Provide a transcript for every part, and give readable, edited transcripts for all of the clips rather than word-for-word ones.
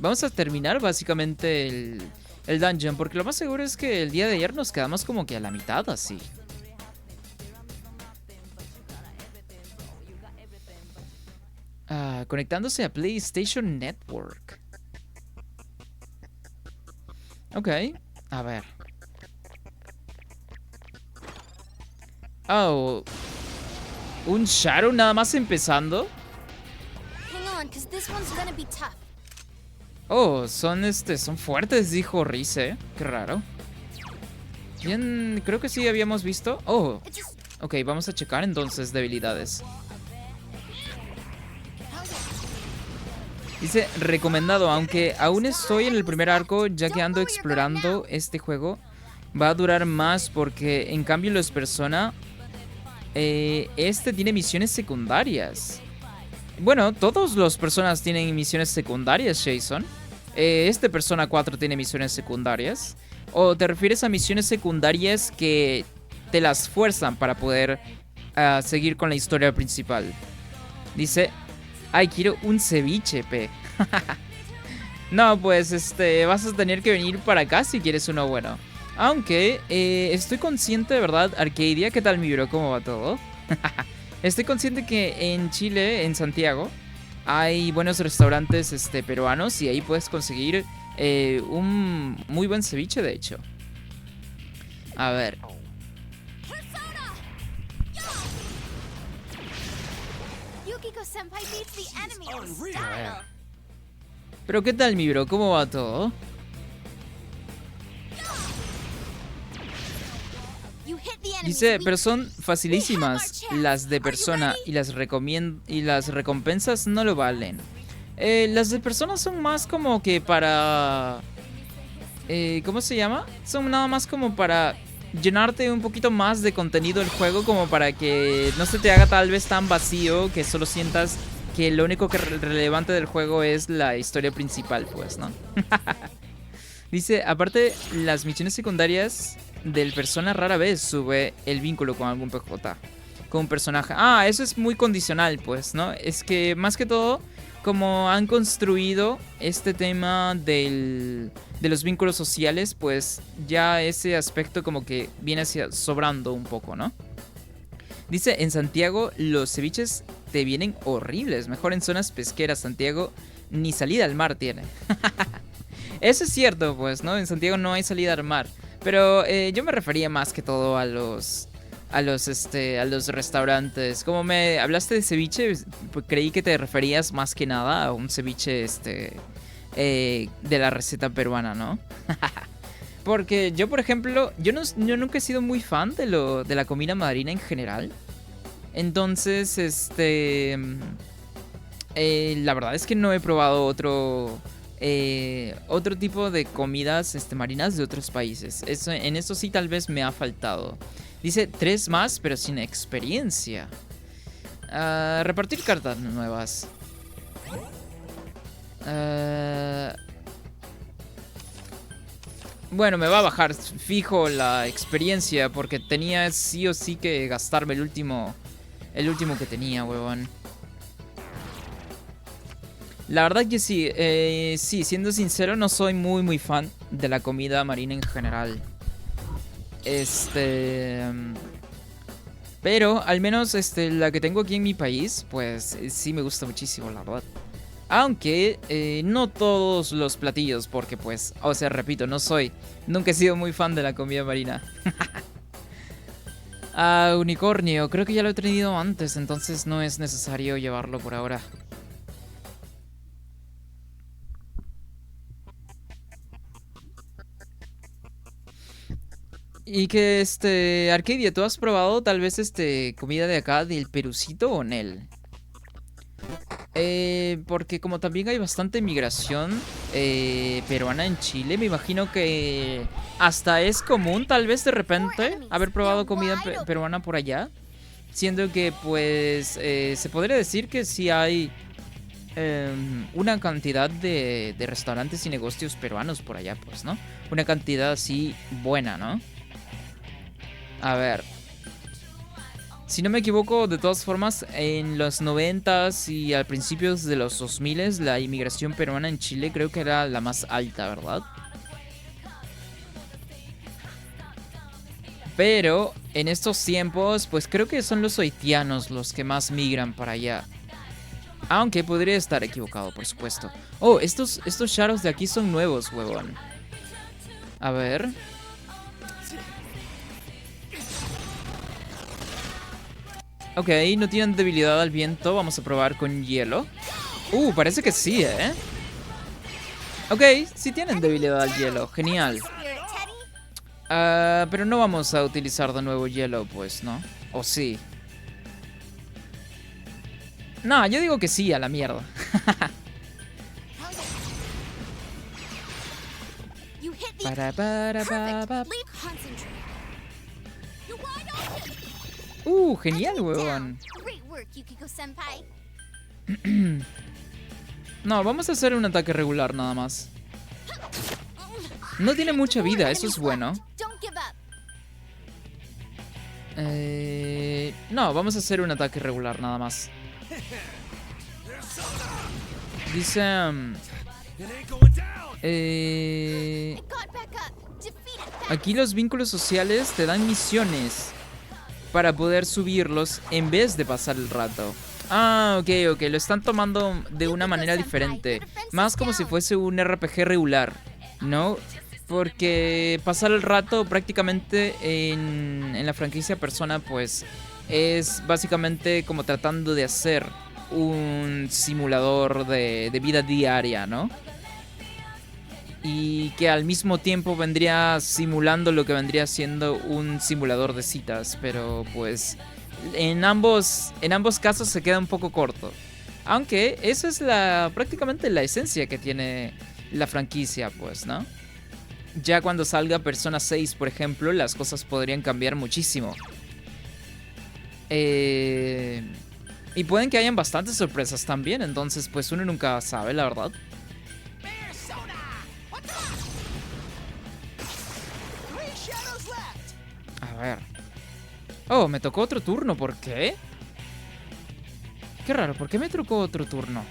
vamos a terminar básicamente el dungeon, porque lo más seguro es que el día de ayer nos quedamos como que a la mitad así. Conectándose a PlayStation Network. Ok, a ver. Oh, un Shadow nada más empezando. Oh, son fuertes, dijo Rize. Qué raro. Bien, creo que sí habíamos visto. Oh, ok, vamos a checar entonces debilidades. Dice, recomendado, aunque aún estoy en el primer arco, ya que ando explorando este juego, va a durar más porque en cambio los Persona, este tiene misiones secundarias. Bueno, todos los Personas tienen misiones secundarias, Jason. Este Persona 4 tiene misiones secundarias. ¿O te refieres a misiones secundarias que te las fuerzan para poder seguir con la historia principal? Dice, ay, quiero un ceviche, pe. No, pues vas a tener que venir para acá si quieres uno bueno. Aunque estoy consciente, de verdad, Arcadia, ¿qué tal mi bro? ¿Cómo va todo? Estoy consciente que en Chile, en Santiago, hay buenos restaurantes peruanos y ahí puedes conseguir un muy buen ceviche, de hecho. A ver. A ver. Pero ¿qué tal mi bro? ¿Cómo va todo? Dice, pero son facilísimas las de Persona y las recompensas no lo valen. Las de Persona son más como que para... ¿cómo se llama? Son nada más como para llenarte un poquito más de contenido el juego, como para que no se te haga tal vez tan vacío que solo sientas que lo único que relevante del juego es la historia principal, pues, ¿no? Dice, aparte, las misiones secundarias del Persona rara vez sube el vínculo con algún PJ, con un personaje. Ah, eso es muy condicional, pues, ¿no? Es que más que todo, como han construido este tema de los vínculos sociales, pues ya ese aspecto como que viene sobrando un poco, ¿no? Dice, en Santiago los ceviches te vienen horribles. Mejor en zonas pesqueras. Santiago ni salida al mar tiene. Eso es cierto, pues, ¿no? En Santiago no hay salida al mar. Pero yo me refería más que todo a los restaurantes. Como me hablaste de ceviche, pues creí que te referías más que nada a un ceviche de la receta peruana, ¿no? Porque yo, por ejemplo, yo nunca he sido muy fan de la comida marina en general. Entonces, la verdad es que no he probado otro tipo de comidas marinas de otros países. En eso sí tal vez me ha faltado. Dice 3 más, pero sin experiencia. Repartir cartas nuevas. Bueno, me va a bajar fijo la experiencia porque tenía sí o sí que gastarme el último que tenía, huevón. La verdad que sí, sí, siendo sincero, no soy muy fan de la comida marina en general. Pero al menos la que tengo aquí en mi país, pues sí me gusta muchísimo, la verdad. Aunque no todos los platillos, porque pues, o sea, repito, nunca he sido muy fan de la comida marina. Unicornio, creo que ya lo he tenido antes, entonces no es necesario llevarlo por ahora. Y que Arcadia, ¿tú has probado tal vez comida de acá del Perucito o Nel? Porque como también hay bastante migración peruana en Chile, me imagino que hasta es común tal vez de repente haber probado comida peruana por allá. Siendo que pues se podría decir que sí hay una cantidad de restaurantes y negocios peruanos por allá, pues, ¿no? Una cantidad así buena, ¿no? A ver. Si no me equivoco, de todas formas, en los 90s y al principios de los 2000s, la inmigración peruana en Chile creo que era la más alta, ¿verdad? Pero en estos tiempos, pues creo que son los haitianos los que más migran para allá. Aunque podría estar equivocado, por supuesto. Oh, estos shadows de aquí son nuevos, huevón. A ver. Ok, no tienen debilidad al viento. Vamos a probar con hielo. Parece que sí, ¿eh? Ok, sí tienen debilidad al hielo. Genial. Pero no vamos a utilizar de nuevo hielo, pues, ¿no? ¿O sí? No, yo digo que sí, a la mierda. Genial, huevón. No, vamos a hacer un ataque regular nada más. No tiene mucha vida, eso es bueno. No, vamos a hacer un ataque regular nada más. Dice... aquí los vínculos sociales te dan misiones para poder subirlos en vez de pasar el rato. Ah, ok, lo están tomando de una manera diferente. Más como si fuese un RPG regular, ¿no? Porque pasar el rato prácticamente en la franquicia Persona, pues, es básicamente como tratando de hacer un simulador de vida diaria, ¿no? Y que al mismo tiempo vendría simulando lo que vendría siendo un simulador de citas, pero pues en ambos casos se queda un poco corto. Aunque esa es prácticamente la esencia que tiene la franquicia, pues, ¿no? Ya cuando salga Persona 6, por ejemplo, las cosas podrían cambiar muchísimo. Y pueden que hayan bastantes sorpresas también, entonces pues uno nunca sabe, la verdad. A ver. Oh, me tocó otro turno, ¿por qué? Qué raro, ¿por qué me tocó otro turno?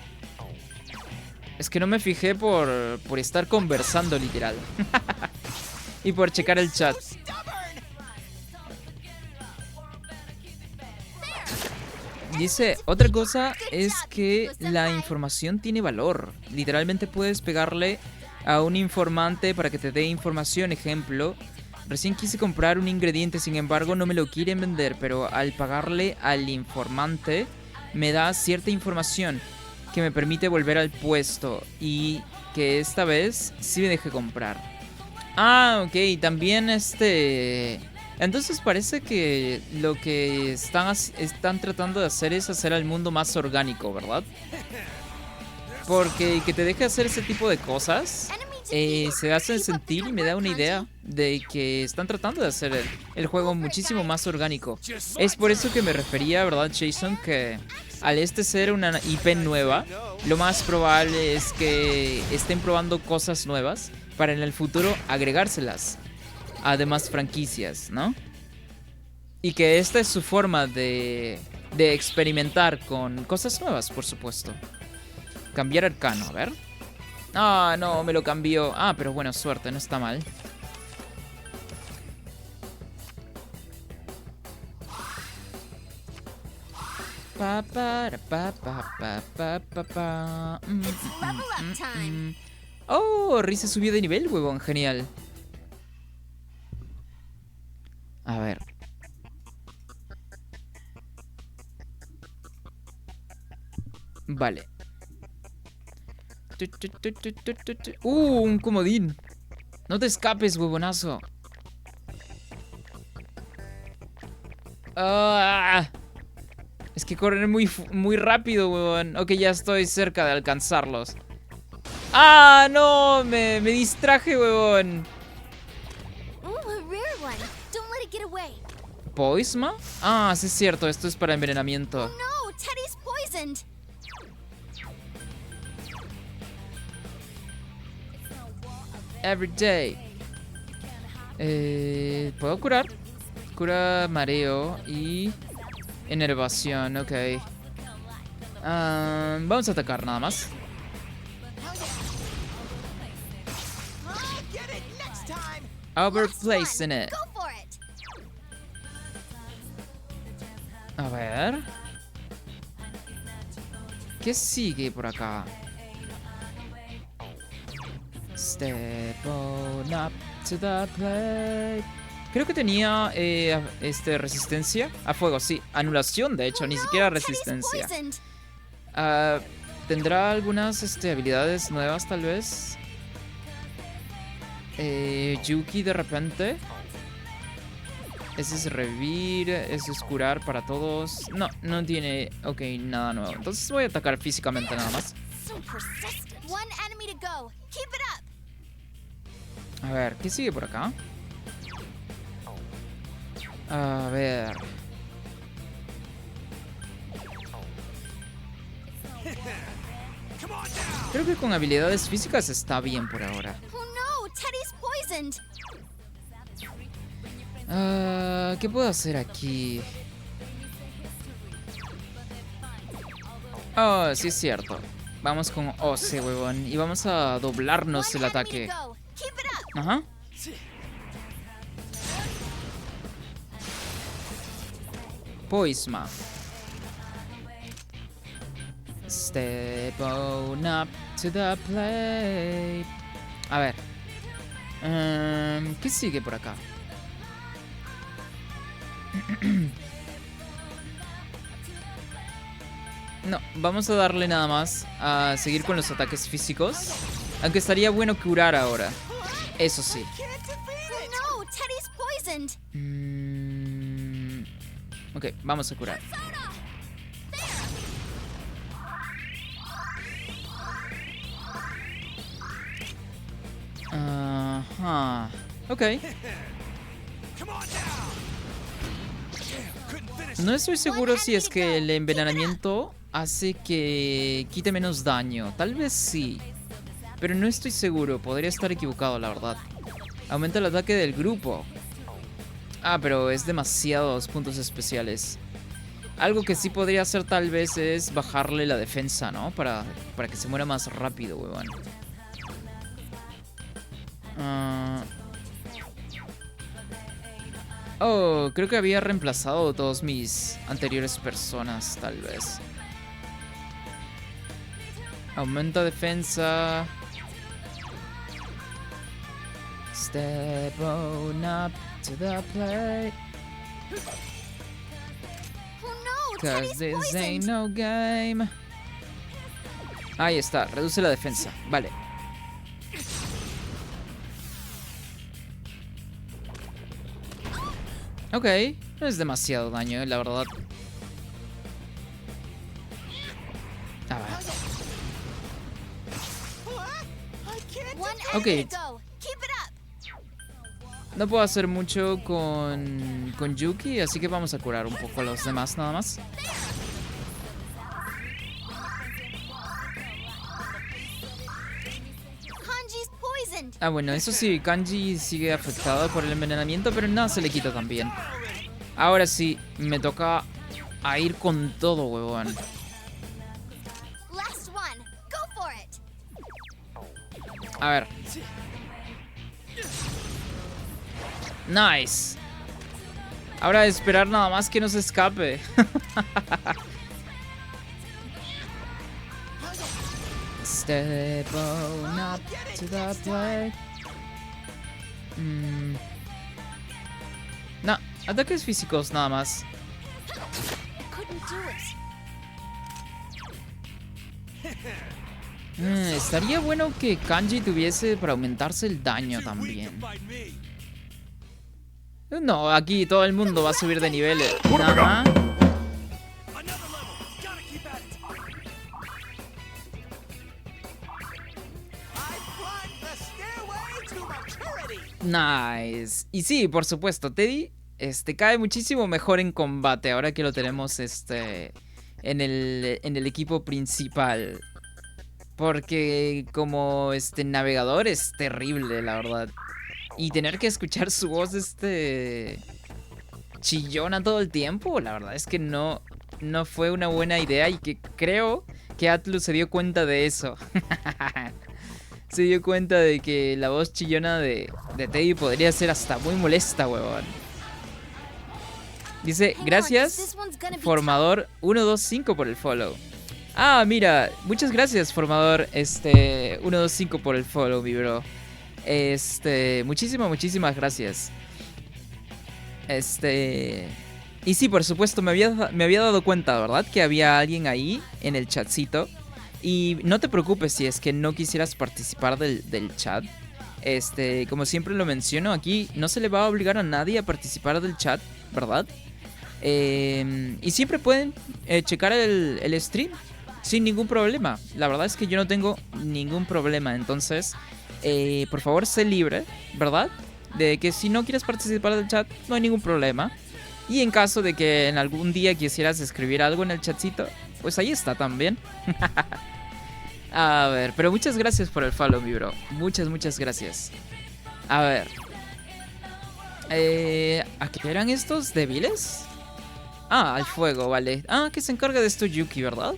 Es que no me fijé por estar conversando, literal. Y por checar el chat. Dice, otra cosa es que la información tiene valor. Literalmente puedes pegarle a un informante para que te dé información. Ejemplo, recién quise comprar un ingrediente, sin embargo no me lo quieren vender, pero al pagarle al informante me da cierta información que me permite volver al puesto y que esta vez sí me deje comprar. Ah, ok, también entonces parece que lo que están tratando de hacer es hacer al mundo más orgánico, ¿verdad? Porque que te deje hacer ese tipo de cosas se hace sentir y me da una idea de que están tratando de hacer el juego muchísimo más orgánico. Es por eso que me refería, ¿verdad, Jason? Que al ser una IP nueva, lo más probable es que estén probando cosas nuevas para en el futuro agregárselas a demás franquicias, ¿no? Y que esta es su forma de experimentar con cosas nuevas, por supuesto. Cambiar arcano, a ver. Ah, no, me lo cambió. Ah, pero bueno, suerte, no está mal. Oh, Riz se subió de nivel, huevón, genial. A ver. Vale. Un comodín. No te escapes, huevonazo. Es que corren muy rápido, huevón. Ok, ya estoy cerca de alcanzarlos. ¡Ah, no! Me distraje, huevón. ¿Poisma? Ah, sí es cierto, esto es para envenenamiento. Every day. ¿Puedo curar? Cura mareo y... Enervación, ok. Vamos a atacar nada más. Overplacing it. A ver. ¿Qué sigue por acá? Step on up to the plate. Creo que tenía resistencia a fuego, sí. Anulación, de hecho, ni siquiera resistencia. ¿Tendrá algunas habilidades nuevas, tal vez? Yuki, de repente. Ese es revivir, ese es curar para todos. No, no tiene, ok, nada nuevo. Entonces voy a atacar físicamente nada más. A ver, ¿qué sigue por acá? A ver. Creo que con habilidades físicas está bien por ahora. ¿Qué puedo hacer aquí? Oh, sí es cierto. Vamos con Ose, huevón. Y vamos a doblarnos el ataque. Ajá. Poisma. Step on up to the plate. A ver. ¿Qué sigue por acá? No, vamos a darle nada más a seguir con los ataques físicos. Aunque estaría bueno curar ahora. Eso sí. Ok, vamos a curar. Ajá. Ok. No estoy seguro si es que el envenenamiento hace que quite menos daño. Tal vez sí. Pero no estoy seguro. Podría estar equivocado, la verdad. Aumenta el ataque del grupo. Ah, pero es demasiados puntos especiales. Algo que sí podría hacer tal vez es bajarle la defensa, ¿no? Para que se muera más rápido, huevón. Oh, creo que había reemplazado todos mis anteriores personas, tal vez. Aumenta defensa. Step on up to the plate. Cause this ain't no game. Ahí está, reduce la defensa. Vale. Ok, no es demasiado daño, la verdad. A ver. Ok. No puedo hacer mucho con Yuki, así que vamos a curar un poco a los demás nada más. Ah, bueno, eso sí, Kanji sigue afectado por el envenenamiento, pero nada se le quita también. Ahora sí, me toca a ir con todo, huevón. A ver. Nice. Ahora esperar nada más que no se escape. Step on up to the plate. No, ataques físicos nada más. Estaría bueno que Kanji tuviese para aumentarse el daño también. No, aquí todo el mundo va a subir de nivel. Ajá. Nice. Y sí, por supuesto, Teddy cae muchísimo mejor en combate ahora que lo tenemos en el equipo principal. Porque como navegador es terrible, la verdad. Y tener que escuchar su voz chillona todo el tiempo, la verdad es que no fue una buena idea y que creo que Atlus se dio cuenta de eso. Se dio cuenta de que la voz chillona de Teddy podría ser hasta muy molesta, huevón. Dice, gracias, Formador 125 por el follow. Ah, mira, muchas gracias, Formador 125 por el follow, mi bro. Muchísimas gracias. Y sí, por supuesto, me había dado cuenta, ¿verdad? Que había alguien ahí en el chatcito. Y no te preocupes si es que no quisieras participar del chat. Como siempre lo menciono, aquí no se le va a obligar a nadie a participar del chat, ¿verdad? Y siempre pueden checar el stream sin ningún problema. La verdad es que yo no tengo ningún problema. Entonces, por favor, sé libre, ¿verdad? De que si no quieres participar del chat, no hay ningún problema. Y en caso de que en algún día quisieras escribir algo en el chatcito, pues ahí está también. A ver, pero muchas gracias por el follow, mi bro. Muchas gracias. A ver. ¿A qué eran estos débiles? Ah, al fuego, vale. Ah, que se encarga de esto Yuki, ¿verdad?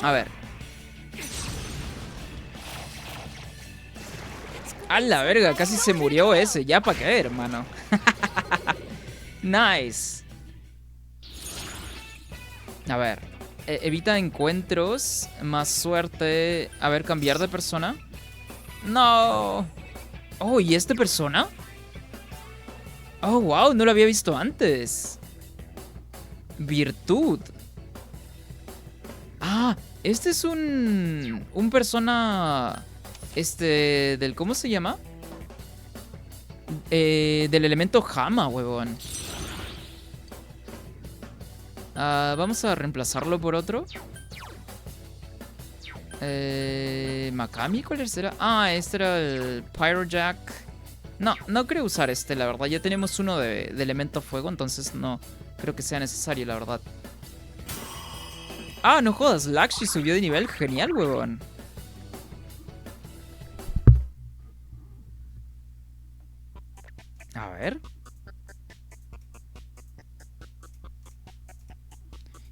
A ver. A la verga, casi se murió ese. Ya para qué, hermano. Nice. A ver. Evita encuentros. Más suerte. A ver, cambiar de persona. No. Oh, ¿y esta persona? Oh, wow, no lo había visto antes. Virtud. Ah, este es un persona... del... ¿Cómo se llama? Del elemento Hama, huevón. Vamos a reemplazarlo por otro. Makami, ¿cuál será? Ah, este era el Pyrojack. No creo usar la verdad. Ya tenemos uno de elemento fuego, entonces no creo que sea necesario, la verdad. Ah, no jodas, Lakshi subió de nivel. Genial, huevón. A ver.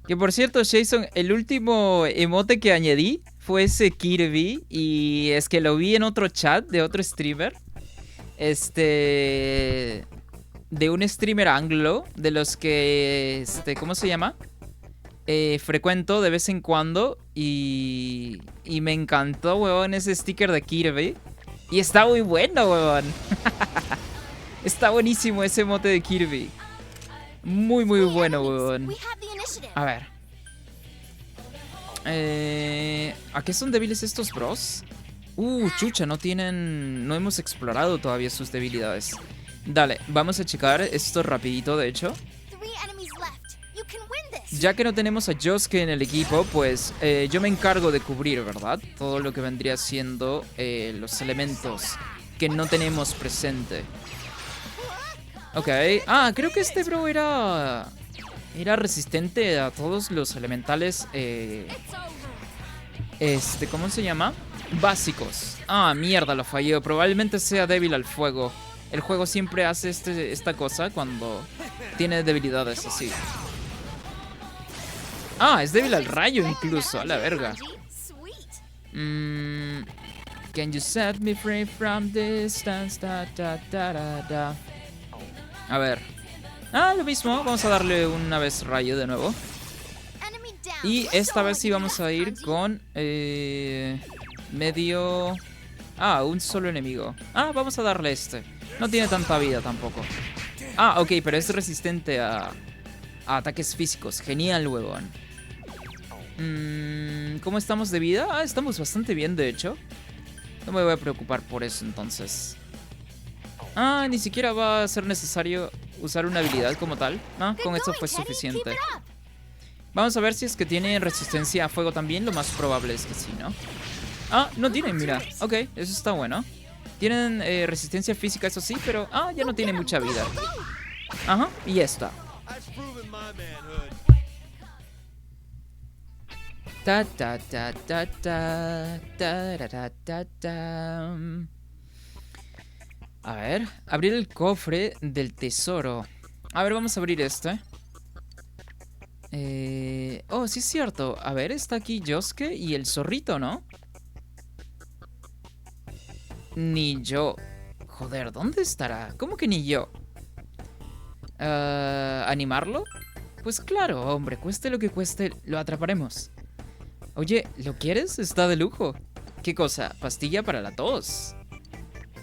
Que por cierto, Jason, el último emote que añadí fue ese Kirby. Y es que lo vi en otro chat de otro streamer. De un streamer anglo. De los que... ¿cómo se llama? Frecuento de vez en cuando. Y me encantó, huevón, ese sticker de Kirby. Y está muy bueno, huevón. Está buenísimo ese emote de Kirby. Muy bueno, huevón. A ver. ¿A qué son débiles estos bros? Chucha, no hemos explorado todavía sus debilidades. Dale, vamos a checar esto rapidito, de hecho. Ya que no tenemos a Yosuke en el equipo, pues yo me encargo de cubrir, ¿verdad? Todo lo que vendría siendo los elementos que no tenemos presente. Ok. Ah, creo que este bro era resistente a todos los elementales. ¿Cómo se llama? Básicos. Ah, mierda, lo falló. Probablemente sea débil al fuego. El juego siempre hace esta cosa cuando tiene debilidades así. Ah, es débil al rayo incluso. A la verga. Can you set me free from distance? A ver. Ah, lo mismo. Vamos a darle una vez rayo de nuevo. Y esta vez sí vamos a ir con medio... Ah, un solo enemigo. Ah, vamos a darle este. No tiene tanta vida tampoco. Ah, ok, pero es resistente a ataques físicos. Genial, huevón. ¿Cómo estamos de vida? Ah, estamos bastante bien, de hecho. No me voy a preocupar por eso, entonces. Ah, ni siquiera va a ser necesario usar una habilidad como tal. Ah, con eso fue suficiente. Vamos a ver si es que tiene resistencia a fuego también. Lo más probable es que sí, ¿no? Ah, no tienen, mira. Ok, eso está bueno. Tienen resistencia física, eso sí, pero... Ah, ya no tiene mucha vida. Ajá, y ya está. Ta ta ta ta ta ta ta ta ta ta. A ver, abrir el cofre del tesoro. A ver, vamos a abrir este. Oh, sí es cierto. A ver, está aquí Yosuke y el zorrito, ¿no? Ni yo. Joder, ¿dónde estará? ¿Cómo que ni yo? ¿Animarlo? Pues claro, hombre, cueste lo que cueste, lo atraparemos. Oye, ¿lo quieres? Está de lujo. ¿Qué cosa? Pastilla para la tos.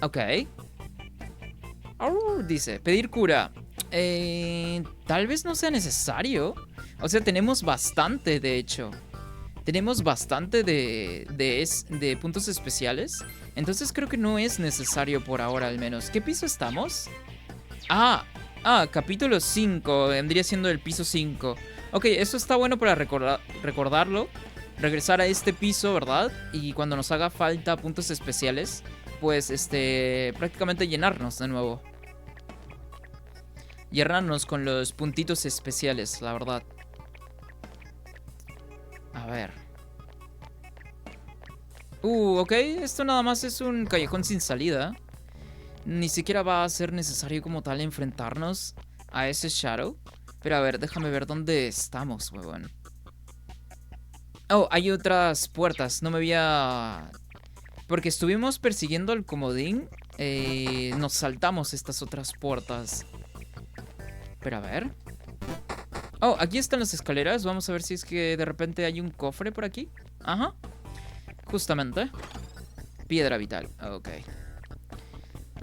Ok. Dice, pedir cura. Tal vez no sea necesario. O sea, tenemos bastante, de hecho. Tenemos bastante de puntos especiales. Entonces creo que no es necesario por ahora al menos. ¿Qué piso estamos? Capítulo 5. Vendría siendo el piso 5. Ok, eso está bueno para recordarlo. Regresar a este piso, ¿verdad? Y cuando nos haga falta puntos especiales, pues prácticamente llenarnos de nuevo. Llenarnos con los puntitos especiales, la verdad. A ver. Ok, esto nada más es un callejón sin salida. Ni siquiera va a ser necesario como tal enfrentarnos a ese Shadow. Pero a ver, déjame ver dónde estamos, huevón. Oh, hay otras puertas. No me había... Porque estuvimos persiguiendo al comodín. Nos saltamos estas otras puertas. Pero a ver. Oh, aquí están las escaleras. Vamos a ver si es que de repente hay un cofre por aquí. Ajá. Justamente. Piedra vital. Ok.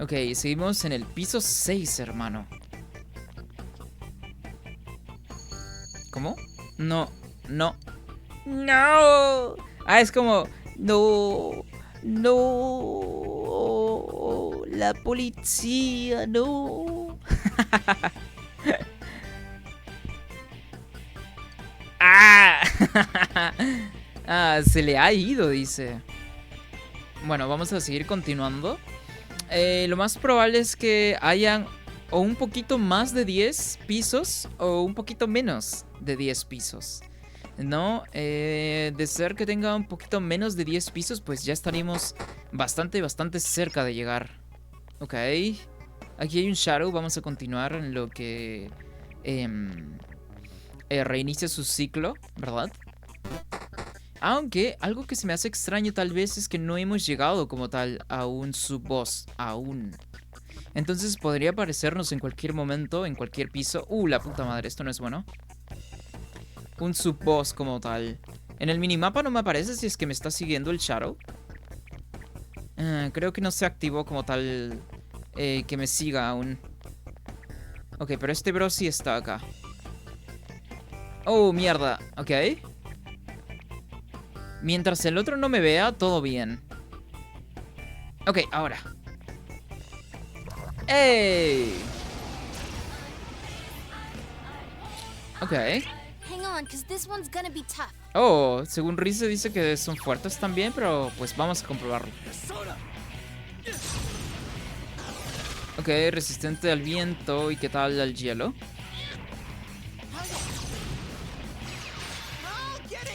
Ok, seguimos en el piso 6, hermano. ¿Cómo? No, no. ¡No! Es como... No... No... La policía, no. Se le ha ido, dice. Bueno, vamos a seguir continuando. Lo más probable es que hayan o un poquito más de 10 pisos o un poquito menos de 10 pisos. ¿No? De ser que tenga un poquito menos de 10 pisos, pues ya estaríamos bastante cerca de llegar. Ok. Aquí hay un Shadow. Vamos a continuar en lo que reinicia su ciclo, ¿verdad? Aunque algo que se me hace extraño tal vez es que no hemos llegado como tal a un sub-boss aún. Entonces podría aparecernos en cualquier momento, en cualquier piso. La puta madre, esto no es bueno. Un sub-boss como tal. En el minimapa no me aparece si es que me está siguiendo el Shadow. Creo que no se activó como tal que me siga aún. Ok, pero este bro sí está acá. Oh, mierda. Ok. Mientras el otro no me vea, todo bien. Ok, ahora. ¡Ey! Ok. Oh, según Rize dice que son fuertes también, pero pues vamos a comprobarlo. Ok, resistente al viento. ¿Y qué tal al hielo?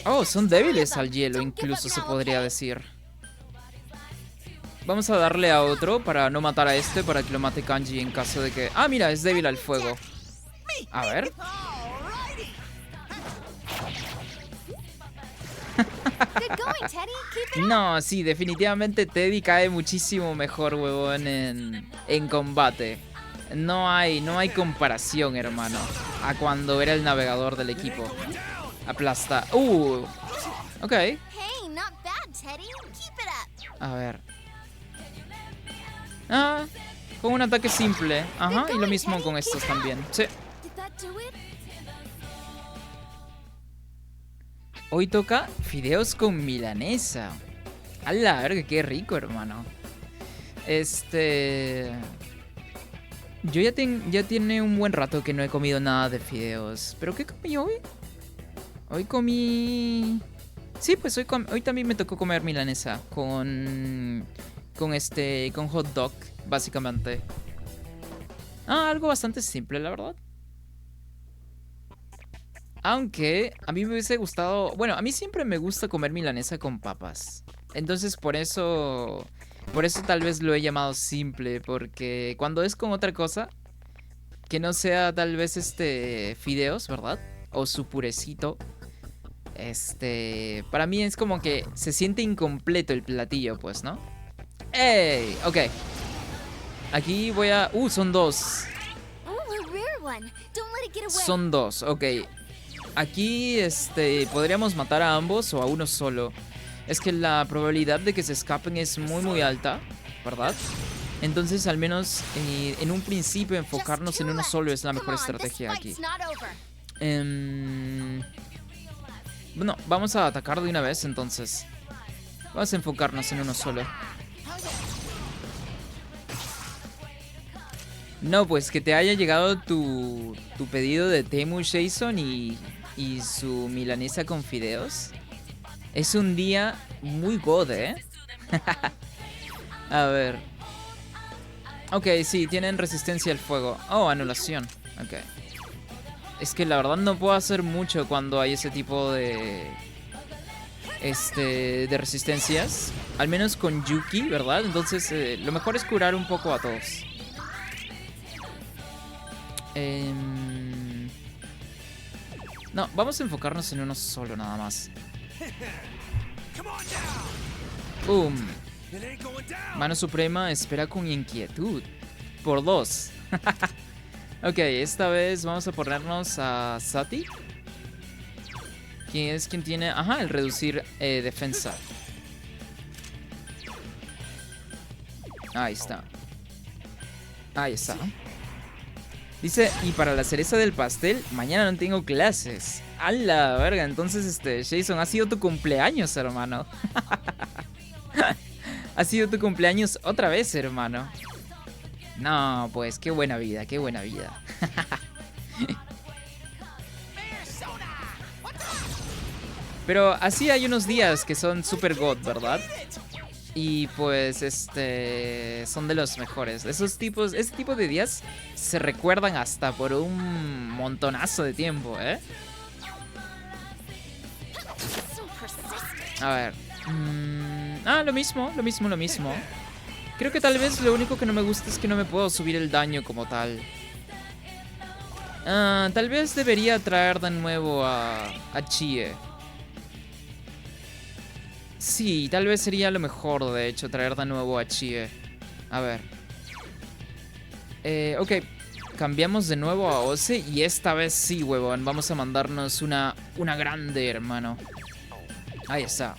Oh, son débiles al hielo, incluso se podría decir. Vamos a darle a otro para no matar a este, para que lo mate Kanji en caso de que... mira, es débil al fuego. A ver. No, sí, definitivamente Teddy cae muchísimo mejor, huevón, en combate. No hay comparación, hermano, a cuando era el navegador del equipo. Aplasta. Ok. A ver. Con un ataque simple. Ajá, y lo mismo con estos también. Sí. Hoy toca fideos con milanesa. A la verga, qué rico, hermano. Yo ya tiene un buen rato que no he comido nada de fideos. ¿Pero qué comí hoy? Hoy comí... Sí, pues hoy también me tocó comer milanesa con hot dog, básicamente. Algo bastante simple, la verdad. Aunque a mí me hubiese gustado... Bueno, a mí siempre me gusta comer milanesa con papas. Entonces por eso... Por eso tal vez lo he llamado simple. Porque cuando es con otra cosa, que no sea tal vez fideos, ¿verdad? O su purecito. Para mí es como que se siente incompleto el platillo, pues, ¿no? ¡Ey! Ok. Aquí voy a... son dos. Son dos, ok. Aquí, podríamos matar a ambos o a uno solo. Es que la probabilidad de que se escapen es muy, muy alta, ¿verdad? Entonces, al menos en un principio, enfocarnos en uno solo es la mejor estrategia aquí. Bueno, vamos a atacar de una vez, entonces. Vamos a enfocarnos en uno solo. No, pues que te haya llegado tu pedido de Temu, Jason, y su milanesa con fideos. Es un día muy god, ¿eh? A ver. Ok, sí, tienen resistencia al fuego. Oh, anulación. Ok. Es que la verdad no puedo hacer mucho cuando hay ese tipo de... de resistencias. Al menos con Yuki, ¿verdad? Entonces, lo mejor es curar un poco a todos. No, vamos a enfocarnos en uno solo nada más. ¡Boom! Mano Suprema espera con inquietud. Por 2. Ok, esta vez vamos a ponernos a Sati. Quien es quien tiene... Ajá, el reducir defensa. Ahí está. Ahí está. Dice, y para la cereza del pastel, mañana no tengo clases. ¡A la verga! Entonces, Jason, ha sido tu cumpleaños, hermano. Ha sido tu cumpleaños otra vez, hermano. No, pues, qué buena vida, qué buena vida. Pero así hay unos días que son super god, ¿verdad? Y pues, son de los mejores. Este tipo de días se recuerdan hasta por un montonazo de tiempo, ¿eh? A ver. Lo mismo. Creo que tal vez lo único que no me gusta es que no me puedo subir el daño como tal. Tal vez debería traer de nuevo a Chie. Sí, tal vez sería lo mejor, de hecho, traer de nuevo a Chie. A ver. Ok, cambiamos de nuevo a Ose y esta vez sí, huevón. Vamos a mandarnos una grande, hermano. Ahí está.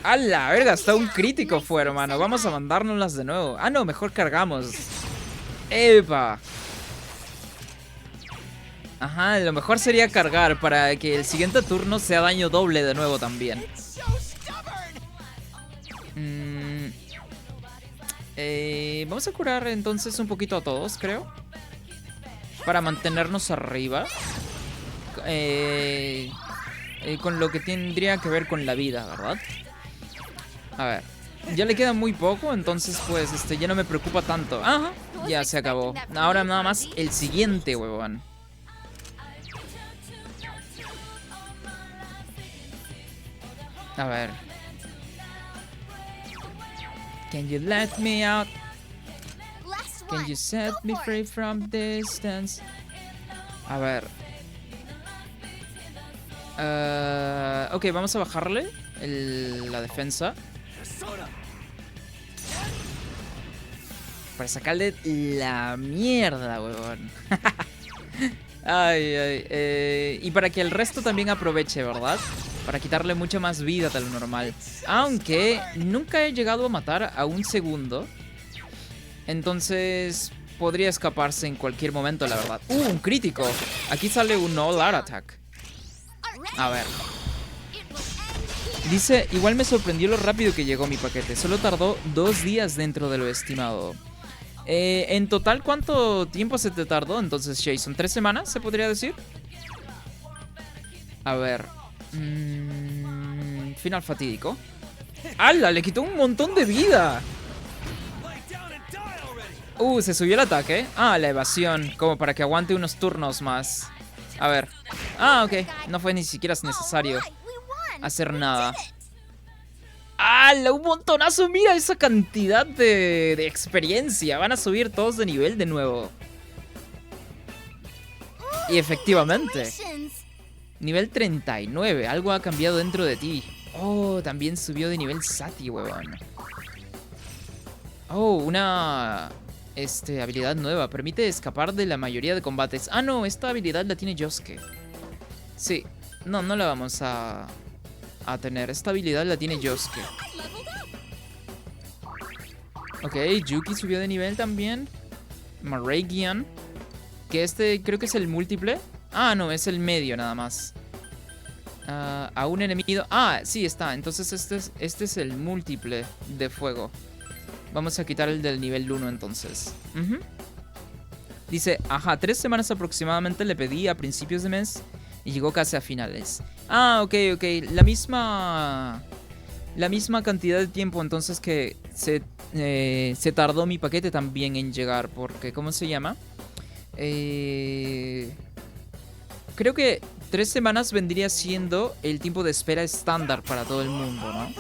¡A la verga! Hasta un crítico fue, hermano. Vamos a mandárnoslas de nuevo. Ah, no, mejor cargamos. ¡Epa! Ajá, lo mejor sería cargar para que el siguiente turno sea daño doble de nuevo también. Vamos a curar entonces un poquito a todos, creo. Para mantenernos arriba. Con lo que tendría que ver con la vida, ¿verdad? A ver. Ya le queda muy poco, entonces pues ya no me preocupa tanto. Ajá, ya se acabó. Ahora nada más el siguiente, huevón. A ver. Can you let me out? Can you set me free from distance? A ver. Ok, vamos a bajarle la defensa. Para sacarle la mierda, huevón. Y para que el resto también aproveche, ¿verdad? Para quitarle mucha más vida de lo normal. Aunque nunca he llegado a matar a un segundo. Entonces podría escaparse en cualquier momento, la verdad. Un crítico. Aquí sale un All Art Attack. A ver. Dice, igual me sorprendió lo rápido que llegó mi paquete. Solo tardó 2 días dentro de lo estimado. En total, ¿cuánto tiempo se te tardó entonces, Jason? ¿3 semanas, se podría decir? A ver. Final fatídico. ¡Hala! Le quitó un montón de vida. Se subió el ataque. Ah, la evasión. Como para que aguante unos turnos más. A ver. Ah, ok. No fue ni siquiera necesario hacer nada. ¡Hala! Un montonazo. Mira esa cantidad de experiencia. Van a subir todos de nivel de nuevo. Y efectivamente. Nivel 39. Algo ha cambiado dentro de ti. Oh, también subió de nivel Sati, huevón. Oh, una... habilidad nueva. Permite escapar de la mayoría de combates. Ah, no. Esta habilidad la tiene Yosuke. Sí. No la vamos a tener. Esta habilidad la tiene Yosuke. Ok, Yuki subió de nivel también. Maragian. Que creo que es el múltiple. Ah, no, es el medio nada más. A un enemigo. Ah, sí, está. Entonces este es el múltiple de fuego. Vamos a quitar el del nivel 1 entonces. Dice, ajá, 3 semanas aproximadamente le pedí a principios de mes y llegó casi a finales. Ah, ok. La misma cantidad de tiempo entonces que se tardó mi paquete también en llegar. Porque, ¿cómo se llama? Creo que 3 semanas vendría siendo el tiempo de espera estándar para todo el mundo, ¿no?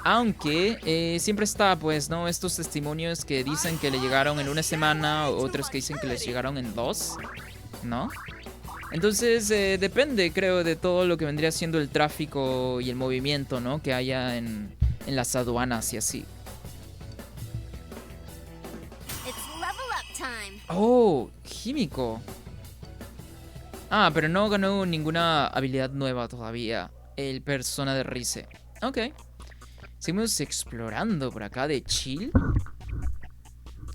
Aunque siempre está, pues, ¿no? Estos testimonios que dicen que le llegaron en 1 semana, otros que dicen que les llegaron en 2, ¿no? Entonces, depende, creo, de todo lo que vendría siendo el tráfico y el movimiento, ¿no? Que haya en las aduanas y así. Oh, Químico. Ah, pero no ganó ninguna habilidad nueva todavía el persona de Rise. Ok. Seguimos explorando por acá de chill.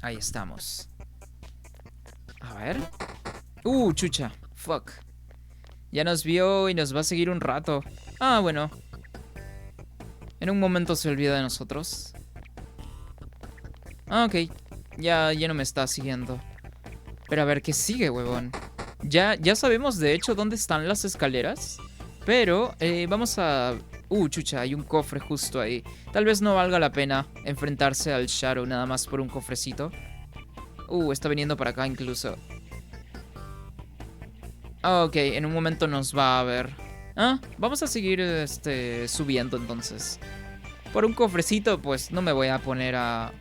Ahí estamos. A ver. Chucha. Fuck. Ya nos vio y nos va a seguir un rato. Ah, bueno. En un momento se olvida de nosotros. Ah, ok. Ya no me está siguiendo. Pero a ver, ¿qué sigue, huevón? Ya sabemos, de hecho, dónde están las escaleras. Pero vamos a... chucha, hay un cofre justo ahí. Tal vez no valga la pena enfrentarse al Shadow nada más por un cofrecito. Está viniendo para acá incluso. Ok, en un momento nos va a ver. Vamos a seguir subiendo entonces. Por un cofrecito, pues no me voy a poner a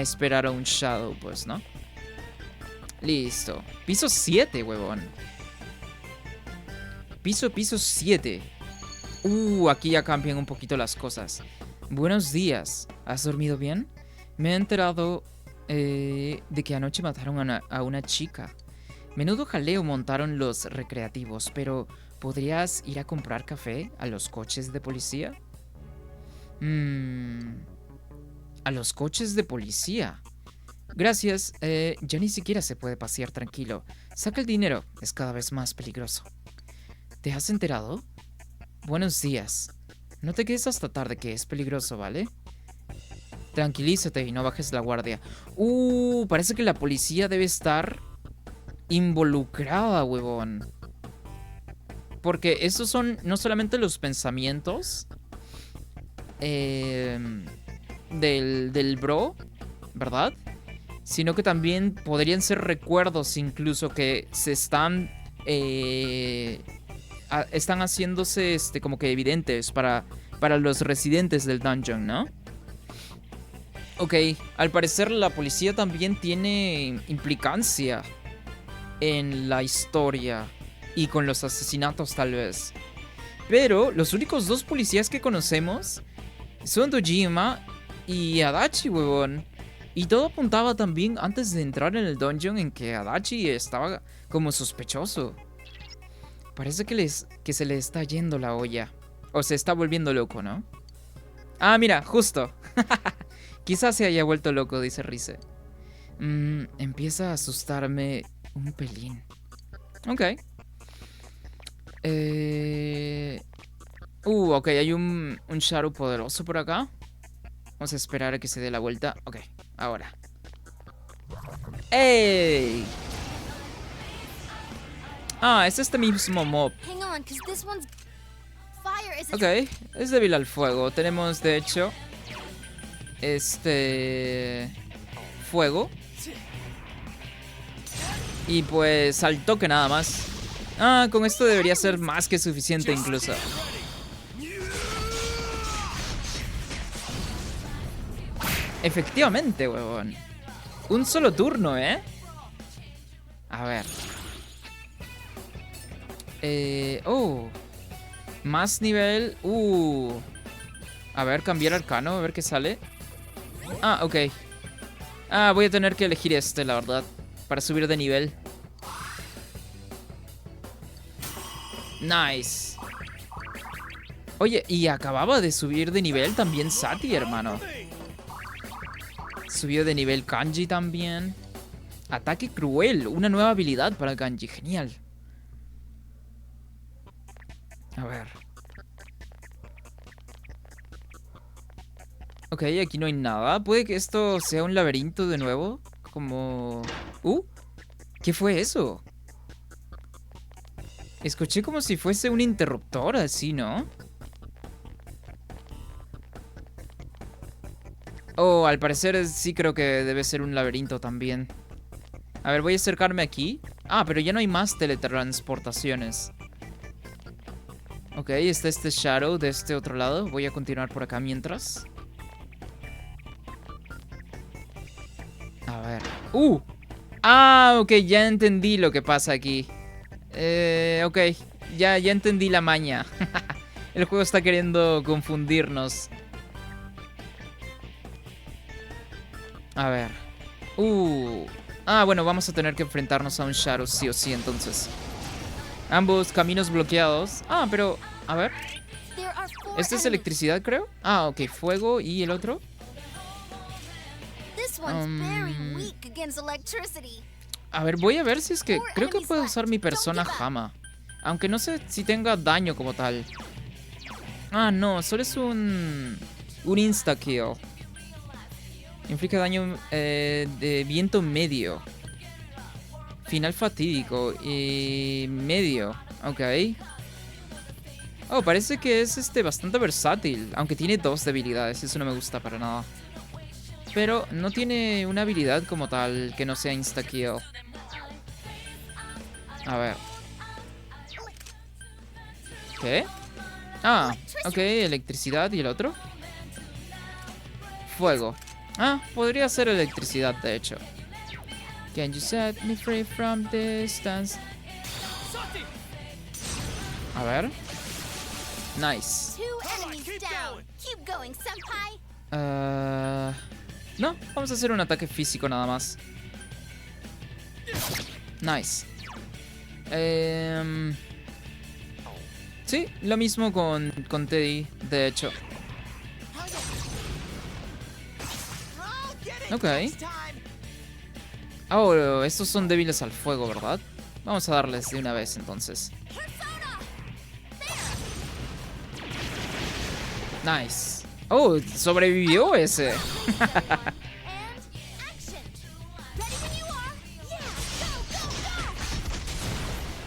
esperar a un Shadow, pues, ¿no? Listo. Piso 7, huevón. Piso 7. Aquí ya cambian un poquito las cosas. Buenos días. ¿Has dormido bien? Me he enterado de que anoche mataron a una chica. Menudo jaleo montaron los recreativos, pero ¿podrías ir a comprar café a los coches de policía? A los coches de policía. Gracias. Ya ni siquiera se puede pasear tranquilo. Saca el dinero. Es cada vez más peligroso. ¿Te has enterado? Buenos días. No te quedes hasta tarde, que es peligroso, ¿vale? Tranquilízate y no bajes la guardia. Parece que la policía debe estar involucrada, huevón. Porque esos son no solamente los pensamientos del bro, ¿verdad? Sino que también podrían ser recuerdos incluso que se están haciéndose como que evidentes para los residentes del dungeon, ¿no? Ok, al parecer la policía también tiene implicancia en la historia y con los asesinatos tal vez. Pero los únicos 2 policías que conocemos son Dojima y Adachi, huevón. Y todo apuntaba también antes de entrar en el dungeon en que Adachi estaba como sospechoso. Parece que se le está yendo la olla. O se está volviendo loco, ¿no? Ah, mira, justo. Quizás se haya vuelto loco, dice Rise. Empieza a asustarme un pelín. Ok. Ok, hay un Shadow poderoso por acá. Vamos a esperar a que se dé la vuelta. Ok, ahora. ¡Ey! Es este mismo mob. Ok, es débil al fuego. Tenemos, de hecho, fuego. Y pues al toque nada más. Ah, con esto debería ser más que suficiente incluso. Efectivamente, huevón. Un solo turno, ¿eh? A ver. Oh. Más nivel. A ver, cambiar arcano, a ver qué sale. Ah, ok. Ah, voy a tener que elegir este, la verdad. Para subir de nivel. Nice. Oye, y acababa de subir de nivel también Sati, hermano. Subió de nivel Kanji también. Ataque cruel, una nueva habilidad para Kanji, genial. A ver. Ok, aquí no hay nada. Puede que esto sea un laberinto de nuevo. Como... ¿Qué fue eso? Escuché como si fuese un interruptor así, ¿no? Oh, al parecer sí creo que debe ser un laberinto también. A ver, voy a acercarme aquí. Ah, pero ya no hay más teletransportaciones. Ok, está este Shadow de este otro lado. Voy a continuar por acá mientras. A ver. Ah, ok, ya entendí lo que pasa aquí. Ok, ya entendí la maña. El juego está queriendo confundirnos. A ver. Ah, bueno, vamos a tener que enfrentarnos a un Shadow sí o sí, entonces. Ambos caminos bloqueados. Ah, pero... A ver. Este es electricidad, creo. Ah, ok, fuego. ¿Y el otro? A ver, voy a ver si es que... Creo que puedo usar mi persona Hama. Aunque no sé si tenga daño como tal. Ah, no, solo es un insta-kill. Inflige daño de viento medio. Final fatídico. Y medio. Ok. Oh, parece que es bastante versátil. Aunque tiene 2 debilidades. Eso no me gusta para nada. Pero no tiene una habilidad como tal que no sea insta-kill. A ver. ¿Qué? Ah, ok, electricidad. ¿Y el otro? Fuego. Ah, podría ser electricidad, de hecho. Can you set me free from distance? A ver. Nice. No, vamos a hacer un ataque físico nada más. Nice. Sí, lo mismo con Teddy, de hecho. Ok. Oh, estos son débiles al fuego, ¿verdad? Vamos a darles de una vez, entonces. Nice. Oh, sobrevivió ese.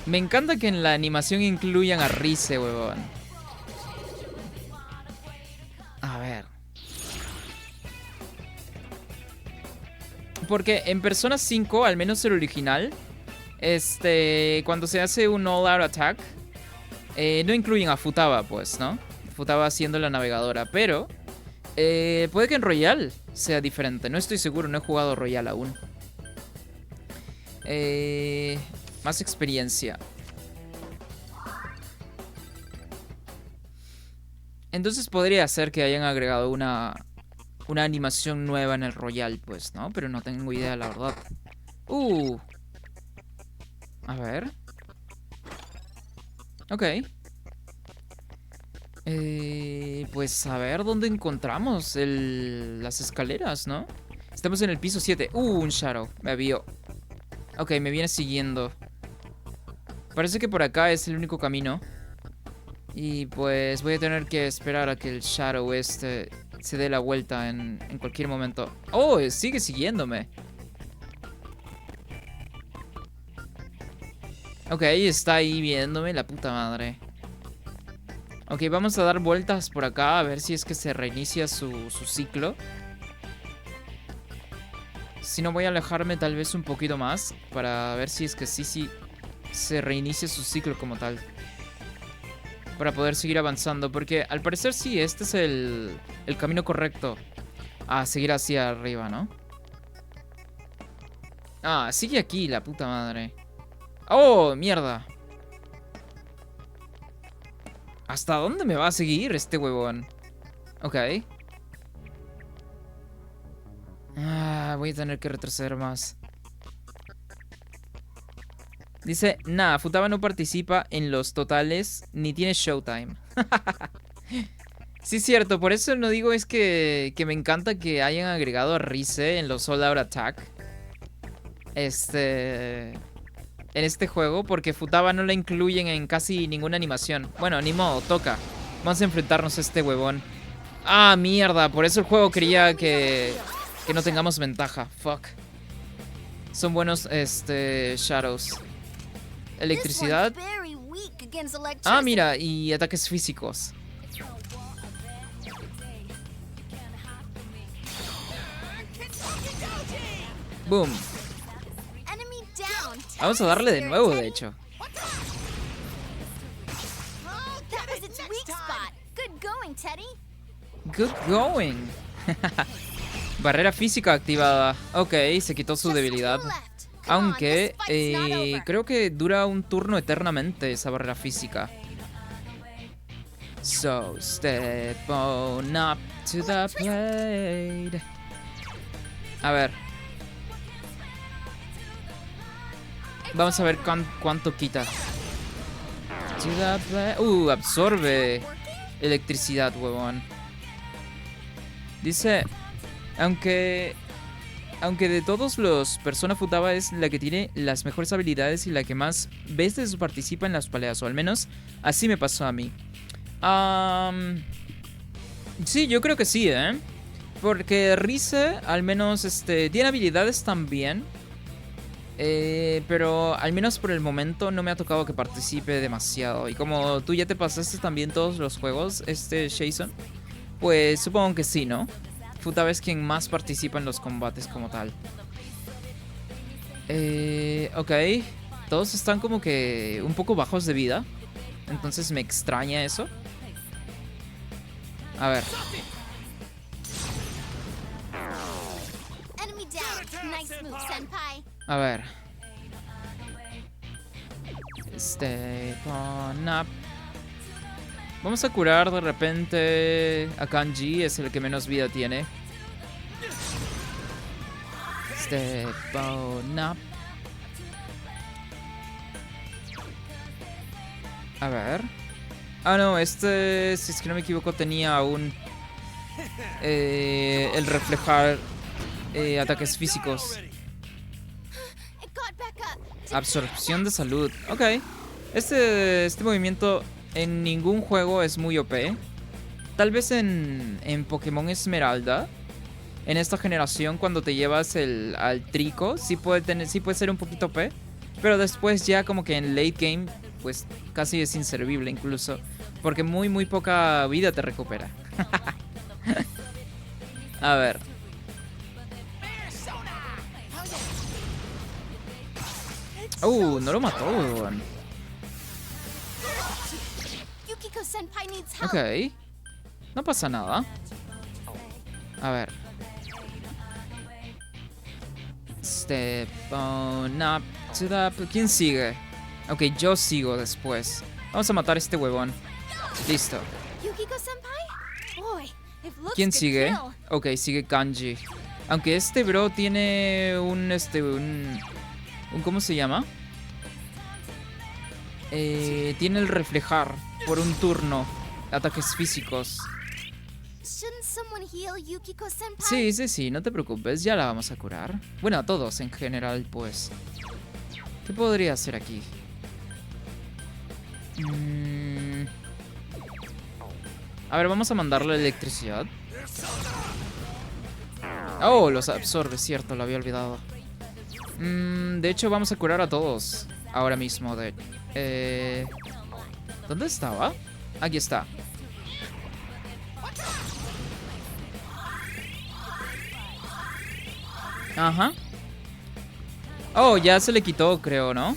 Me encanta que en la animación incluyan a Rise, huevón. A ver. Porque en Persona 5, al menos el original, cuando se hace un all-out attack, no incluyen a Futaba, pues, ¿no? Futaba siendo la navegadora, pero puede que en Royal sea diferente. No estoy seguro, no he jugado Royal aún. Más experiencia. Entonces podría ser que hayan agregado una animación nueva en el Royal, pues, ¿no? Pero no tengo idea, la verdad. A ver. Ok. Pues a ver dónde encontramos las escaleras, ¿no? Estamos en el piso 7. Un Shadow. Me vio. Ok, me viene siguiendo. Parece que por acá es el único camino. Y pues voy a tener que esperar a que el Shadow se dé la vuelta en cualquier momento. Oh, sigue siguiéndome. Ok, está ahí viéndome, la puta madre. Ok, vamos a dar vueltas por acá a ver si es que se reinicia su ciclo. Si no, voy a alejarme tal vez un poquito más para ver si es que sí se reinicia su ciclo como tal. Para poder seguir avanzando. Porque al parecer sí, este es el camino correcto. A seguir hacia arriba, ¿no? Ah, sigue aquí, la puta madre. ¡Oh, mierda! ¿Hasta dónde me va a seguir este huevón? Ok. Ah, voy a tener que retroceder más. Dice, nah, Futaba no participa en los totales ni tiene Showtime. Sí, es cierto, por eso no digo es que me encanta que hayan agregado a Rise en los All Out Attack. En este juego, porque Futaba no la incluyen en casi ninguna animación. Bueno, ni modo, toca. Vamos a enfrentarnos a este huevón. Ah, mierda, por eso el juego quería que no tengamos ventaja. Fuck. Son buenos, Shadows. Electricidad. Ah, mira, y ataques físicos. Boom. Vamos a darle de nuevo, de hecho. Good going. Barrera física activada. Ok, se quitó su debilidad. Aunque creo que dura un turno eternamente esa barrera física. So, step on up to the plate. A ver. Vamos a ver cuánto quita. Absorbe electricidad, huevón. Dice, aunque de todos los Persona Futaba es la que tiene las mejores habilidades y la que más veces participa en las peleas, o al menos así me pasó a mí. Sí, yo creo que sí, ¿eh? Porque Rise al menos tiene habilidades también. Pero al menos por el momento no me ha tocado que participe demasiado. Y como tú ya te pasaste también todos los juegos, Jason, pues supongo que sí, ¿no? Futaba es quien más participa en los combates como tal. Ok. Todos están como que un poco bajos de vida. Entonces me extraña eso. A ver. A ver. Step on up. Vamos a curar de repente a Kanji, es el que menos vida tiene. Step on up. A ver. Ah, no, si es que no me equivoco, tenía aún el reflejar ataques físicos. Absorción de salud. Ok. Este movimiento en ningún juego es muy OP. Tal vez en Pokémon Esmeralda. En esta generación, cuando te llevas al Trico, sí puede ser un poquito OP. Pero después ya como que en late game, pues casi es inservible incluso. Porque muy poca vida te recupera. A ver. No lo mató, weón. Ok. No pasa nada. A ver. Step on up to the... ¿Quién sigue? Ok, yo sigo después. Vamos a matar a este huevón. Listo. ¿Quién sigue? Ok, sigue Kanji. Aunque este bro tiene un ¿cómo se llama? Tiene el reflejar por un turno. Ataques físicos. Sí, no te preocupes, ya la vamos a curar. Bueno, a todos en general, pues. ¿Qué podría hacer aquí? A ver, vamos a mandarle electricidad. Oh, los absorbe, cierto, lo había olvidado. De hecho, vamos a curar a todos ahora mismo. ¿Dónde estaba? Aquí está. Ajá. Oh, ya se le quitó, creo, ¿no?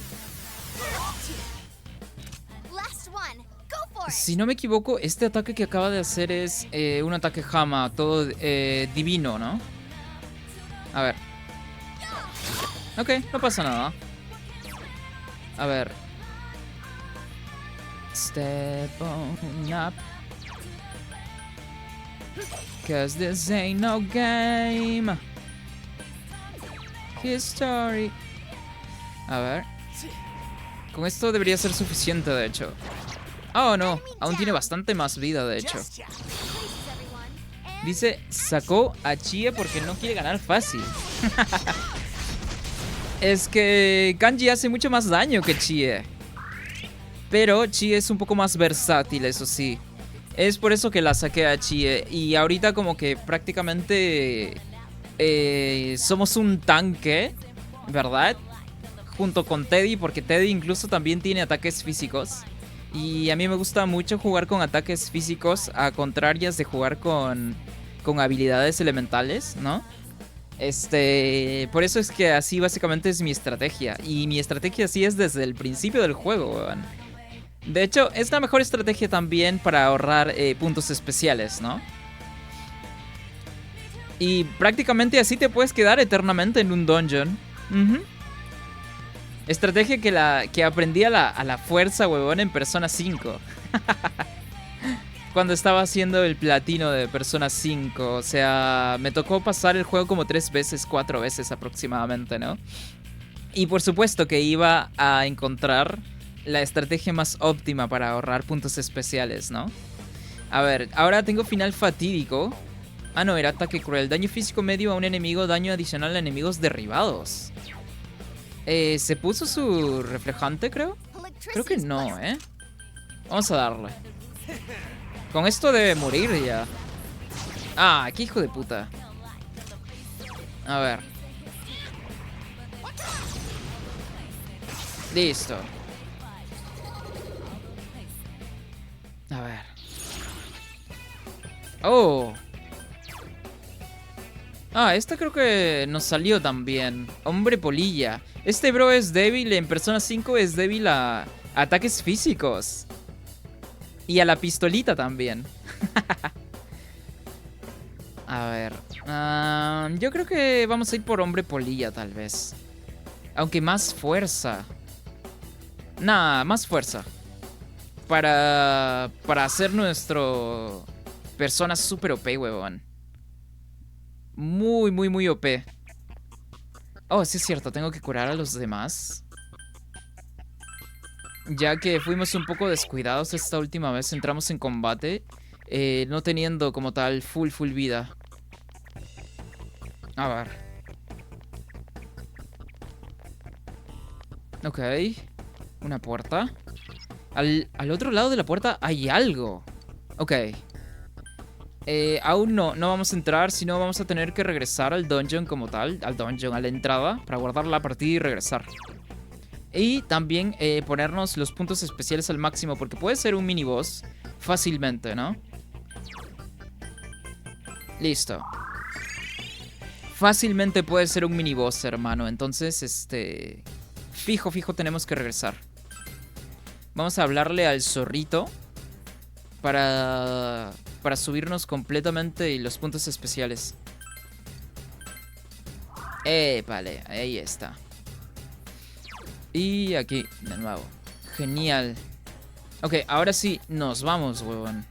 Si no me equivoco, este ataque que acaba de hacer es un ataque Hama, todo divino, ¿no? A ver. Ok, no pasa nada. A ver. Step on up. Cause this ain't no game. History. A ver. Con esto debería ser suficiente, de hecho. Oh, no. Aún tiene bastante más vida, de hecho. Dice, sacó a Chie porque no quiere ganar fácil. Es que Kanji hace mucho más daño que Chie. Pero Chie es un poco más versátil, eso sí. Es por eso que la saqué a Chie. Y ahorita como que prácticamente somos un tanque, ¿verdad? Junto con Teddy, porque Teddy incluso también tiene ataques físicos. Y a mí me gusta mucho jugar con ataques físicos, a contrarias de jugar con habilidades elementales, ¿no? Por eso es que así básicamente es mi estrategia. Y mi estrategia así es desde el principio del juego, weón. De hecho, es la mejor estrategia también para ahorrar puntos especiales, ¿no? Y prácticamente así te puedes quedar eternamente en un dungeon. Estrategia que aprendí a la fuerza, huevón, en Persona 5. Cuando estaba haciendo el platino de Persona 5. O sea, me tocó pasar el juego como 3 veces, 4 veces aproximadamente, ¿no? Y por supuesto que iba a encontrar la estrategia más óptima para ahorrar puntos especiales, ¿no? A ver, ahora tengo final fatídico. Ah, no, era ataque cruel. Daño físico medio a un enemigo, daño adicional a enemigos derribados. ¿Se puso su reflejante, creo? Creo que no, ¿eh? Vamos a darle. Con esto debe morir ya. Ah, qué hijo de puta. A ver. Listo. A ver. Oh. Ah, esta creo que nos salió también. Hombre polilla. Este bro es débil, en Persona 5 es débil a ataques físicos. Y a la pistolita también. A ver. Yo creo que vamos a ir por hombre polilla, tal vez. Aunque más fuerza. Nah, más fuerza. Para hacer nuestro Persona super OP, huevón. Muy, muy, muy OP. Oh, sí es cierto, tengo que curar a los demás. Ya que fuimos un poco descuidados esta última vez, entramos en combate, no teniendo como tal full vida. A ver. Ok. Una puerta. Al otro lado de la puerta hay algo. Ok. Aún no vamos a entrar, sino vamos a tener que regresar al dungeon como tal. Al dungeon, a la entrada, para guardar la partida y regresar. Y también ponernos los puntos especiales al máximo, porque puede ser un mini boss fácilmente, ¿no? Listo. Fácilmente puede ser un mini boss, hermano. Entonces, fijo tenemos que regresar. Vamos a hablarle al zorrito para subirnos completamente los puntos especiales. Vale, ahí está. Y aquí, de nuevo. Genial. Ok, ahora sí, nos vamos, huevón.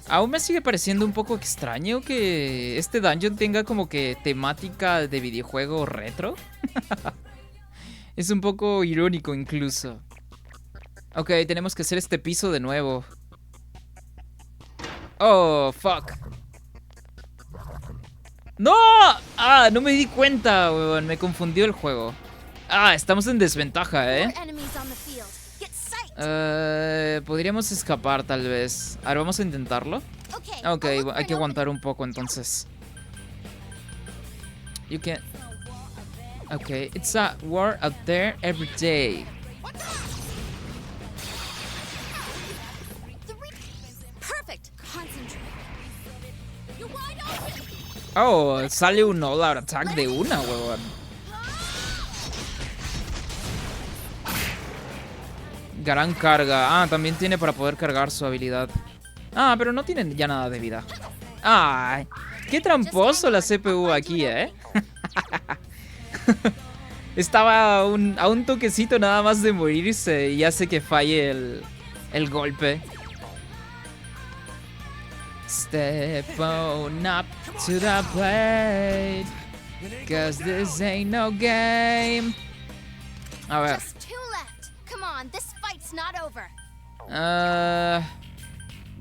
Aún me sigue pareciendo un poco extraño que este dungeon tenga como que temática de videojuego retro. Es un poco irónico incluso. Ok, tenemos que hacer este piso de nuevo. Oh, fuck. ¡No! Ah, no me di cuenta, weón. Me confundió el juego. Ah, estamos en desventaja, ¿eh? Podríamos escapar, tal vez. A ver, vamos a intentarlo. Ok, hay que aguantar un poco, entonces. You can... Ok, it's a war out there every day. Oh, sale un all out attack de una, huevón. Gran carga. Ah, también tiene para poder cargar su habilidad. Ah, pero no tiene ya nada de vida. Ay, qué tramposo la CPU aquí, ¿eh? Estaba a un toquecito nada más de morirse y hace que falle el golpe. Step on up to the plate, 'cause this ain't no game. A ver.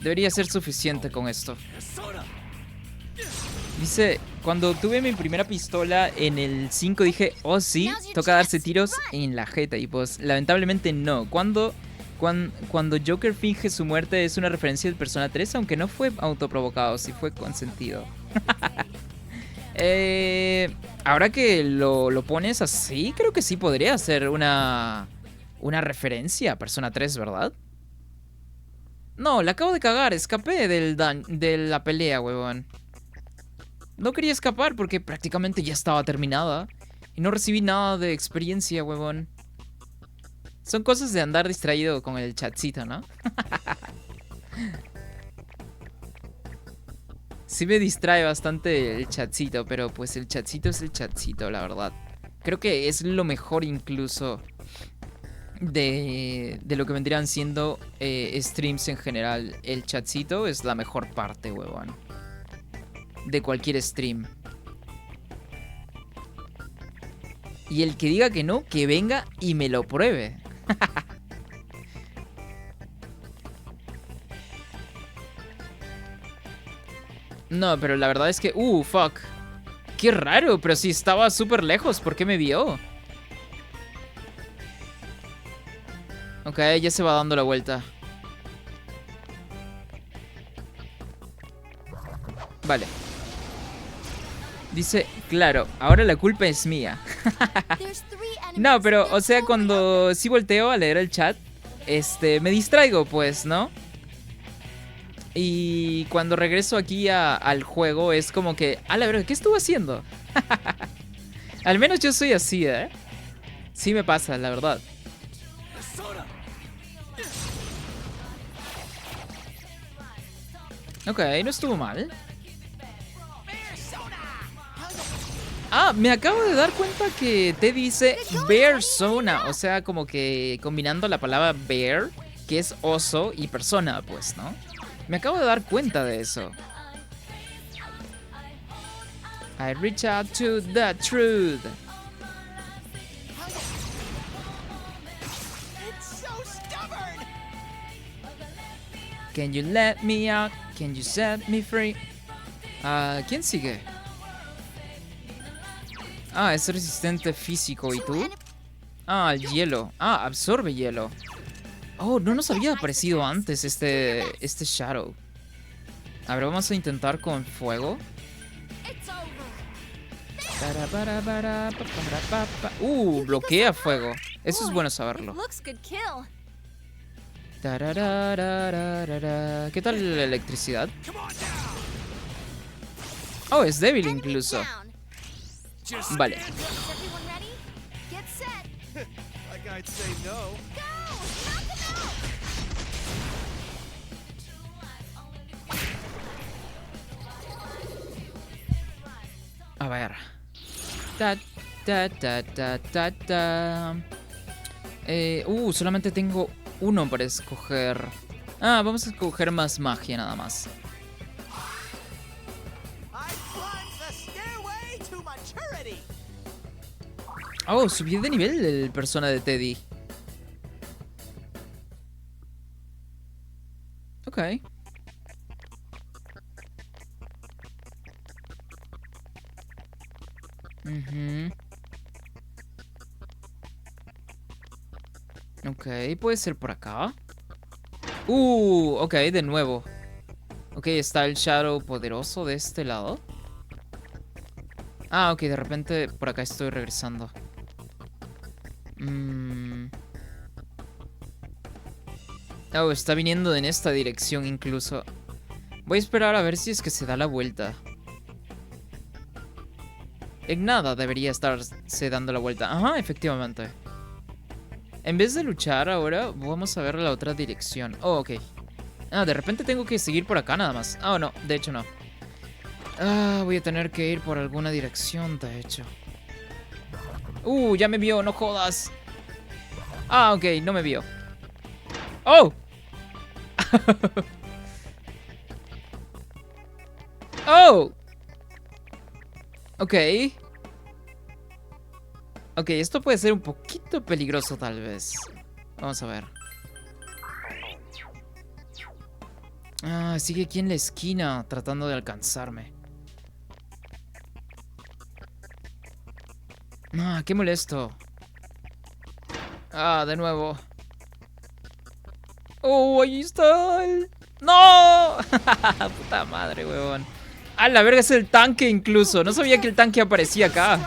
Debería ser suficiente con esto. Dice, cuando tuve mi primera pistola en el 5 dije, oh sí, toca darse tiros en la jeta. Y pues lamentablemente no. Cuando Joker finge su muerte es una referencia de Persona 3, aunque no fue autoprovocado, sí fue consentido. Ahora que lo pones así, creo que sí podría ser una referencia a Persona 3, ¿verdad? No, la acabo de cagar, escapé de la pelea, huevón. No quería escapar porque prácticamente ya estaba terminada. Y no recibí nada de experiencia, huevón. Son cosas de andar distraído con el chatcito, ¿no? Sí me distrae bastante el chatcito, pero pues el chatcito es el chatcito, la verdad. Creo que es lo mejor incluso de lo que vendrían siendo streams en general. El chatcito es la mejor parte, huevón, de cualquier stream. Y el que diga que no, que venga y me lo pruebe. No, pero la verdad es que... fuck. Qué raro, pero si estaba súper lejos, ¿por qué me vio? Ok, ya se va dando la vuelta. Vale. Dice, claro, ahora la culpa es mía. No, pero, o sea, cuando sí volteo a leer el chat, me distraigo, pues, ¿no? Y cuando regreso aquí al juego es como que, a la verdad, ¿qué estuve haciendo? Al menos yo soy así, ¿eh? Sí me pasa, la verdad. Ok, no estuvo mal. Ah, me acabo de dar cuenta que te dice Bearsona. O sea, como que combinando la palabra bear, que es oso, y persona, pues, ¿no? Me acabo de dar cuenta de eso. I reach out to the truth. Can you let me out? Can you set me free? ¿Quién sigue? Ah, es resistente físico. ¿Y tú? Ah, el hielo. Ah, absorbe hielo. Oh, no nos había aparecido antes este Shadow. A ver, vamos a intentar con fuego. Bloquea fuego. Eso es bueno saberlo. ¿Qué tal la electricidad? Oh, es débil incluso. Vale. A ver. Solamente tengo uno para escoger. Ah, vamos a escoger más magia nada más. Oh, subió de nivel el persona de Teddy. Ok. Ok, puede ser por acá. Ok, de nuevo. Ok, está el Shadow poderoso de este lado. Ah, ok, de repente por acá estoy regresando. Oh, está viniendo en esta dirección incluso. Voy a esperar a ver si es que se da la vuelta. En nada debería estarse dando la vuelta. Ajá, efectivamente. En vez de luchar ahora, vamos a ver la otra dirección. Oh, ok. Ah, de repente tengo que seguir por acá nada más. Ah, no, de hecho no. Ah, voy a tener que ir por alguna dirección, de hecho. Ya me vio, no jodas. Ah, ok, no me vio. ¡Oh! ¡Oh! Ok. Ok, esto puede ser un poquito peligroso tal vez. Vamos a ver. Ah, sigue aquí en la esquina tratando de alcanzarme. Ah, qué molesto. Ah, de nuevo. ¡Oh, ahí está el... ¡No! Puta madre, huevón. Ah, la verga, es el tanque incluso. No sabía que el tanque aparecía acá.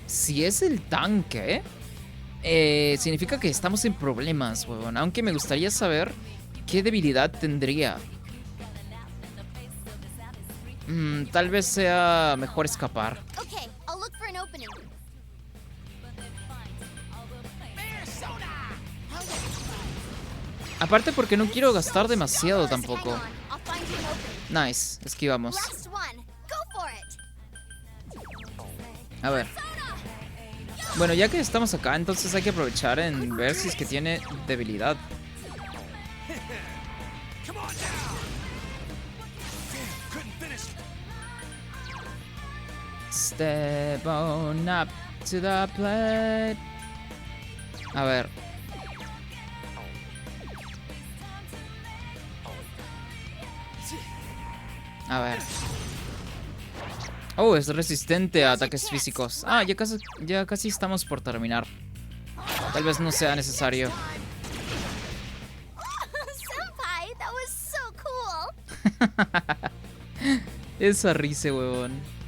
Si es el tanque, significa que estamos en problemas, huevón. Aunque me gustaría saber qué debilidad tendría. Tal vez sea mejor escapar. Aparte porque no quiero gastar demasiado tampoco. Nice, esquivamos. A ver. Bueno, ya que estamos acá, entonces hay que aprovechar en ver si es que tiene debilidad. Step on up to the plate. A ver. A ver. Oh, es resistente a ataques físicos. Ah, ya casi estamos por terminar. Tal vez no sea necesario. Esa risa, huevón.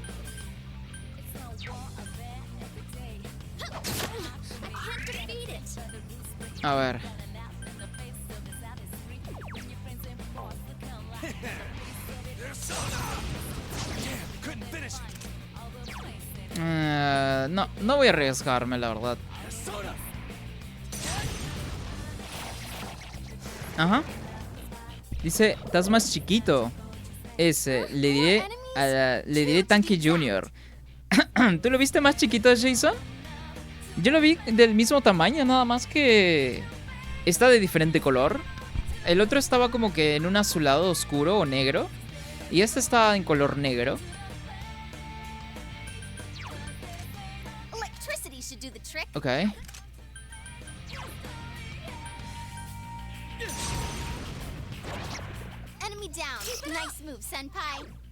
A ver. No voy a arriesgarme, la verdad. Ajá. Dice, estás más chiquito. Le diré Tanque Junior. ¿Tú lo viste más chiquito, Jason? Yo lo vi del mismo tamaño, nada más que está de diferente color. El otro estaba como que en un azulado oscuro o negro. Y este está en color negro. Ok.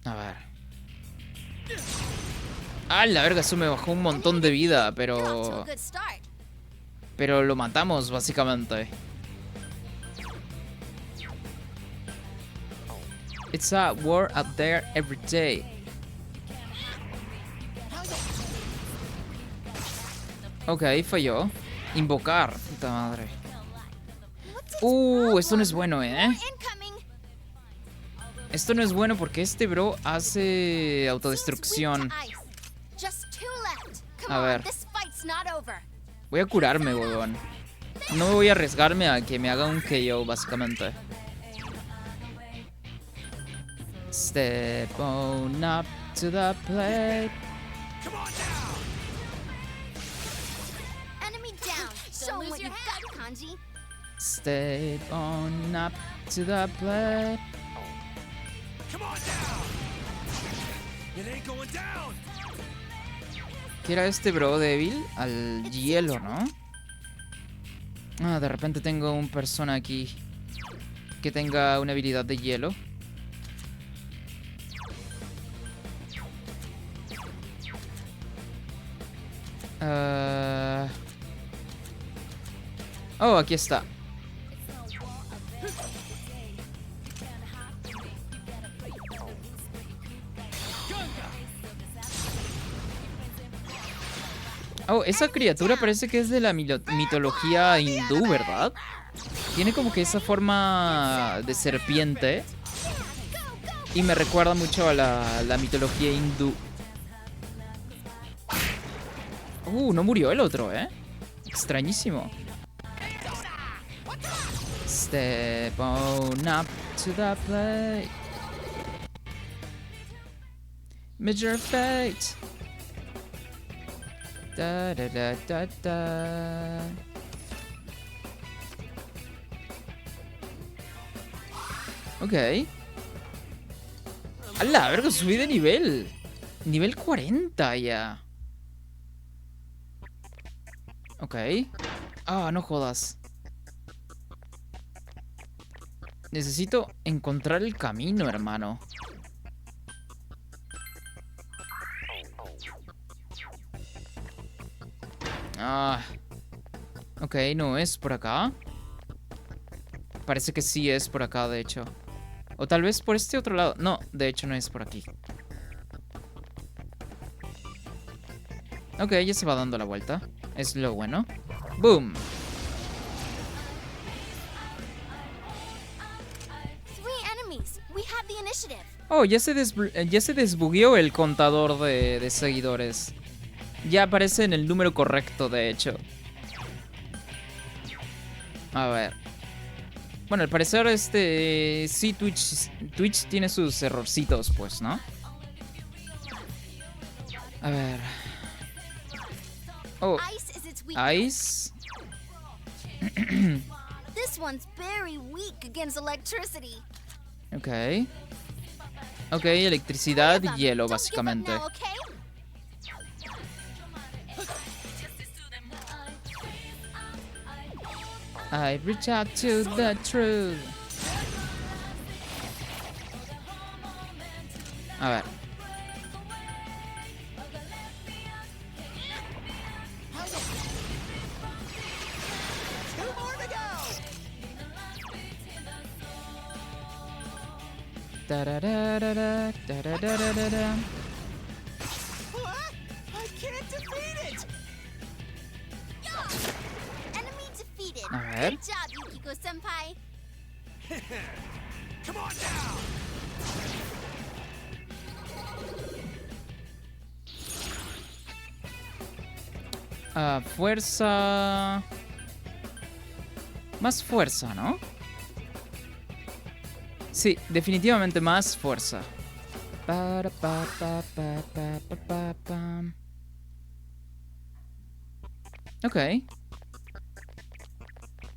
A ver. Ah, la verga, eso me bajó un montón de vida, pero lo matamos, básicamente. It's a war out there every day. Ok, falló. Invocar, puta madre. Esto no es bueno, Esto no es bueno porque este bro hace autodestrucción. A ver. Voy a curarme, huevón. No me voy a arriesgarme a que me haga un KO, básicamente. Step on up to the plate. Step on up to the plate. ¿Qué era este bro débil? Al hielo, ¿no? Ah, de repente tengo un persona aquí que tenga una habilidad de hielo. Oh, aquí está. Oh, esa criatura parece que es de la mitología hindú, ¿verdad? Tiene como que esa forma de serpiente. Y me recuerda mucho a la mitología hindú. No murió el otro, ¿eh? Extrañísimo. Step on up to the plate. Meet your fate. Da da da da da. Ok. ¡Hala! Verga, subí de nivel. Nivel 40 ya. Ok. Ah, no jodas. Necesito encontrar el camino, hermano. Ah. Ok, no es por acá. Parece que sí es por acá, de hecho. O tal vez por este otro lado. No, de hecho no es por aquí. Ok, ya se va dando la vuelta. Es lo bueno. ¡Boom! Oh, ya se desbugueó el contador de seguidores. Ya aparece en el número correcto, de hecho. A ver. Bueno, al parecer sí, Twitch tiene sus errorcitos, pues, ¿no? A ver. Oh, Ice. Ok. Ok, electricidad y hielo, básicamente. I reach out to the truth. A ver. Tararara, tararara. A ver. Fuerza. Más fuerza, ¿no? Sí, definitivamente más fuerza. Ok.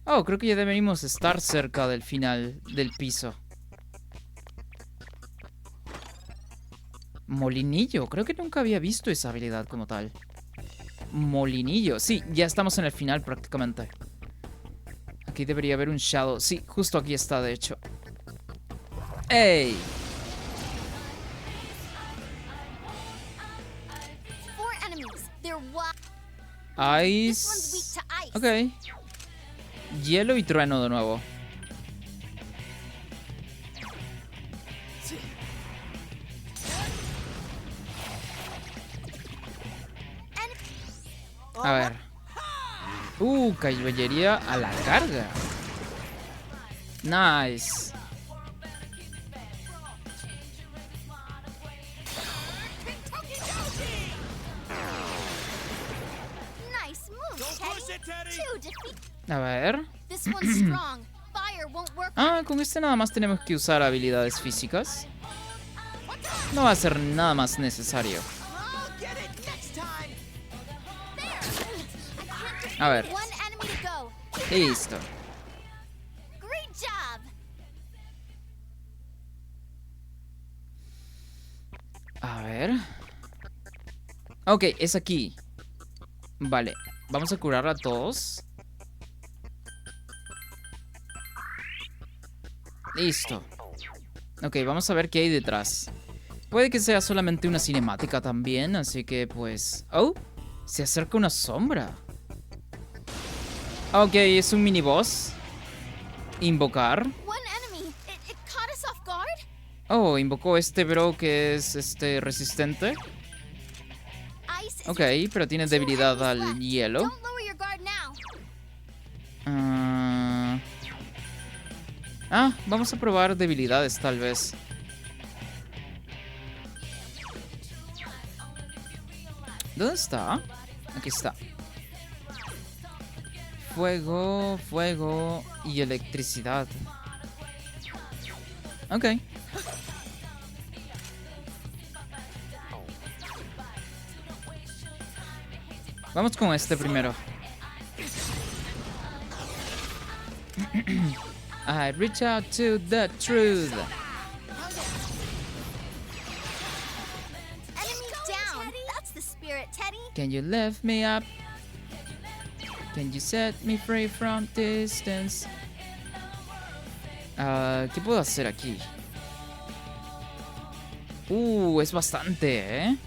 Oh, creo que ya deberíamos estar cerca del final del piso. Molinillo. Creo que nunca había visto esa habilidad como tal. Molinillo. Sí, ya estamos en el final prácticamente. Aquí debería haber un shadow. Sí, justo aquí está, de hecho. ¡Ey! Ice. Ok. Hielo y trueno de nuevo. A ver. Caballería a la carga. Nice. A ver. Con este nada más tenemos que usar habilidades físicas. No va a ser nada más necesario. A ver. Listo. A ver. Ok, es aquí. Vale. Vamos a curar a todos. Listo. Ok, vamos a ver qué hay detrás. Puede que sea solamente una cinemática también, así que pues... Oh, se acerca una sombra. Ok, es un mini boss. Invocar. Oh, invocó este bro que es resistente. Ok, pero tiene debilidad al hielo. Ah, vamos a probar debilidades tal vez. ¿Dónde está? Aquí está. Fuego, fuego y electricidad. Ok. Vamos con este primero. I reach out to the truth. Enemy down. That's the spirit, Teddy. Can you lift me up? Can you set me free from distance? ¿Qué puedo hacer aquí? Es bastante, ¿eh?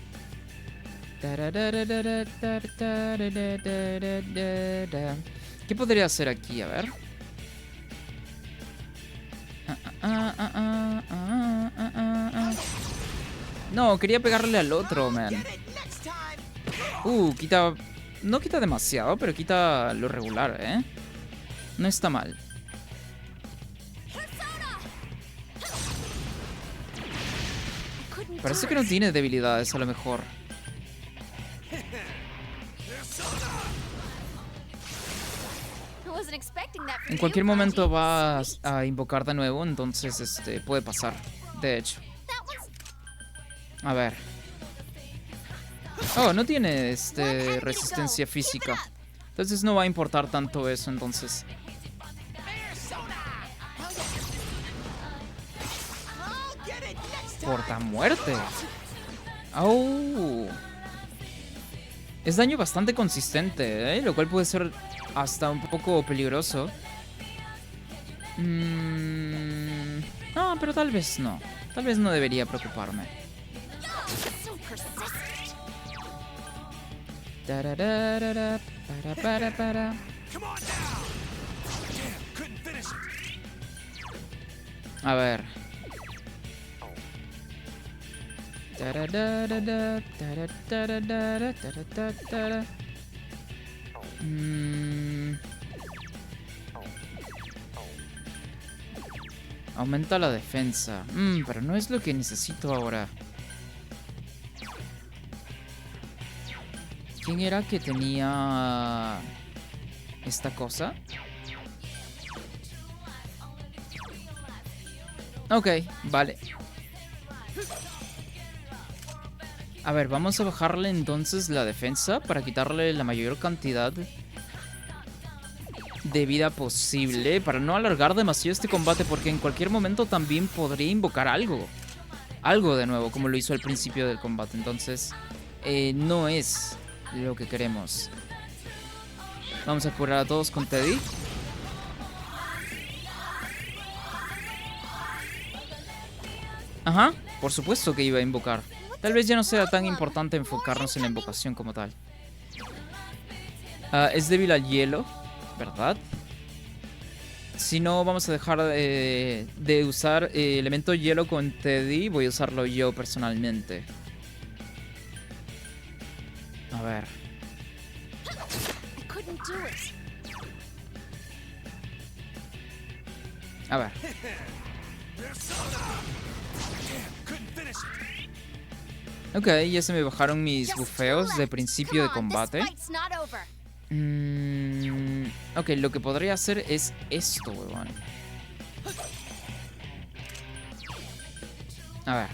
¿Qué podría hacer aquí? A ver. No, quería pegarle al otro, man. Quita... No quita demasiado, pero quita lo regular, ¿eh? No está mal. Parece que no tiene debilidades, a lo mejor. En cualquier momento va a invocar de nuevo, entonces puede pasar, de hecho. A ver. Oh, no tiene resistencia física. Entonces no va a importar tanto eso, entonces. Porta muerte. Oh. Es daño bastante consistente, ¿eh? Lo cual puede ser hasta un poco peligroso. No, pero tal vez no. Tal vez no debería preocuparme. A ver. Aumenta la defensa. Pero no es lo que necesito ahora. ¿Quién era que tenía esta cosa? Ok, vale. A ver, vamos a bajarle entonces la defensa para quitarle la mayor cantidad de vida posible, para no alargar demasiado este combate, porque en cualquier momento también podría invocar algo. Algo de nuevo, como lo hizo al principio del combate. Entonces, no es lo que queremos. Vamos a curar a todos con Teddy. Ajá, por supuesto que iba a invocar. Tal vez ya no sea tan importante enfocarnos en la invocación como tal. Es débil al hielo, ¿verdad? Si no, vamos a dejar de usar elemento hielo con Teddy. Voy a usarlo yo personalmente. A ver. A ver. Ok, ya se me bajaron mis bufeos de principio de combate. Ok, lo que podría hacer es esto, huevón. A ver.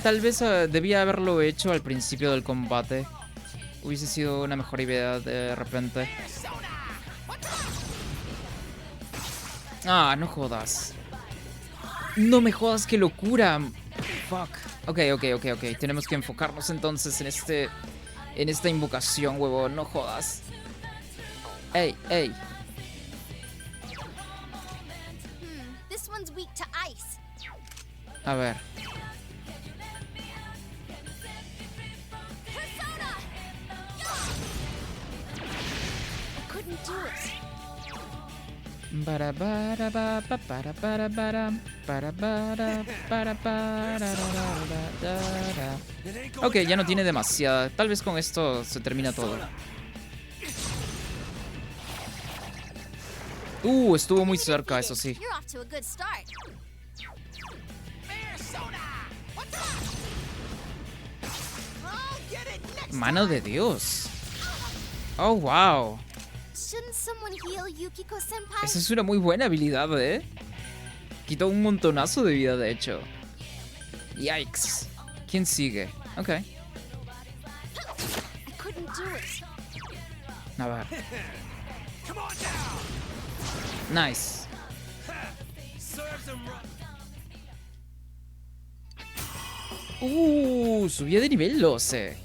Tal vez debía haberlo hecho al principio del combate. Hubiese sido una mejor idea de repente. No jodas. No me jodas, qué locura. Fuck. Ok. Tenemos que enfocarnos entonces en esta invocación, huevón. No jodas. Ey. A ver. Ok, ya no tiene demasiada. Tal vez con esto se termina todo. Estuvo muy cerca, eso sí. You're off to a good start. Mano de Dios. Oh, wow. Shouldn't someone heal Yukiko-senpai? Esa es una muy buena habilidad, ¿eh? Quitó un montonazo de vida, de hecho. Yikes. ¿Quién sigue? Ok. I couldn't do it. A ver. Nice. Subía de nivel 12.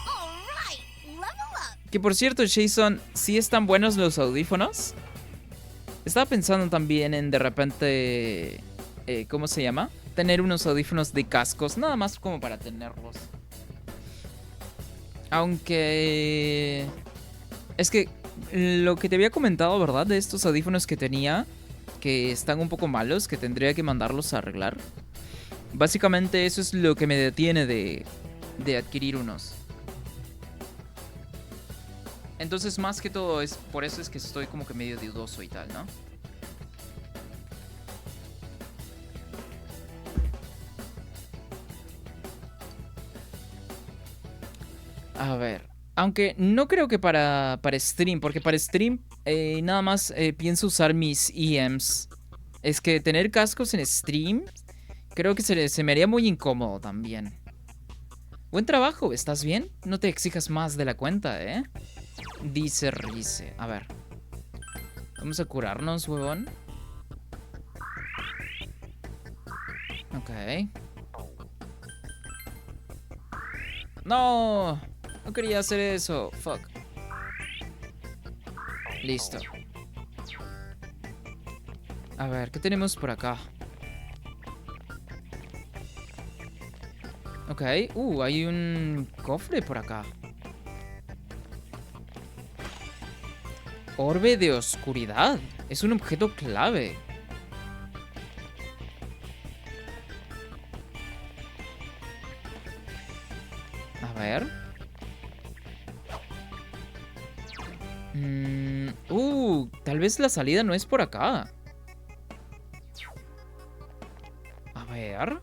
All right, level up. Que por cierto, Jason, ¿sí están buenos los audífonos? Estaba pensando también en de repente... ¿cómo se llama? Tener unos audífonos de cascos, nada más como para tenerlos. Aunque... Es que lo que te había comentado, ¿verdad? De estos audífonos que tenía, que están un poco malos, que tendría que mandarlos a arreglar. Básicamente eso es lo que me detiene de adquirir unos. Entonces, más que todo, por eso es que estoy como que medio dudoso y tal, ¿no? A ver. Aunque no creo que para stream, porque para stream nada más pienso usar mis EMs. Es que tener cascos en stream creo que se me haría muy incómodo también. Buen trabajo, ¿estás bien? No te exijas más de la cuenta, ¿eh? Dice Rize. A ver. Vamos a curarnos, huevón. Ok. ¡No! No quería hacer eso. Fuck. Listo. A ver, ¿qué tenemos por acá? Ok. Hay un cofre por acá. Orbe de oscuridad. Es un objeto clave. A ver. Tal vez la salida no es por acá. A ver.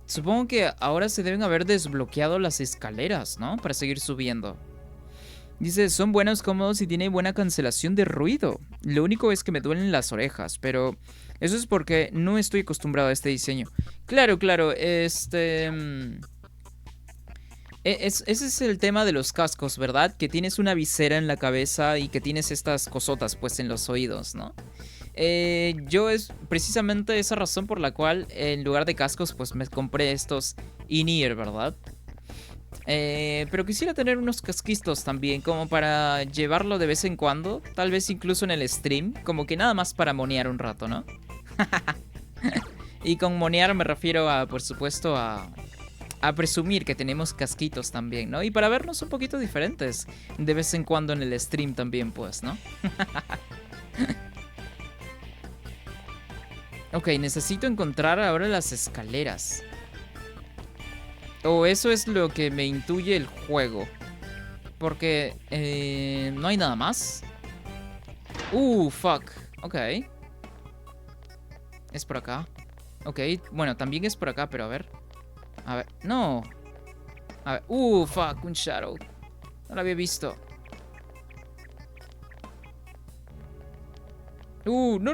Supongo que ahora se deben haber desbloqueado las escaleras, ¿no? Para seguir subiendo. Dice, son buenos, cómodos y tiene buena cancelación de ruido. Lo único es que me duelen las orejas, pero eso es porque no estoy acostumbrado a este diseño. Claro, ese es el tema de los cascos, ¿verdad? Que tienes una visera en la cabeza y que tienes estas cosotas pues en los oídos, ¿no? Yo es precisamente esa razón por la cual en lugar de cascos pues me compré estos in-ear, ¿verdad? Pero quisiera tener unos casquitos también como para llevarlo de vez en cuando, tal vez incluso en el stream, como que nada más para monear un rato, ¿no? Y con monear me refiero a, por supuesto, a presumir que tenemos casquitos también, ¿no? Y para vernos un poquito diferentes de vez en cuando en el stream también, pues, ¿no? Ok, necesito encontrar ahora las escaleras. Eso es lo que me intuye el juego. Porque no hay nada más. Fuck. Ok. Es por acá. Ok, bueno, también es por acá, pero a ver. A ver, no. A ver, fuck, un shadow. No lo había visto. No.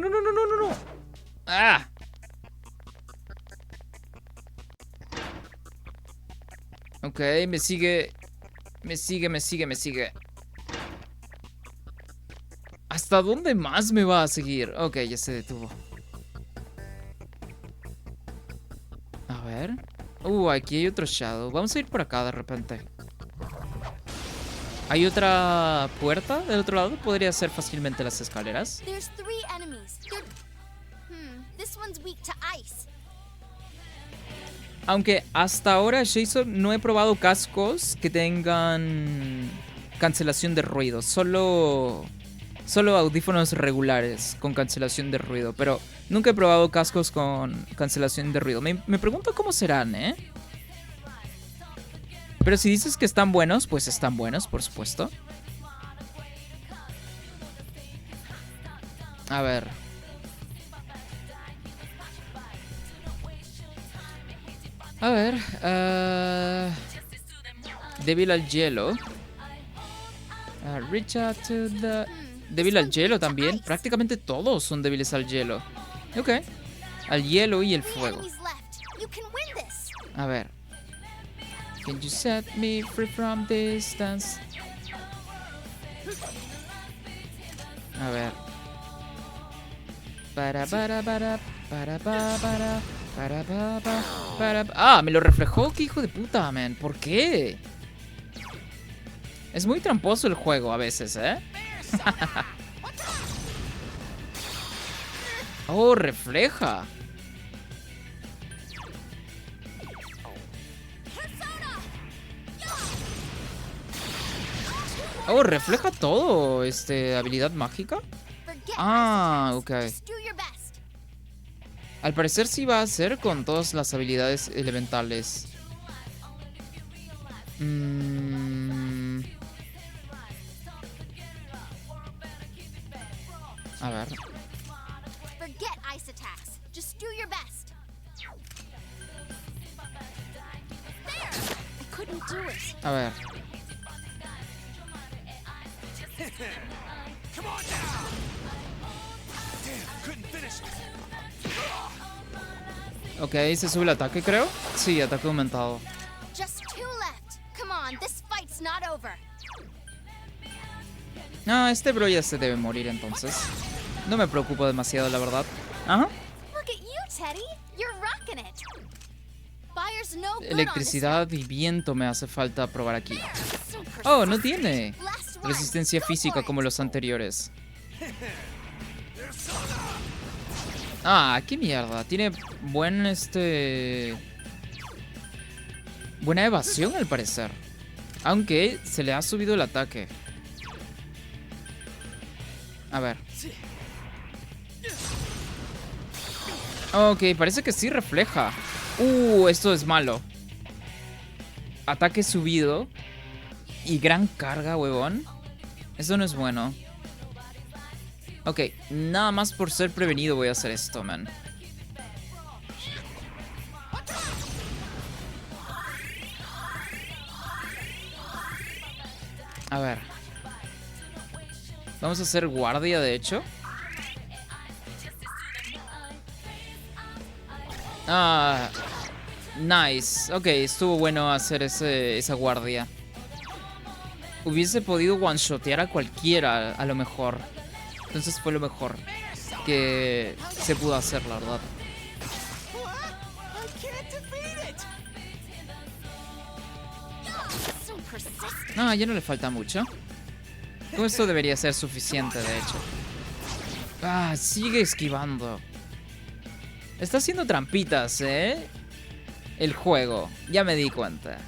¡Ah! Ok, me sigue. ¿Hasta dónde más me va a seguir? Ok, ya se detuvo. A ver. Aquí hay otro shadow. Vamos a ir por acá de repente. ¿Hay otra puerta del otro lado? ¿Podría ser fácilmente las escaleras? There's 3 enemies. This one's weak to ice. Aunque hasta ahora, Jason, no he probado cascos que tengan cancelación de ruido. Solo audífonos regulares con cancelación de ruido. Pero nunca he probado cascos con cancelación de ruido. Me pregunto cómo serán, ¿eh? Pero si dices que están buenos, pues están buenos, por supuesto. A ver. A ver. Débil al hielo. Reach out to the... Débil al hielo también. Prácticamente todos son débiles al hielo. Ok. Al hielo y el fuego. A ver. Can you set me free from distance? A ver. Ah, me lo reflejó. Qué hijo de puta, man. ¿Por qué? Es muy tramposo el juego a veces, ¿eh? Oh, refleja. Oh, refleja todo. Habilidad mágica. Ah, ok. Al parecer sí va a ser con todas las habilidades elementales. A ver. A ver. Ok, se sube el ataque, creo. Sí, ataque aumentado. Ah, este bro ya se debe morir entonces. No me preocupo demasiado, la verdad. Ajá. Electricidad y viento me hace falta probar aquí. Oh, no tiene resistencia física como los anteriores. Ah, qué mierda. Tiene buena evasión al parecer. Aunque se le ha subido el ataque. A ver. Ok, parece que sí refleja. Esto es malo. Ataque subido. Y gran carga, huevón. Eso no es bueno. Ok, nada más por ser prevenido voy a hacer esto, man. A ver. Vamos a hacer guardia, de hecho. Ah, nice. Ok, estuvo bueno hacer esa guardia. Hubiese podido one-shotear a cualquiera, a lo mejor. Entonces fue lo mejor que se pudo hacer, la verdad. Ah, ya no le falta mucho. Con esto debería ser suficiente, de hecho. Ah, sigue esquivando. Está haciendo trampitas, ¿eh? El juego. Ya me di cuenta.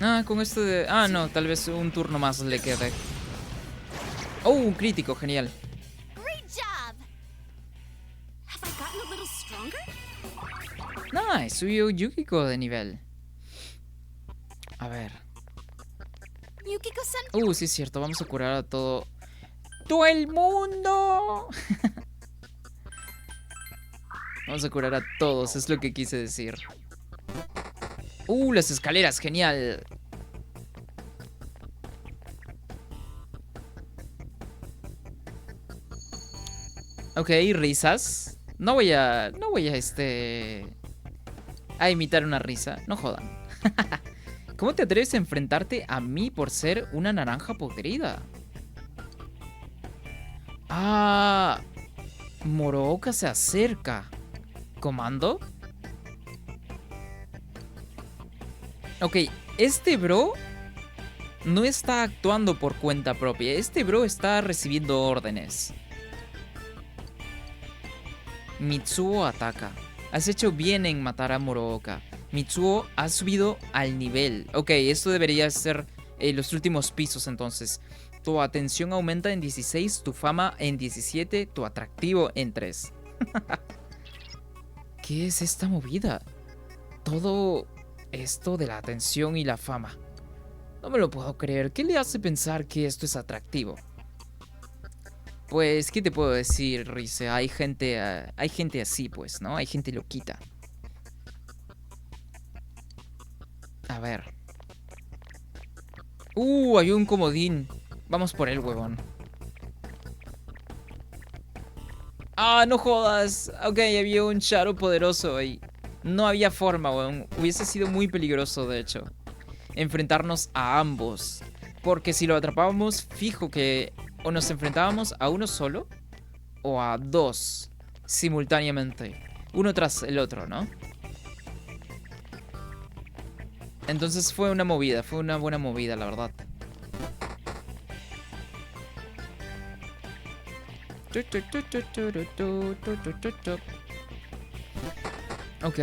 Ah, con esto de... Ah, no, tal vez un turno más le quede. Oh, un crítico, genial. Nice, subió Yukiko de nivel. A ver. Sí es cierto, vamos a curar a todo el mundo. Vamos a curar a todos, es lo que quise decir. Las escaleras, genial. Ok, risas. No voy a imitar una risa. No jodan. ¿Cómo te atreves a enfrentarte a mí por ser una naranja podrida? Ah, Morooka se acerca. ¿Comando? Ok, este bro no está actuando por cuenta propia. Este bro está recibiendo órdenes. Mitsuo ataca. Has hecho bien en matar a Morooka. Mitsuo ha subido al nivel. Ok, esto debería ser los últimos pisos entonces. Tu atención aumenta en 16, tu fama en 17, tu atractivo en 3. ¿Qué es esta movida? Todo esto de la atención y la fama. No me lo puedo creer. ¿Qué le hace pensar que esto es atractivo? Pues, ¿qué te puedo decir, Rize? Hay gente así, pues, ¿no? Hay gente loquita. A ver. Hay un comodín. Vamos por él, huevón. ¡Ah, no jodas! Ok, había un Shadow poderoso ahí. No había forma, weón. Hubiese sido muy peligroso, de hecho, enfrentarnos a ambos. Porque si lo atrapábamos, fijo que o nos enfrentábamos a uno solo o a dos simultáneamente. Uno tras el otro, ¿no? Entonces fue una movida, fue una buena movida, la verdad. Ok.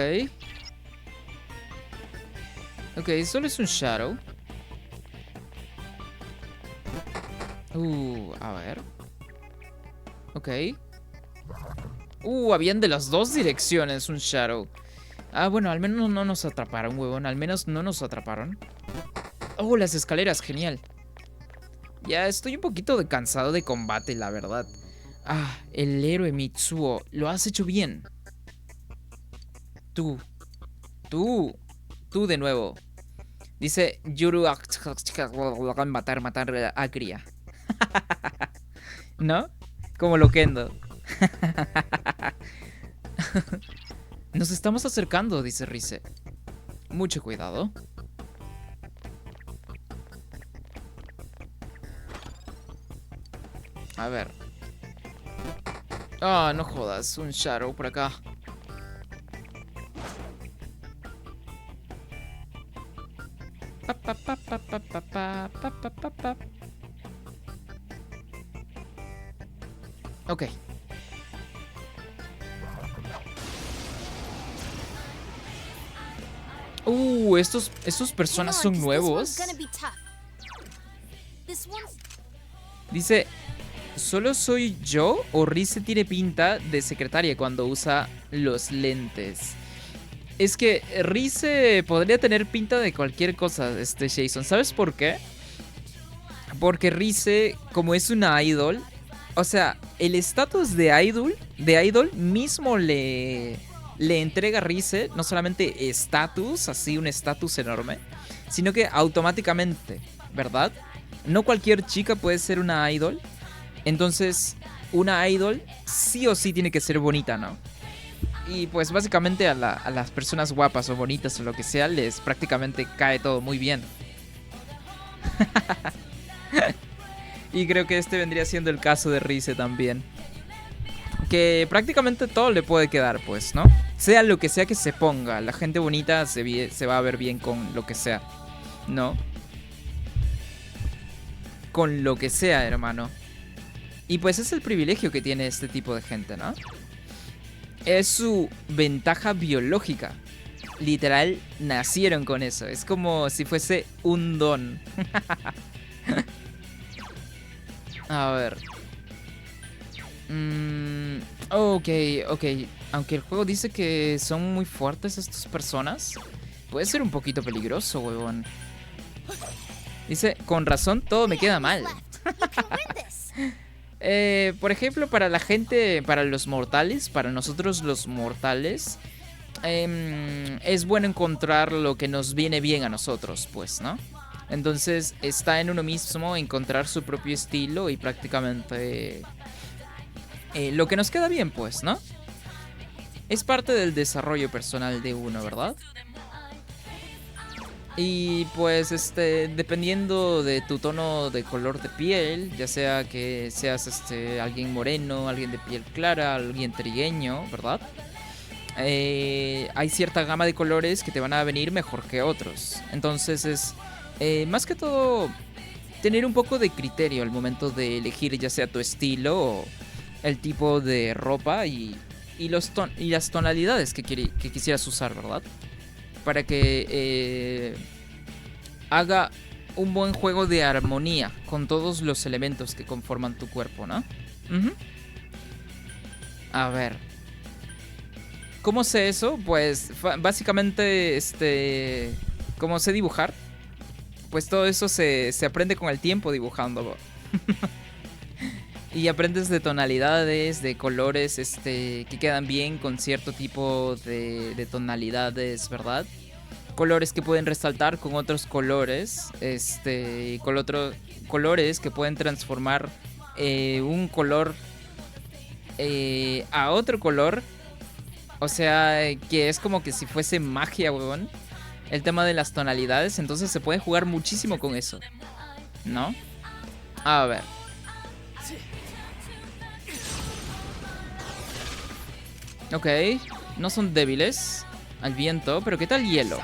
Ok, solo es un Shadow. A ver. Ok. Habían de las dos direcciones un Shadow. Bueno, al menos no nos atraparon, huevón. Al menos no nos atraparon. Las escaleras, genial. Ya estoy un poquito cansado de combate, la verdad. El héroe Mitsuo. Lo has hecho bien. Tú de nuevo. Dice Yuru matar a Cría. ¿No? Como Loquendo. Nos estamos acercando, dice Rize. Mucho cuidado. A ver. No jodas, un Shadow por acá. Ok. Estos personas son nuevos. Dice, ¿solo soy yo o Rize tiene pinta de secretaria cuando usa los lentes? Es que Rize podría tener pinta de cualquier cosa, Jason. ¿Sabes por qué? Porque Rize, como es una idol, o sea, el estatus de idol mismo le entrega a Rize no solamente estatus, así un estatus enorme, sino que automáticamente, ¿verdad? No cualquier chica puede ser una idol. Entonces, una idol sí o sí tiene que ser bonita, ¿no? Y pues básicamente a las personas guapas o bonitas o lo que sea, les prácticamente cae todo muy bien. Y creo que este vendría siendo el caso de Rize también. Que prácticamente todo le puede quedar, pues, ¿no? Sea lo que sea que se ponga, la gente bonita se va a ver bien con lo que sea, ¿no? Con lo que sea, hermano. Y pues es el privilegio que tiene este tipo de gente, ¿no? Es su ventaja biológica. Literal, nacieron con eso. Es como si fuese un don. A ver. Ok. Aunque el juego dice que son muy fuertes estas personas, puede ser un poquito peligroso, huevón. Dice, con razón todo me queda mal. Por ejemplo, para la gente, para los mortales, para nosotros los mortales, es bueno encontrar lo que nos viene bien a nosotros, pues, ¿no? Entonces está en uno mismo encontrar su propio estilo y prácticamente lo que nos queda bien, pues, ¿no? Es parte del desarrollo personal de uno, ¿verdad? Y pues dependiendo de tu tono de color de piel, ya sea que seas alguien moreno, alguien de piel clara, alguien trigueño, ¿verdad? Hay cierta gama de colores que te van a venir mejor que otros. Entonces es más que todo tener un poco de criterio al momento de elegir ya sea tu estilo o el tipo de ropa y las tonalidades que quisieras usar, ¿verdad? Para que haga un buen juego de armonía con todos los elementos que conforman tu cuerpo, ¿no? A ver. ¿Cómo sé eso? Pues básicamente, como sé dibujar, pues todo eso se aprende con el tiempo dibujando. Y aprendes de tonalidades, de colores, que quedan bien con cierto tipo de tonalidades, ¿verdad? Colores que pueden resaltar con otros colores, con otros colores que pueden transformar un color a otro color. O sea, que es como que si fuese magia, weón. El tema de las tonalidades, entonces se puede jugar muchísimo con eso, ¿no? A ver. Ok, no son débiles al viento, pero ¿qué tal hielo?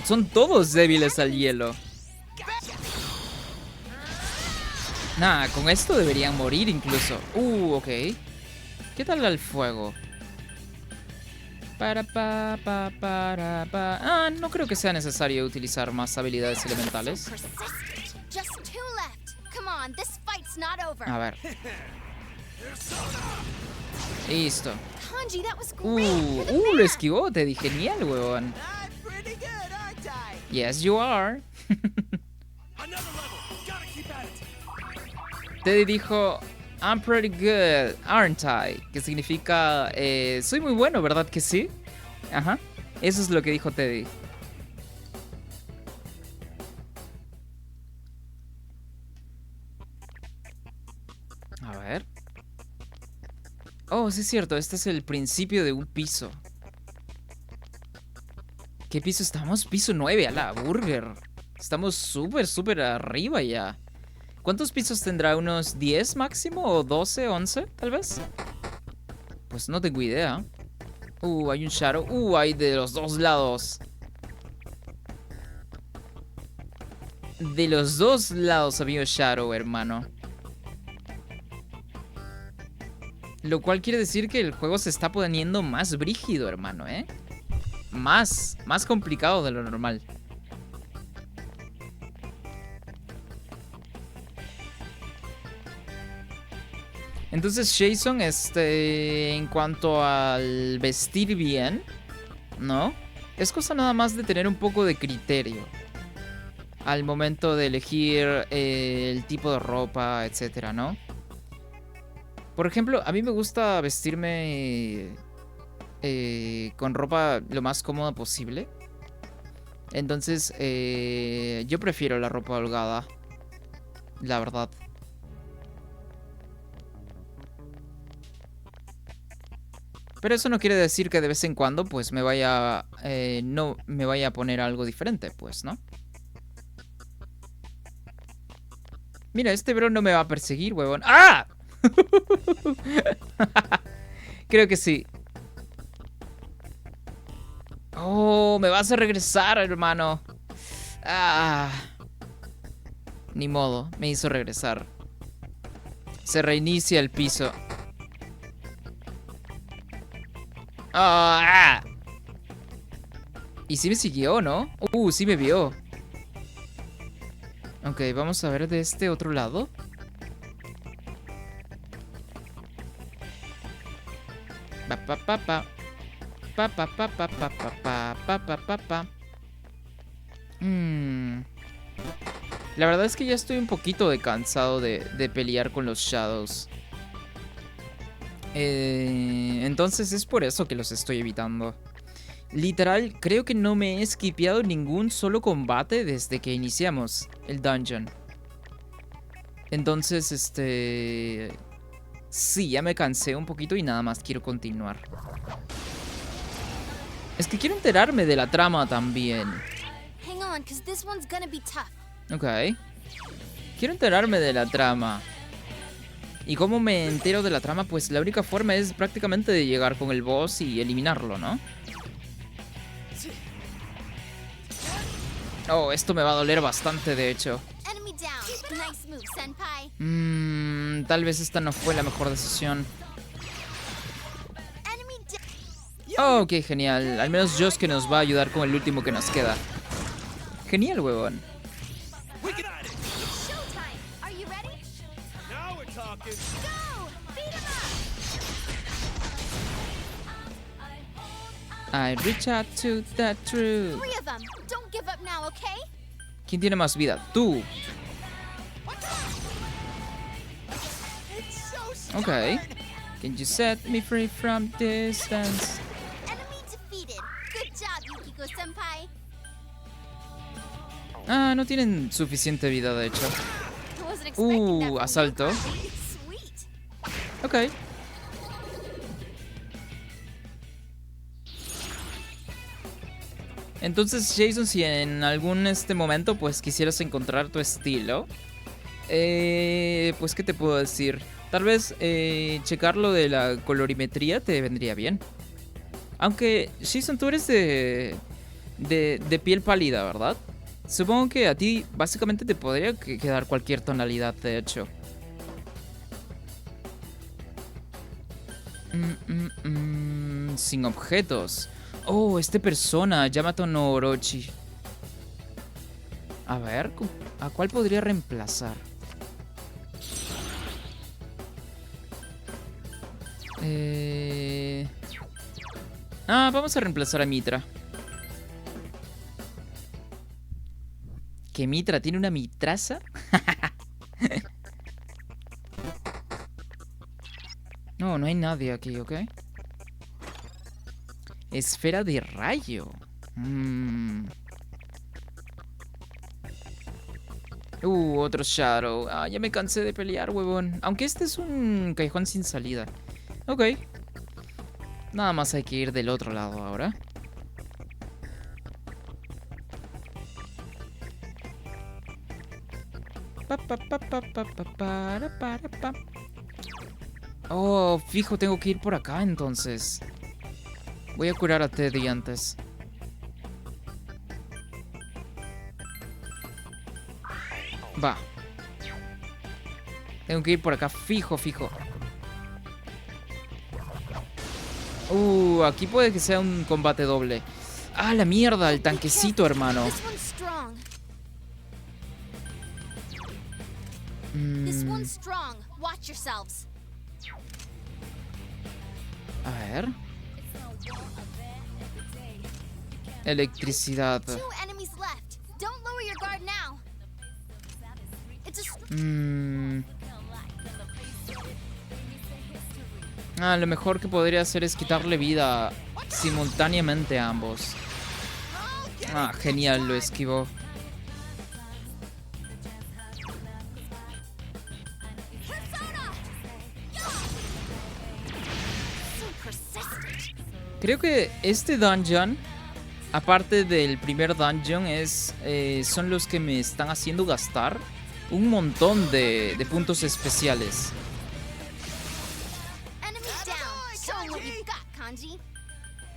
Son todos débiles al hielo. Nah, con esto deberían morir incluso. Ok. ¿Qué tal al fuego? No creo que sea necesario utilizar más habilidades elementales. A ver. Listo. Lo esquivó, te dije, genial, weón. Yes, you are. Teddy dijo, I'm pretty good, aren't I? Que significa, soy muy bueno, ¿verdad que sí? Ajá, eso es lo que dijo Teddy. A ver. Oh, sí es cierto, este es el principio de un piso. ¿Qué piso estamos? Piso 9, a la burger. Estamos súper arriba ya. ¿Cuántos pisos tendrá? ¿Unos 10 máximo? ¿O 12, 11 tal vez? Pues no tengo idea. Hay un shadow. Hay de los dos lados. De los dos lados había un shadow, hermano. Lo cual quiere decir que el juego se está poniendo más brígido, hermano, Más complicado de lo normal. Entonces Jason, en cuanto al vestir bien, ¿no? Es cosa nada más de tener un poco de criterio al momento de elegir el tipo de ropa, etcétera, ¿no? Por ejemplo, a mí me gusta vestirme con ropa lo más cómoda posible. Entonces, yo prefiero la ropa holgada, la verdad. Pero eso no quiere decir que de vez en cuando pues me vaya no me vaya a poner algo diferente, pues, ¿no? Mira, este bro no me va a perseguir, huevón. ¡Ah! Creo que sí. Oh, me vas a regresar, hermano. Ni modo, me hizo regresar. Se reinicia el piso. Y sí me siguió, ¿no? Sí me vio. Ok, vamos a ver de este otro lado. La verdad es que ya estoy un poquito cansado de pelear con los Shadows. Entonces es por eso que los estoy evitando. Literal, creo que no me he skipeado ningún solo combate desde que iniciamos el dungeon. Entonces, sí, ya me cansé un poquito y nada más quiero continuar. Es que quiero enterarme de la trama también. Ok. Quiero enterarme de la trama. ¿Y cómo me entero de la trama? Pues la única forma es prácticamente de llegar con el boss y eliminarlo, ¿no? Oh, esto me va a doler bastante, de hecho. Tal vez esta no fue la mejor decisión. Oh, ok, genial. Al menos Josh que nos va a ayudar con el último que nos queda. Genial, huevón. I reach out to the truth. 3 of them. Don't give up now, okay? ¿Quién tiene más vida? Tú. Ok. Can you set me free from distance? Enemy defeated. Good job, Yukiko-senpai. Ah, no tienen suficiente vida, de hecho. I wasn't expecting that from you, asalto. Kanji. Sweet. Ok. Entonces, Jason, si en algún momento pues quisieras encontrar tu estilo, pues ¿qué te puedo decir? Tal vez checar lo de la colorimetría te vendría bien. Aunque, Jason, tú eres de piel pálida, ¿verdad? Supongo que a ti básicamente te podría quedar cualquier tonalidad, de hecho. Sin objetos. Oh, persona, Yamato no Orochi. A ver, ¿a cuál podría reemplazar? Vamos a reemplazar a Mitra. ¿Que Mitra tiene una mitraza? No, no hay nadie aquí, ¿ok? Esfera de rayo. Otro Shadow. Ya me cansé de pelear, huevón. Aunque este es un callejón sin salida. Ok. Nada más hay que ir del otro lado ahora. Oh, fijo, tengo que ir por acá entonces. Voy a curar a Teddy antes. Va. Tengo que ir por acá, fijo. Aquí puede que sea un combate doble. Ah, la mierda, el tanquecito, hermano. This one's strong. This one's strong. Watch yourselves. A ver. Electricidad. 2 enemies left. Don't lower your guard now. It's a Lo mejor que podría hacer es quitarle vida simultáneamente a ambos. Genial, lo esquivó. Creo que este dungeon, aparte del primer dungeon, son los que me están haciendo gastar un montón de puntos especiales.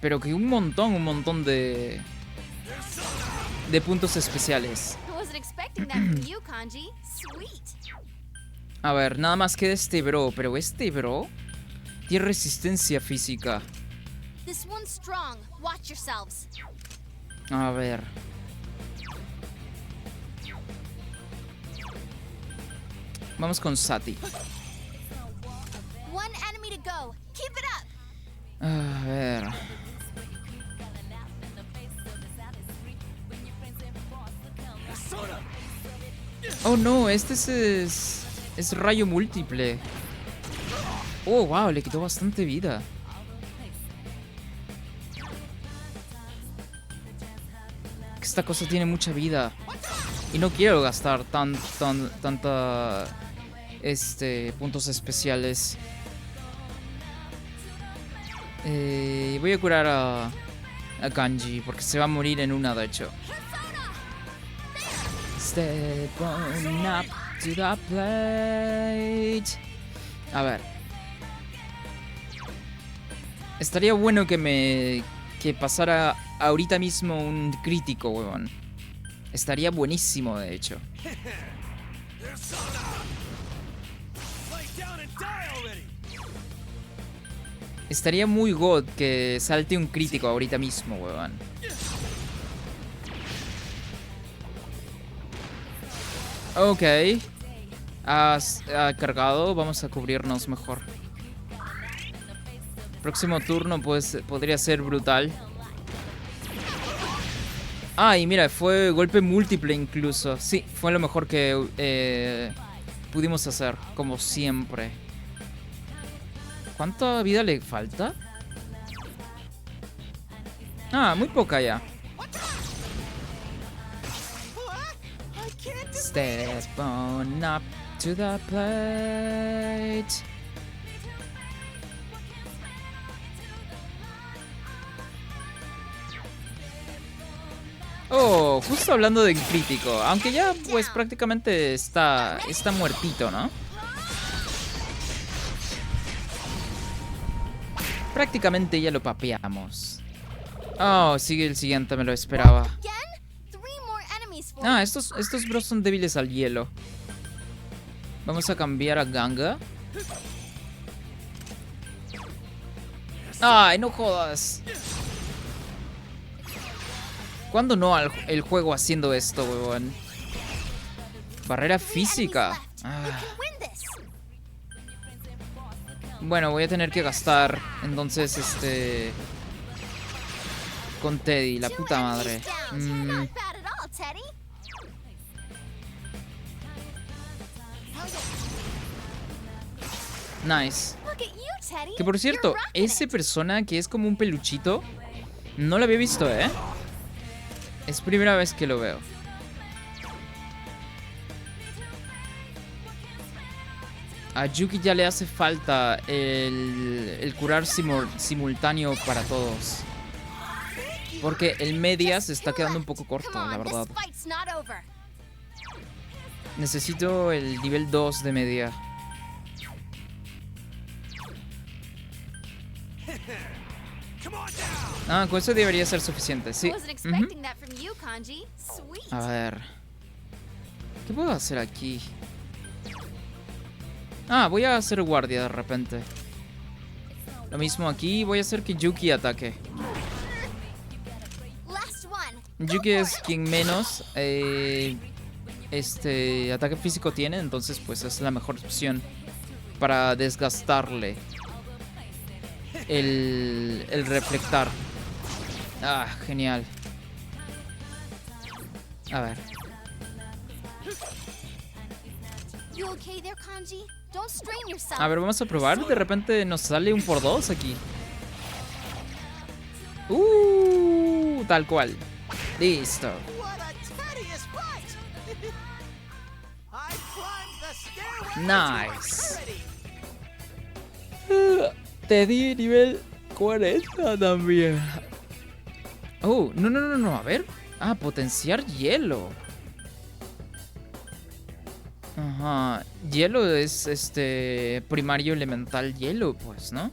Pero que un montón de puntos especiales. A ver, nada más queda este bro, pero este bro tiene resistencia física. A ver. Vamos con Sati. A ver. Oh no, este es rayo múltiple. Oh wow, le quitó bastante vida. Esta cosa tiene mucha vida y no quiero gastar tanta puntos especiales. Voy a curar a Kanji porque se va a morir en una, de hecho. Step on up to the plate. A ver. Estaría bueno que pasara ahorita mismo un crítico, huevón. Estaría buenísimo, de hecho. Estaría muy god que salte un crítico ahorita mismo, huevón. Ok. Has cargado. Vamos a cubrirnos mejor. Próximo turno pues podría ser brutal. Ah, y mira, fue golpe múltiple incluso. Sí, fue lo mejor que pudimos hacer, como siempre. ¿Cuánta vida le falta? Ah, muy poca ya. Step on up to the plate. Oh, justo hablando de crítico. Aunque ya pues prácticamente está muertito, ¿no? Prácticamente ya lo papeamos. Oh, sigue el siguiente, me lo esperaba. Ah, estos bros son débiles al hielo. Vamos a cambiar a Ganga. Ay, no jodas. ¿Cuándo no el juego haciendo esto, huevón? Barrera física. Ah. Bueno, voy a tener que gastar. Entonces, con Teddy, la puta madre. Nice. Que por cierto, ese persona que es como un peluchito, no lo había visto, ¿eh? Es primera vez que lo veo. A Yuki ya le hace falta el curar simultáneo para todos. Porque el media se está quedando un poco corto, la verdad. Necesito el nivel 2 de media. Ah, con eso debería ser suficiente, sí. A ver. ¿Qué puedo hacer aquí? Ah, voy a hacer guardia de repente. Lo mismo aquí, voy a hacer que Yuki ataque. Yuki es quien menos ataque físico tiene, entonces pues es la mejor opción para desgastarle el reflectar. Ah, genial. A ver. A ver, vamos a probar. De repente nos sale un por dos aquí. Tal cual. Listo. Nice. Te di nivel 40 también. Oh, no. A ver. Ah, potenciar hielo. Ajá. Hielo es primario elemental hielo, pues, ¿no?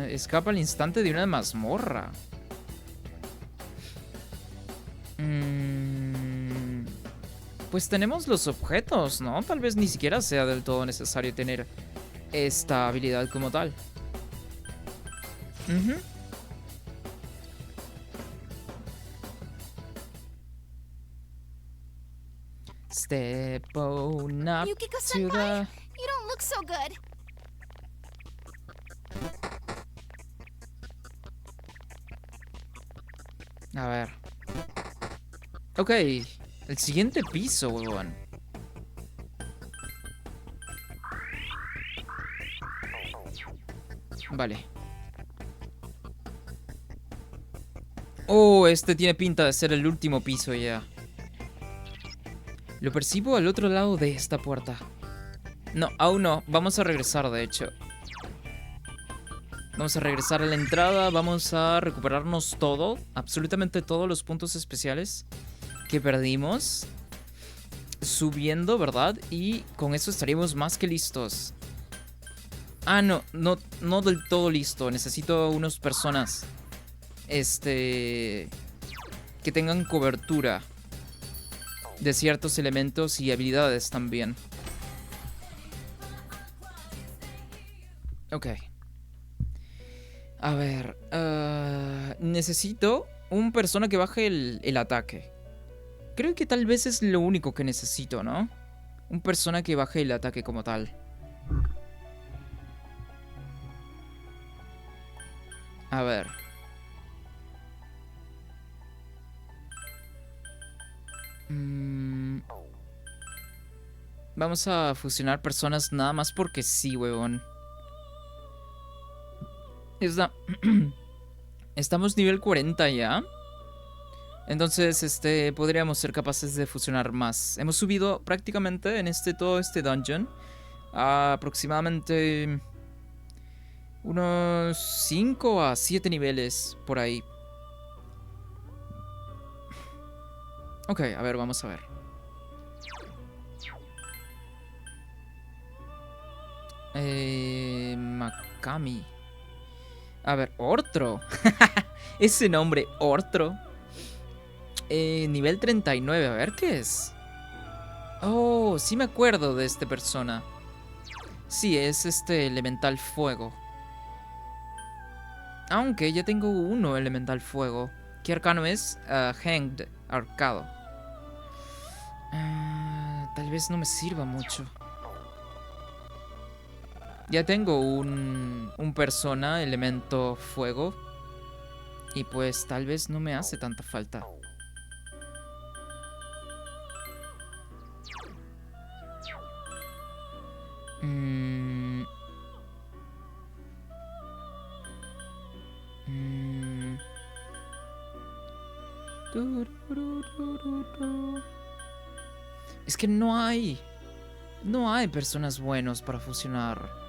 Escapa al instante de una mazmorra. Pues tenemos los objetos, ¿no? Tal vez ni siquiera sea del todo necesario tener esta habilidad como tal. Step on up to the... You don't look so good. A ver. Ok. El siguiente piso, huevón. Vale. Oh, este tiene pinta de ser el último piso ya. Lo percibo al otro lado de esta puerta. No, aún no. Vamos a regresar, de hecho. Vamos a regresar a la entrada. Vamos a recuperarnos todo. Absolutamente todos los puntos especiales que perdimos. Subiendo, ¿verdad? Y con eso estaríamos más que listos. Ah, no del todo listo. Necesito unas personas que tengan cobertura de ciertos elementos y habilidades también. Ok. A ver. Necesito una persona que baje el ataque. Creo que tal vez es lo único que necesito, ¿no? Un persona que baje el ataque como tal. A ver. Vamos a fusionar personas nada más porque sí, huevón. Estamos nivel 40 ya. Entonces, podríamos ser capaces de fusionar más. Hemos subido prácticamente en todo este dungeon a aproximadamente unos 5 a 7 niveles por ahí. Ok, a ver, vamos a ver. Makami. A ver, Ortro. Ese nombre, Ortro. Nivel 39, a ver qué es. Oh, sí me acuerdo de esta persona. Sí, es elemental fuego. Aunque ya tengo uno elemental fuego. ¿Qué arcano es? Hanged, arcado. Tal vez no me sirva mucho. Ya tengo un persona, elemento fuego. Y pues tal vez no me hace tanta falta. Es que no hay personas buenos para fusionar.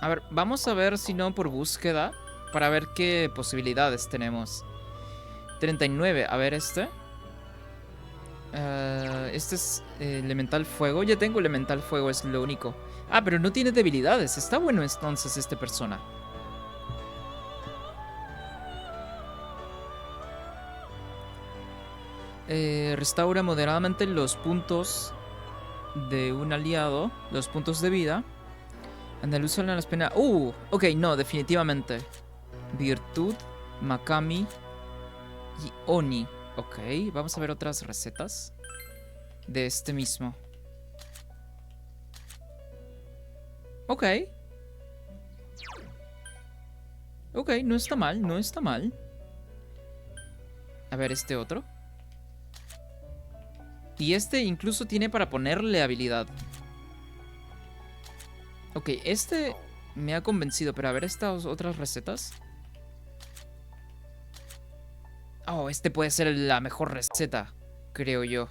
A ver, vamos a ver si no por búsqueda, para ver qué posibilidades tenemos. 39, a ver este es elemental fuego. Ya tengo elemental fuego, es lo único. Ah, pero no tiene debilidades. Está bueno entonces esta persona. Restaura moderadamente los puntos de un aliado, los puntos de vida. Andaluz en las penas. Ok, no, definitivamente. Virtud, Makami y Oni. Ok, vamos a ver otras recetas de este mismo. Ok. Ok, no está mal, no está mal. A ver, este otro. Y este incluso tiene para ponerle habilidad. Ok, este me ha convencido, pero a ver estas otras recetas. Oh, este puede ser la mejor receta, creo yo.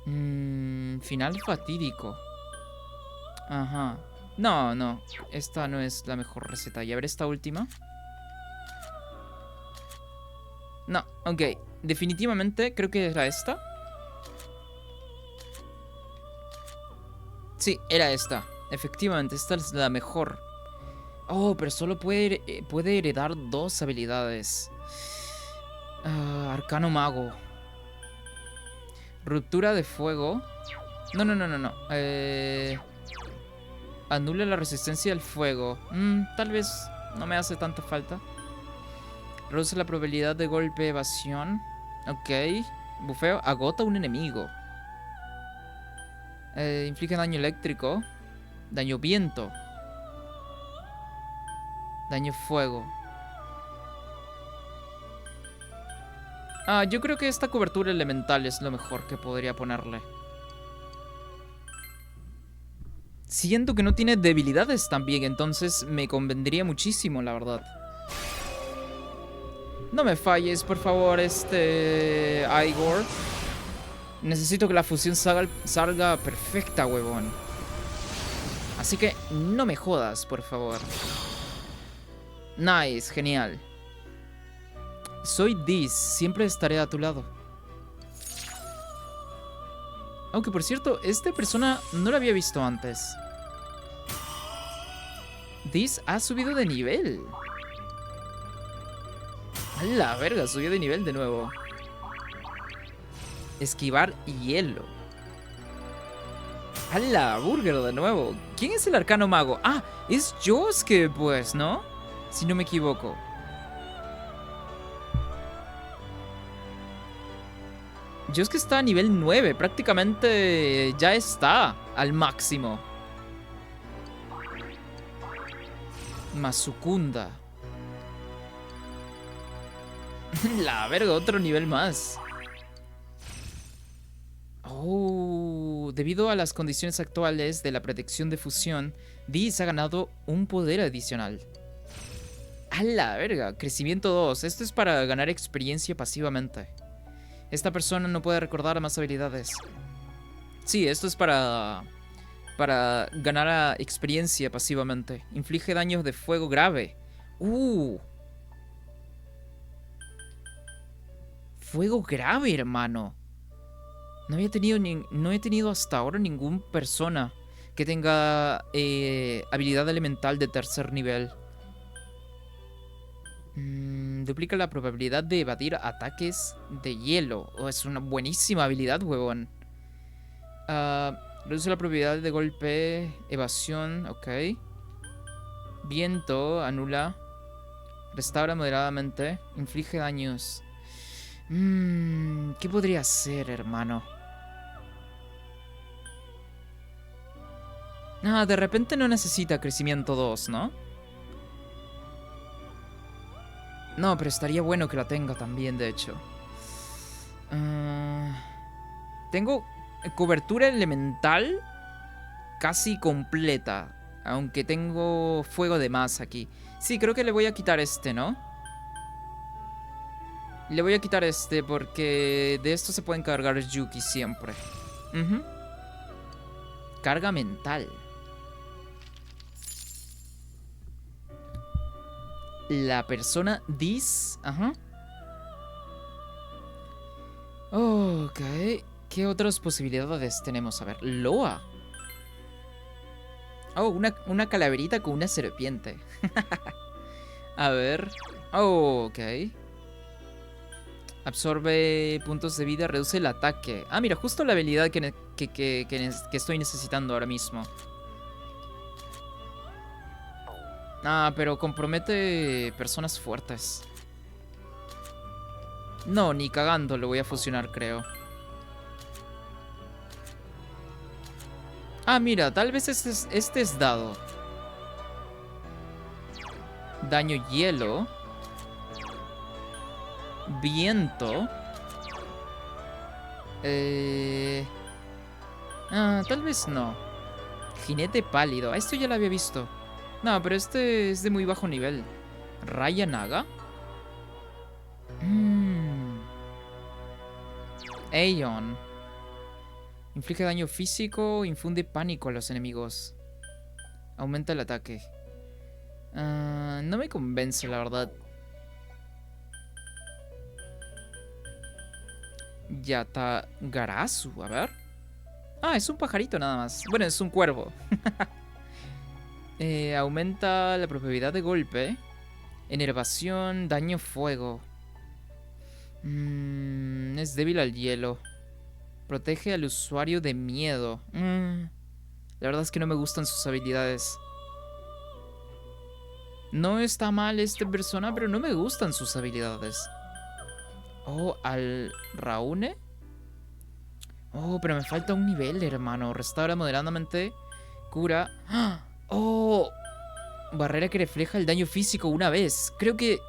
Final fatídico. Ajá. No, no. Esta no es la mejor receta. Y a ver esta última. No, ok. Definitivamente creo que era esta. Sí, era esta. Efectivamente, esta es la mejor. Oh, pero solo puede heredar 2 habilidades. Arcano mago. Ruptura de fuego. No. Anula la resistencia al fuego. Tal vez no me hace tanta falta. Reduce la probabilidad de golpe evasión. Ok. Bufeo. Agota un enemigo. Inflige daño eléctrico. Daño viento. Daño fuego. Yo creo que esta cobertura elemental es lo mejor que podría ponerle. Siento que no tiene debilidades también, entonces me convendría muchísimo, la verdad. No me falles, por favor, Igor. Necesito que la fusión salga perfecta, huevón. Así que no me jodas, por favor. Nice, genial. Soy Diz, siempre estaré a tu lado. Aunque por cierto, esta persona no la había visto antes. Diz ha subido de nivel. A la verga, subió de nivel de nuevo. Esquivar hielo. A la burger de nuevo. ¿Quién es el arcano mago? Ah, es Yosuke, pues, ¿no? Si no me equivoco. Yosuke está a nivel 9. Prácticamente ya está al máximo. Masukunda. La verga, otro nivel más. Oh, debido a las condiciones actuales de la protección de fusión, Diz ha ganado un poder adicional. A la verga, crecimiento 2. Esto es para ganar experiencia pasivamente. Esta persona no puede recordar más habilidades. Sí, esto es para ganar experiencia pasivamente. Inflige daños de fuego grave. Fuego grave, hermano. No he tenido hasta ahora ninguna persona que tenga habilidad elemental de tercer nivel. Duplica la probabilidad de evadir ataques de hielo. Oh, es una buenísima habilidad, huevón. Reduce la probabilidad de golpe, evasión, ok. Viento, anula. Restaura moderadamente. Inflige daños. ¿Qué podría ser, hermano? De repente no necesita crecimiento 2, ¿no? No, pero estaría bueno que la tenga también, de hecho. Tengo cobertura elemental casi completa. Aunque tengo fuego de más aquí. Sí, creo que le voy a quitar este, ¿no? Le voy a quitar este porque de esto se puede encargar Yuki siempre. Carga mental. La persona Diz. Ajá. Ok. ¿Qué otras posibilidades tenemos? A ver, Loa. Oh, una calaverita con una serpiente. A ver. Oh, ok. Absorbe puntos de vida, reduce el ataque. Ah, mira, justo la habilidad que estoy necesitando ahora mismo. Pero compromete personas fuertes. No, ni cagando lo voy a fusionar, creo. Mira, tal vez este es dado. Daño hielo. Viento. Tal vez no. Jinete pálido. Esto ya lo había visto. No, pero este es de muy bajo nivel. Raya Naga. Aeon. Inflige daño físico, infunde pánico a los enemigos. Aumenta el ataque. No me convence, la verdad. Yatagarasu, a ver. Es un pajarito nada más. Bueno, es un cuervo. Aumenta la probabilidad de golpe. Enervación, daño fuego. Es débil al hielo. Protege al usuario de miedo. La verdad es que no me gustan sus habilidades. No está mal esta persona, pero no me gustan sus habilidades. Al Raune. Pero me falta un nivel, hermano. Restaura moderadamente. Cura. Barrera que refleja el daño físico una vez. Creo que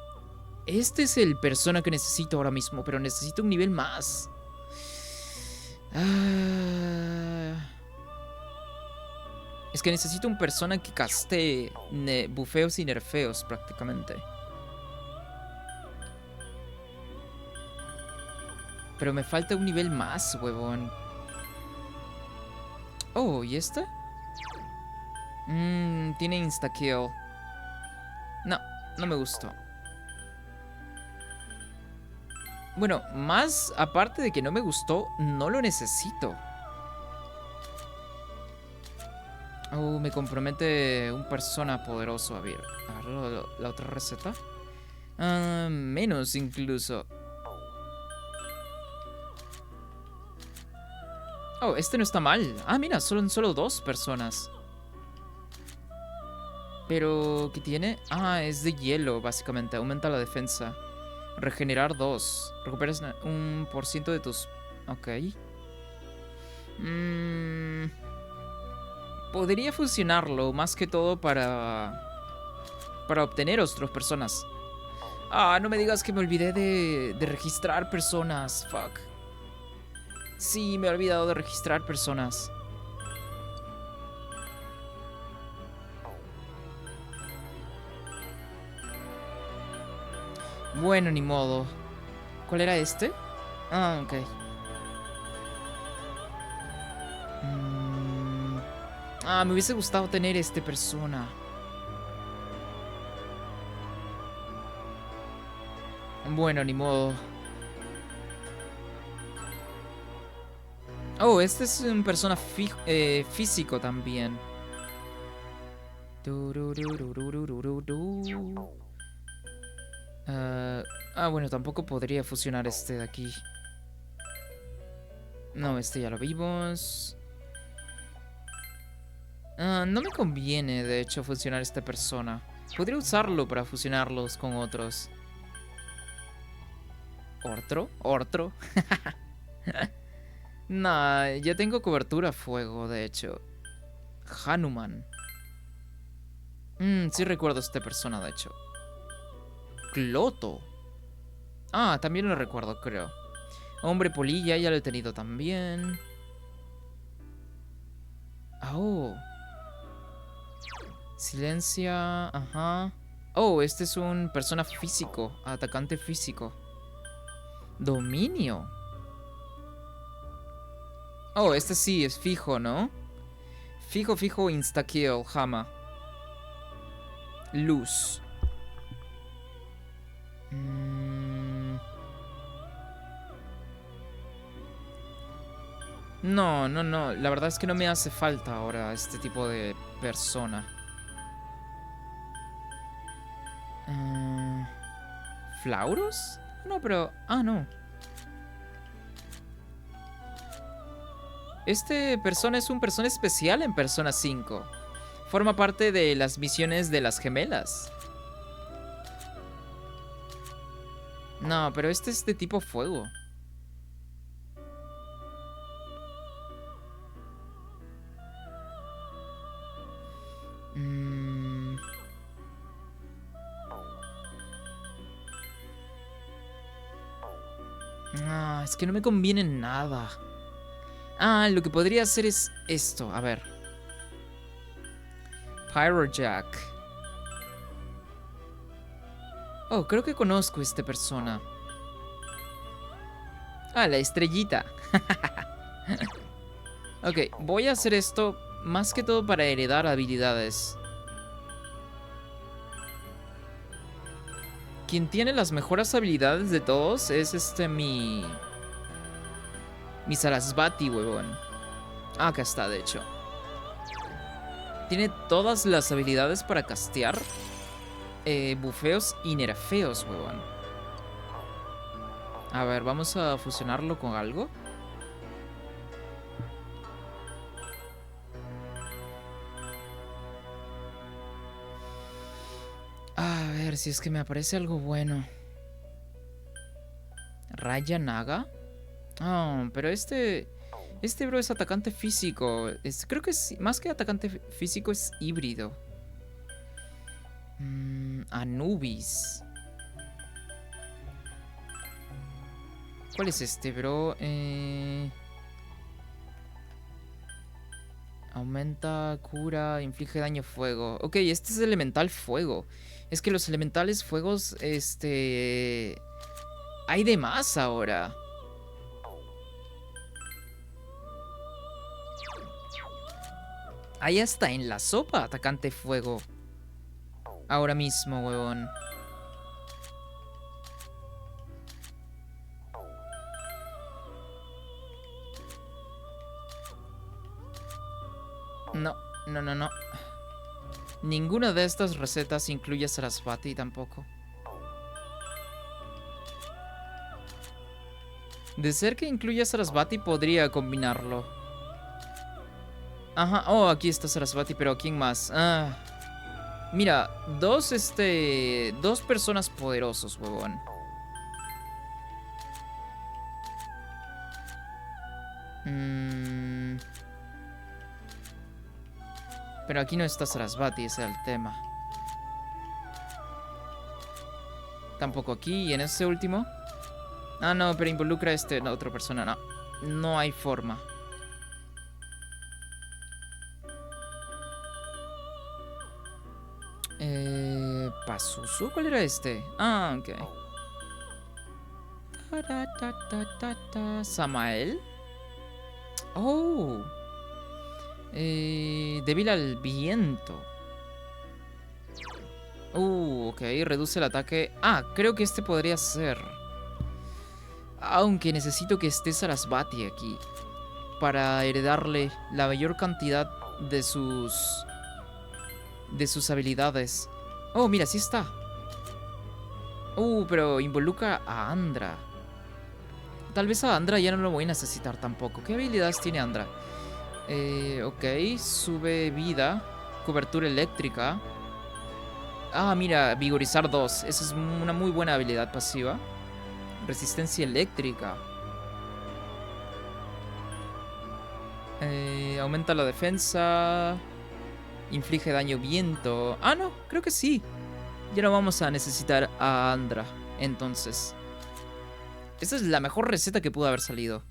este es el persona que necesito ahora mismo, pero necesito un nivel más. Es que necesito un persona que caste bufeos y nerfeos prácticamente. Pero me falta un nivel más, huevón. ¿Y este? Tiene insta-kill. No me gustó. Bueno, más aparte de que no me gustó, no lo necesito. Me compromete un persona poderoso. A ver la otra receta. Menos incluso. Este no está mal. Mira, son solo 2 personas. Pero, ¿qué tiene? Es de hielo, básicamente. Aumenta la defensa. Regenerar 2. Recuperas un % de tus... Ok. Podría fusionarlo, más que todo para para obtener otras personas. Ah, no me digas que me olvidé de registrar personas. Fuck. Sí, me he olvidado de registrar personas. Bueno, ni modo. ¿Cuál era este? Ah, ok. Ah, me hubiese gustado tener este persona. Bueno, ni modo. Oh, este es un persona físico también. Bueno, tampoco podría fusionar este de aquí. No, este ya lo vimos. No me conviene, de hecho, fusionar esta persona. Podría usarlo para fusionarlos con otros. ¿Otro? Nah, ya tengo cobertura a fuego, de hecho. Hanuman. Sí recuerdo a esta persona, de hecho. Cloto. Ah, también lo recuerdo, creo. Hombre polilla, ya lo he tenido también. Oh. Silencia, ajá. Oh, este es un persona físico, atacante físico. Dominio. Oh, este sí es fijo, ¿no? Fijo, insta-kill, Hama. Luz. No. La verdad es que no me hace falta ahora este tipo de persona. ¿Flauros? No, pero... Ah, no. Este persona es un persona especial en Persona 5. Forma parte de las misiones de las gemelas. No, pero este es de tipo fuego. Es que no me conviene nada. Lo que podría hacer es esto. A ver. Pyrojack. Oh, creo que conozco a esta persona. La estrellita. Ok, voy a hacer esto más que todo para heredar habilidades. Quien tiene las mejores habilidades de todos es mi Sarasvati, huevón. Acá está, de hecho. Tiene todas las habilidades para castear bufeos y nerfeos, huevón. A ver, vamos a fusionarlo con algo. A ver si es que me aparece algo bueno. Raya Naga. Pero este bro es atacante físico. Creo que es más que atacante físico, es híbrido. Anubis. ¿Cuál es este, bro? Aumenta, cura, inflige daño fuego. Ok, este es elemental fuego. Es que los elementales fuegos, hay de más ahora. Hay hasta en la sopa atacante fuego. Ahora mismo, huevón. No. Ninguna de estas recetas incluye Sarasvati tampoco. De ser que incluya Sarasvati, podría combinarlo. Ajá, aquí está Sarasvati, pero ¿quién más? Mira, dos personas poderosos, huevón. Pero aquí no está Sarasvati, ese es el tema. Tampoco aquí. ¿Y en este último? Ah, no, pero involucra a la otra persona. No. No hay forma. ¿Pazuzu? ¿Cuál era este? Ah, ok. ¿Samael? Oh. Débil al viento. Ok. Reduce el ataque. Ah, creo que este podría ser. Aunque necesito que esté Sarasvati aquí. Para heredarle la mayor cantidad de sus... de sus habilidades. Oh, mira, sí está. Pero involucra a Andra. Tal vez a Andra ya no lo voy a necesitar tampoco. ¿Qué habilidades tiene Andra? Ok, sube vida. Cobertura eléctrica. Ah, mira, vigorizar 2. Esa es una muy buena habilidad pasiva. Resistencia eléctrica. Aumenta la defensa. Inflige daño viento. Ah, no, creo que sí. Ya no vamos a necesitar a Andra. Entonces. Esta es la mejor receta que pudo haber salido.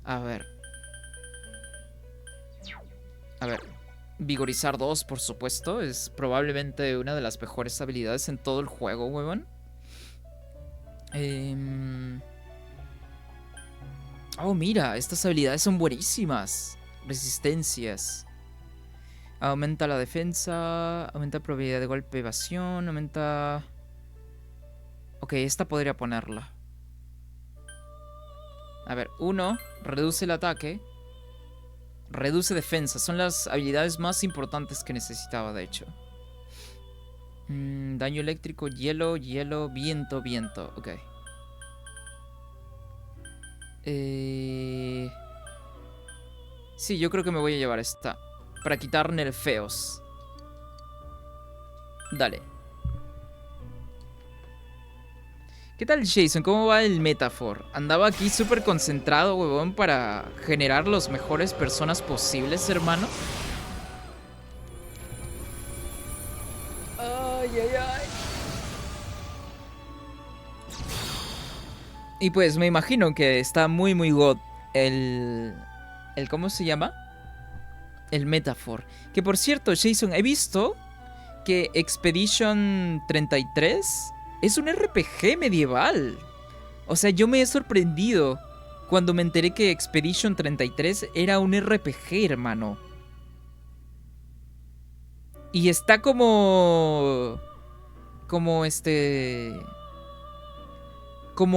A ver. A ver. Vigorizar 2, por supuesto. Es probablemente una de las mejores habilidades en todo el juego, huevón. Oh, mira. Estas habilidades son buenísimas. Resistencias. Aumenta la defensa. Aumenta probabilidad de golpe, evasión. Aumenta... Ok, esta podría ponerla. A ver, 1. Reduce el ataque. Reduce defensa. Son las habilidades más importantes que necesitaba, de hecho. Daño eléctrico, hielo, hielo, viento, viento. Ok. Sí, yo creo que me voy a llevar esta. Para quitar nerfeos. Dale. ¿Qué tal, Jason? ¿Cómo va el Metafor? Andaba aquí súper concentrado, huevón, para generar los mejores personas posibles, hermano. Ay, ay, ay. Y pues me imagino que está muy, muy god el ¿cómo se llama? El Metafor. Que por cierto, Jason, he visto que Expedition 33 es un RPG medieval. O sea, yo me he sorprendido cuando me enteré que Expedition 33 era un RPG, hermano. Y está como... como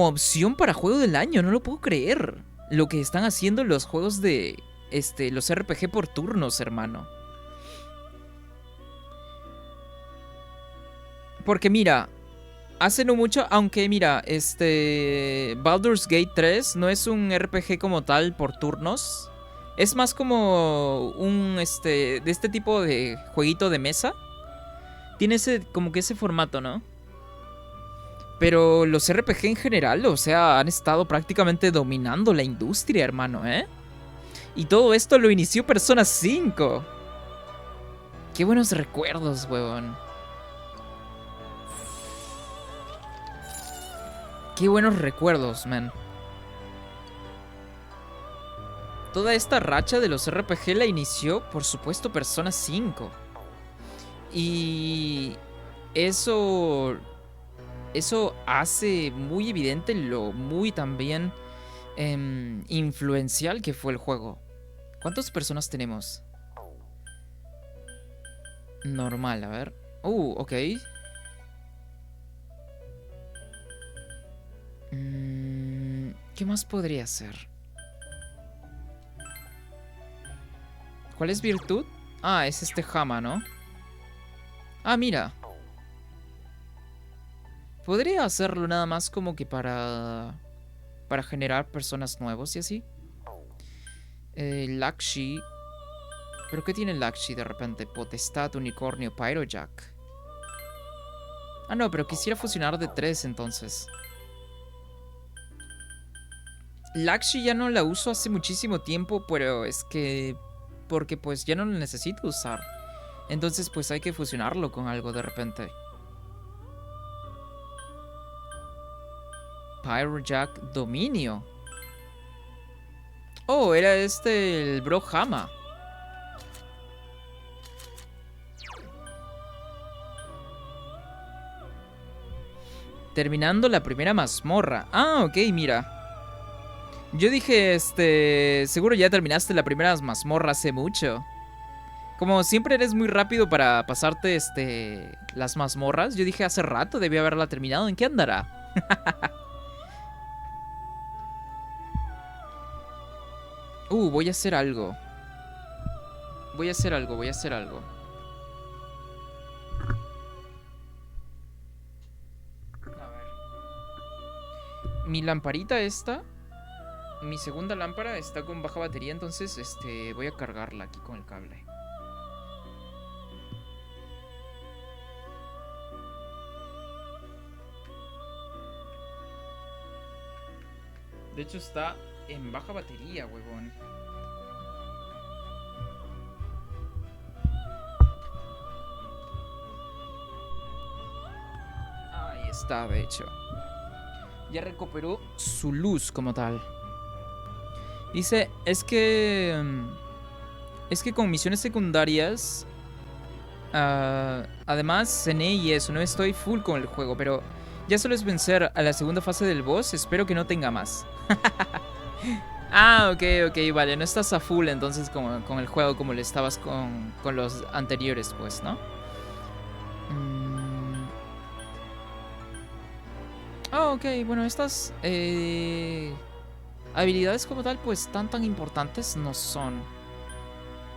opción para juego del año, no lo puedo creer. Lo que están haciendo los juegos de... los RPG por turnos, hermano. Porque mira, hace no mucho, aunque mira, Baldur's Gate 3 no es un RPG como tal por turnos. Es más como un, de este tipo de jueguito de mesa. Tiene como que ese formato, ¿no? Pero los RPG en general, o sea, han estado prácticamente dominando la industria, hermano, ¿eh? Y todo esto lo inició Persona 5. Qué buenos recuerdos, huevón. Qué buenos recuerdos, man. Toda esta racha de los RPG la inició, por supuesto, Persona 5. Y eso hace muy evidente lo muy también influencial que fue el juego. ¿Cuántas personas tenemos? Normal, a ver. Ok. ¿Qué más podría ser? ¿Cuál es virtud? Ah, es Hama, ¿no? Ah, mira. Podría hacerlo nada más como que para generar personas nuevos y así. Lakshi. ¿Pero qué tiene Lakshi de repente? Potestad, unicornio, Pyrojack. Ah, no, pero quisiera fusionar de 3 entonces. Lakshi ya no la uso hace muchísimo tiempo, pero es que... porque pues ya no la necesito usar. Entonces pues hay que fusionarlo con algo de repente. Pyrojack Dominio. Oh, era el Bro Hama. Terminando la primera mazmorra. Ah, ok, mira. Yo dije, seguro ya terminaste la primera mazmorra hace mucho. Como siempre eres muy rápido para pasarte, las mazmorras. Yo dije hace rato debí haberla terminado. ¿En qué andará? Voy a hacer algo. Voy a hacer algo. A ver. Mi lamparita esta. Mi segunda lámpara está con baja batería, entonces voy a cargarla aquí con el cable. De hecho está en baja batería, huevón. Ahí está, de hecho. Ya recuperó su luz como tal. Dice, es que con misiones secundarias, además cené y eso, no estoy full con el juego, pero ya solo es vencer a la segunda fase del boss, espero que no tenga más. Ah, ok, vale, no estás a full entonces con el juego como le estabas con los anteriores, pues, ¿no? Ok, bueno, estas habilidades como tal, pues tan importantes no son.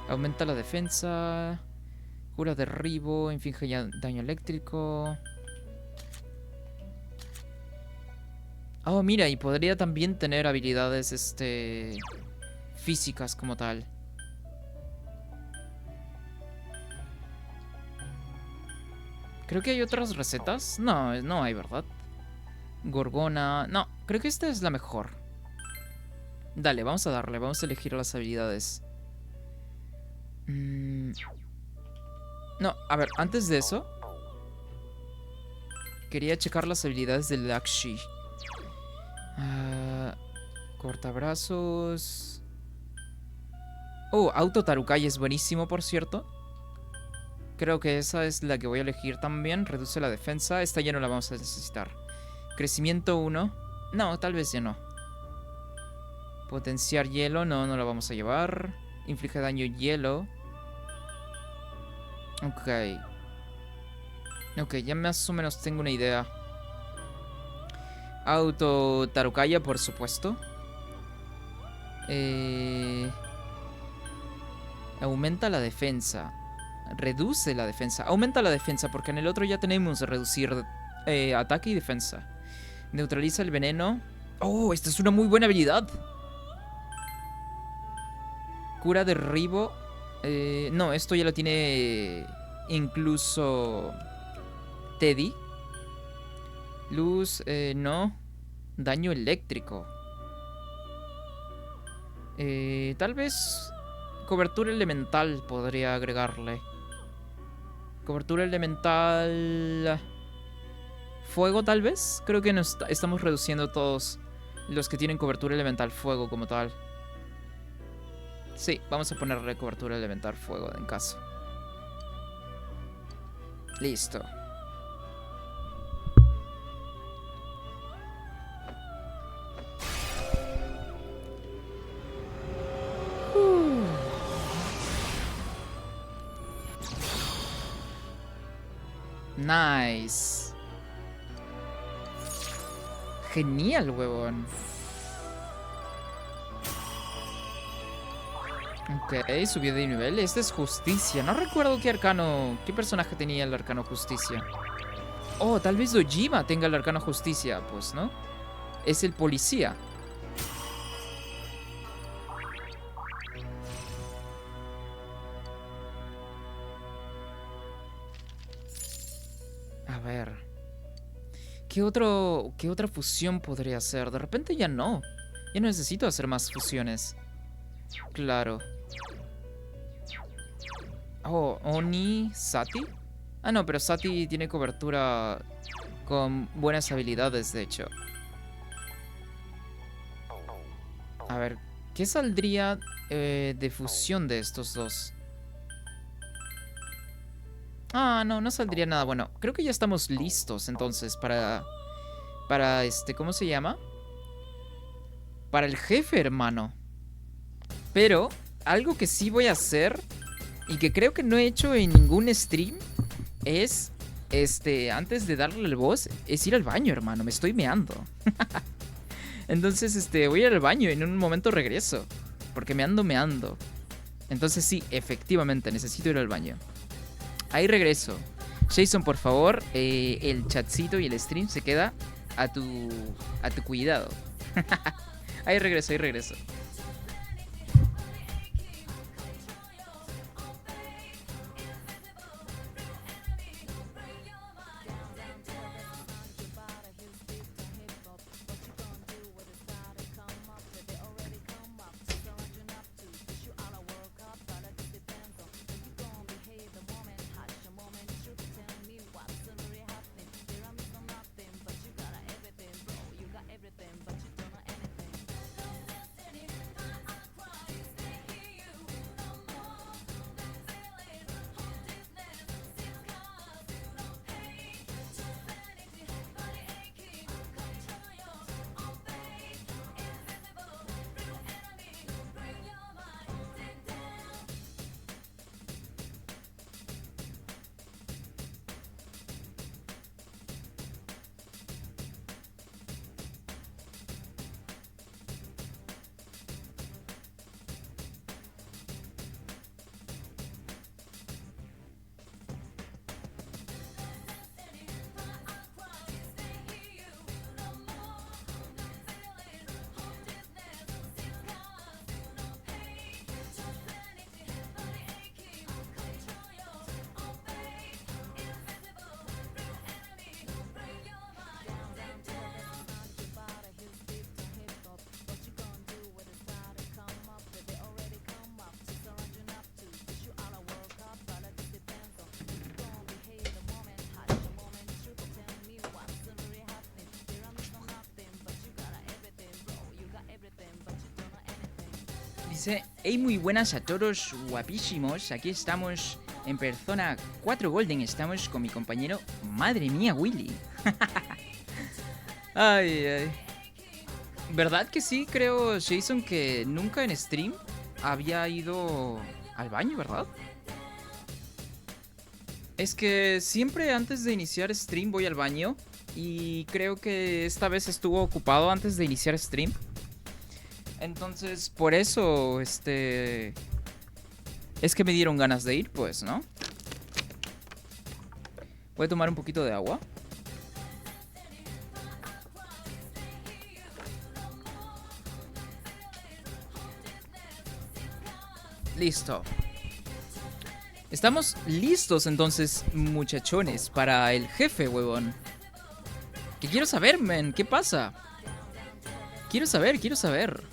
Aumenta la defensa, cura derribo, inflige daño eléctrico. Oh, mira, y podría también tener habilidades, físicas como tal. Creo que hay otras recetas. No hay, ¿verdad? Gorgona. No, creo que esta es la mejor. Dale, vamos a darle. Vamos a elegir las habilidades. No, a ver, antes de eso quería checar las habilidades del Lakshi. Cortabrazos. Auto Tarukai es buenísimo, por cierto. Creo que esa es la que voy a elegir también. Reduce la defensa. Esta ya no la vamos a necesitar. Crecimiento 1. No, tal vez ya no. Potenciar hielo. No la vamos a llevar. Inflige daño hielo. Ok, ya más o menos tengo una idea. Auto Tarukaya, por supuesto. Aumenta la defensa. Reduce la defensa. Aumenta la defensa, porque en el otro ya tenemos reducir ataque y defensa. Neutraliza el veneno. Oh, esta es una muy buena habilidad. Cura derribo. No, esto ya lo tiene incluso Teddy. Luz, no. Daño eléctrico. Tal vez cobertura elemental podría agregarle. Cobertura elemental. Fuego, tal vez. Creo que estamos reduciendo todos los que tienen cobertura elemental fuego como tal. Sí, vamos a ponerle cobertura elemental fuego en caso. Listo. Nice. Genial, huevón. Ok, subió de nivel. Este es Justicia. No recuerdo qué personaje tenía el arcano Justicia. Oh, tal vez Dojima tenga el arcano Justicia. Pues, ¿no? Es el policía. A ver. ¿Qué otra fusión podría hacer? De repente ya no. Ya no necesito hacer más fusiones. Claro. Oh, Oni, Sati. Ah, no, pero Sati tiene cobertura con buenas habilidades, de hecho. ver, ¿qué saldría de fusión de estos dos? Ah, no, no saldría nada. Bueno, creo que ya estamos listos entonces para ¿cómo se llama? Para el jefe, hermano. Pero algo que sí voy a hacer y que creo que no he hecho en ningún stream es, antes de darle al boss, es ir al baño, hermano. Me estoy meando. Entonces, voy a ir al baño y en un momento regreso. Porque me ando meando. Entonces sí, efectivamente, necesito ir al baño. Ahí regreso. Jason, por favor, el chatcito y el stream se queda a tu cuidado. Ahí regreso, ahí regreso. Dice, hey, muy buenas a todos, guapísimos. Aquí estamos en Persona 4 Golden. Estamos con mi compañero. Madre mía, Willy. Ay, ay. ¿Verdad que sí? Creo, Jason, que nunca en stream había ido al baño, ¿verdad? Es que siempre antes de iniciar stream voy al baño. Y creo que esta vez estuvo ocupado antes de iniciar stream. Entonces, por eso, es que me dieron ganas de ir, pues, ¿no? Voy a tomar un poquito de agua. Listo. Estamos listos, entonces, muchachones, para el jefe, huevón. Que quiero saber, men, ¿qué pasa? Quiero saber, quiero saber.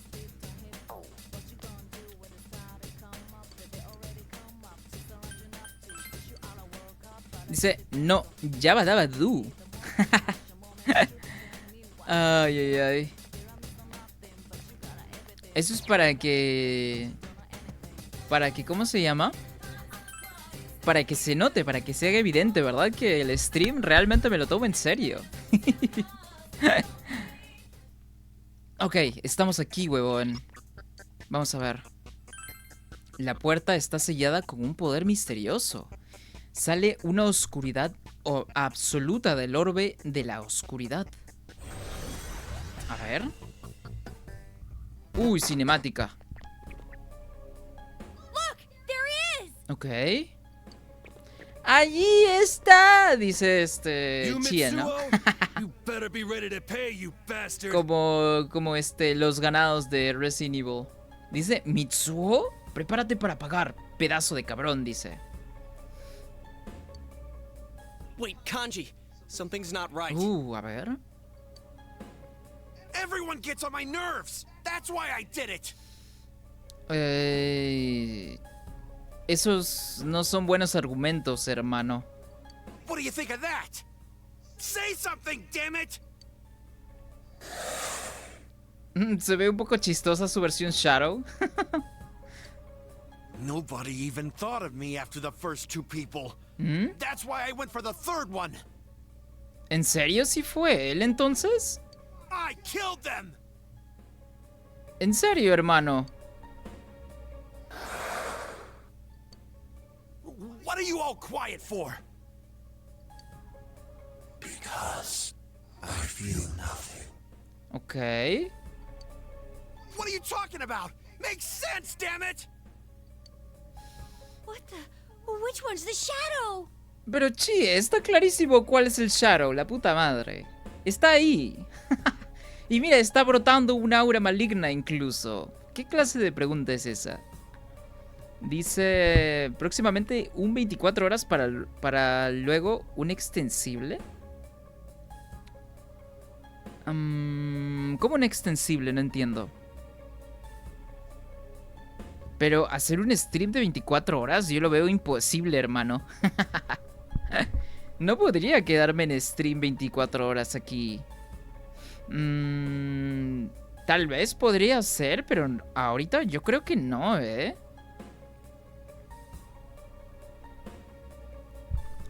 Dice, no, Jabba Dabba Doo. Ay, ay, ay. Eso es para que... ¿cómo se llama? Para que se note, para que se haga evidente, ¿verdad? Que el stream realmente me lo tomo en serio. Ok, estamos aquí, huevón. Vamos a ver. La puerta está sellada con un poder misterioso. Sale una oscuridad absoluta del orbe de la oscuridad. A ver. Uy, cinemática. Ok. Allí está, dice Chien, ¿no? como los ganados de Resident Evil. Dice, Mitsuo, prepárate para pagar, pedazo de cabrón, dice. Wait, Kanji, something's not right. A ver. Everyone gets on my nerves. That's why I did it. Esos no son buenos argumentos, hermano. What do you think of that? Say something, damn it. Se ve un poco chistosa su versión Shadow. Nobody even thought of me after the first two people. That's why I went for the third one. ¿En serio sí fue él entonces? I killed them. ¿En serio, hermano? What are you all quiet for? Because I feel nothing. Ok. What are you talking about? Makes sense, damn it! What the? Which one's the shadow? Pero chi, está clarísimo cuál es el Shadow, la puta madre. Está ahí. Y mira, está brotando un aura maligna incluso. ¿Qué clase de pregunta es esa? Dice próximamente un 24 horas para luego un extensible. ¿Cómo un extensible? No entiendo. Pero hacer un stream de 24 horas yo lo veo imposible, hermano. No podría quedarme en stream 24 horas aquí. Tal vez podría ser, pero ahorita yo creo que no, ¿eh?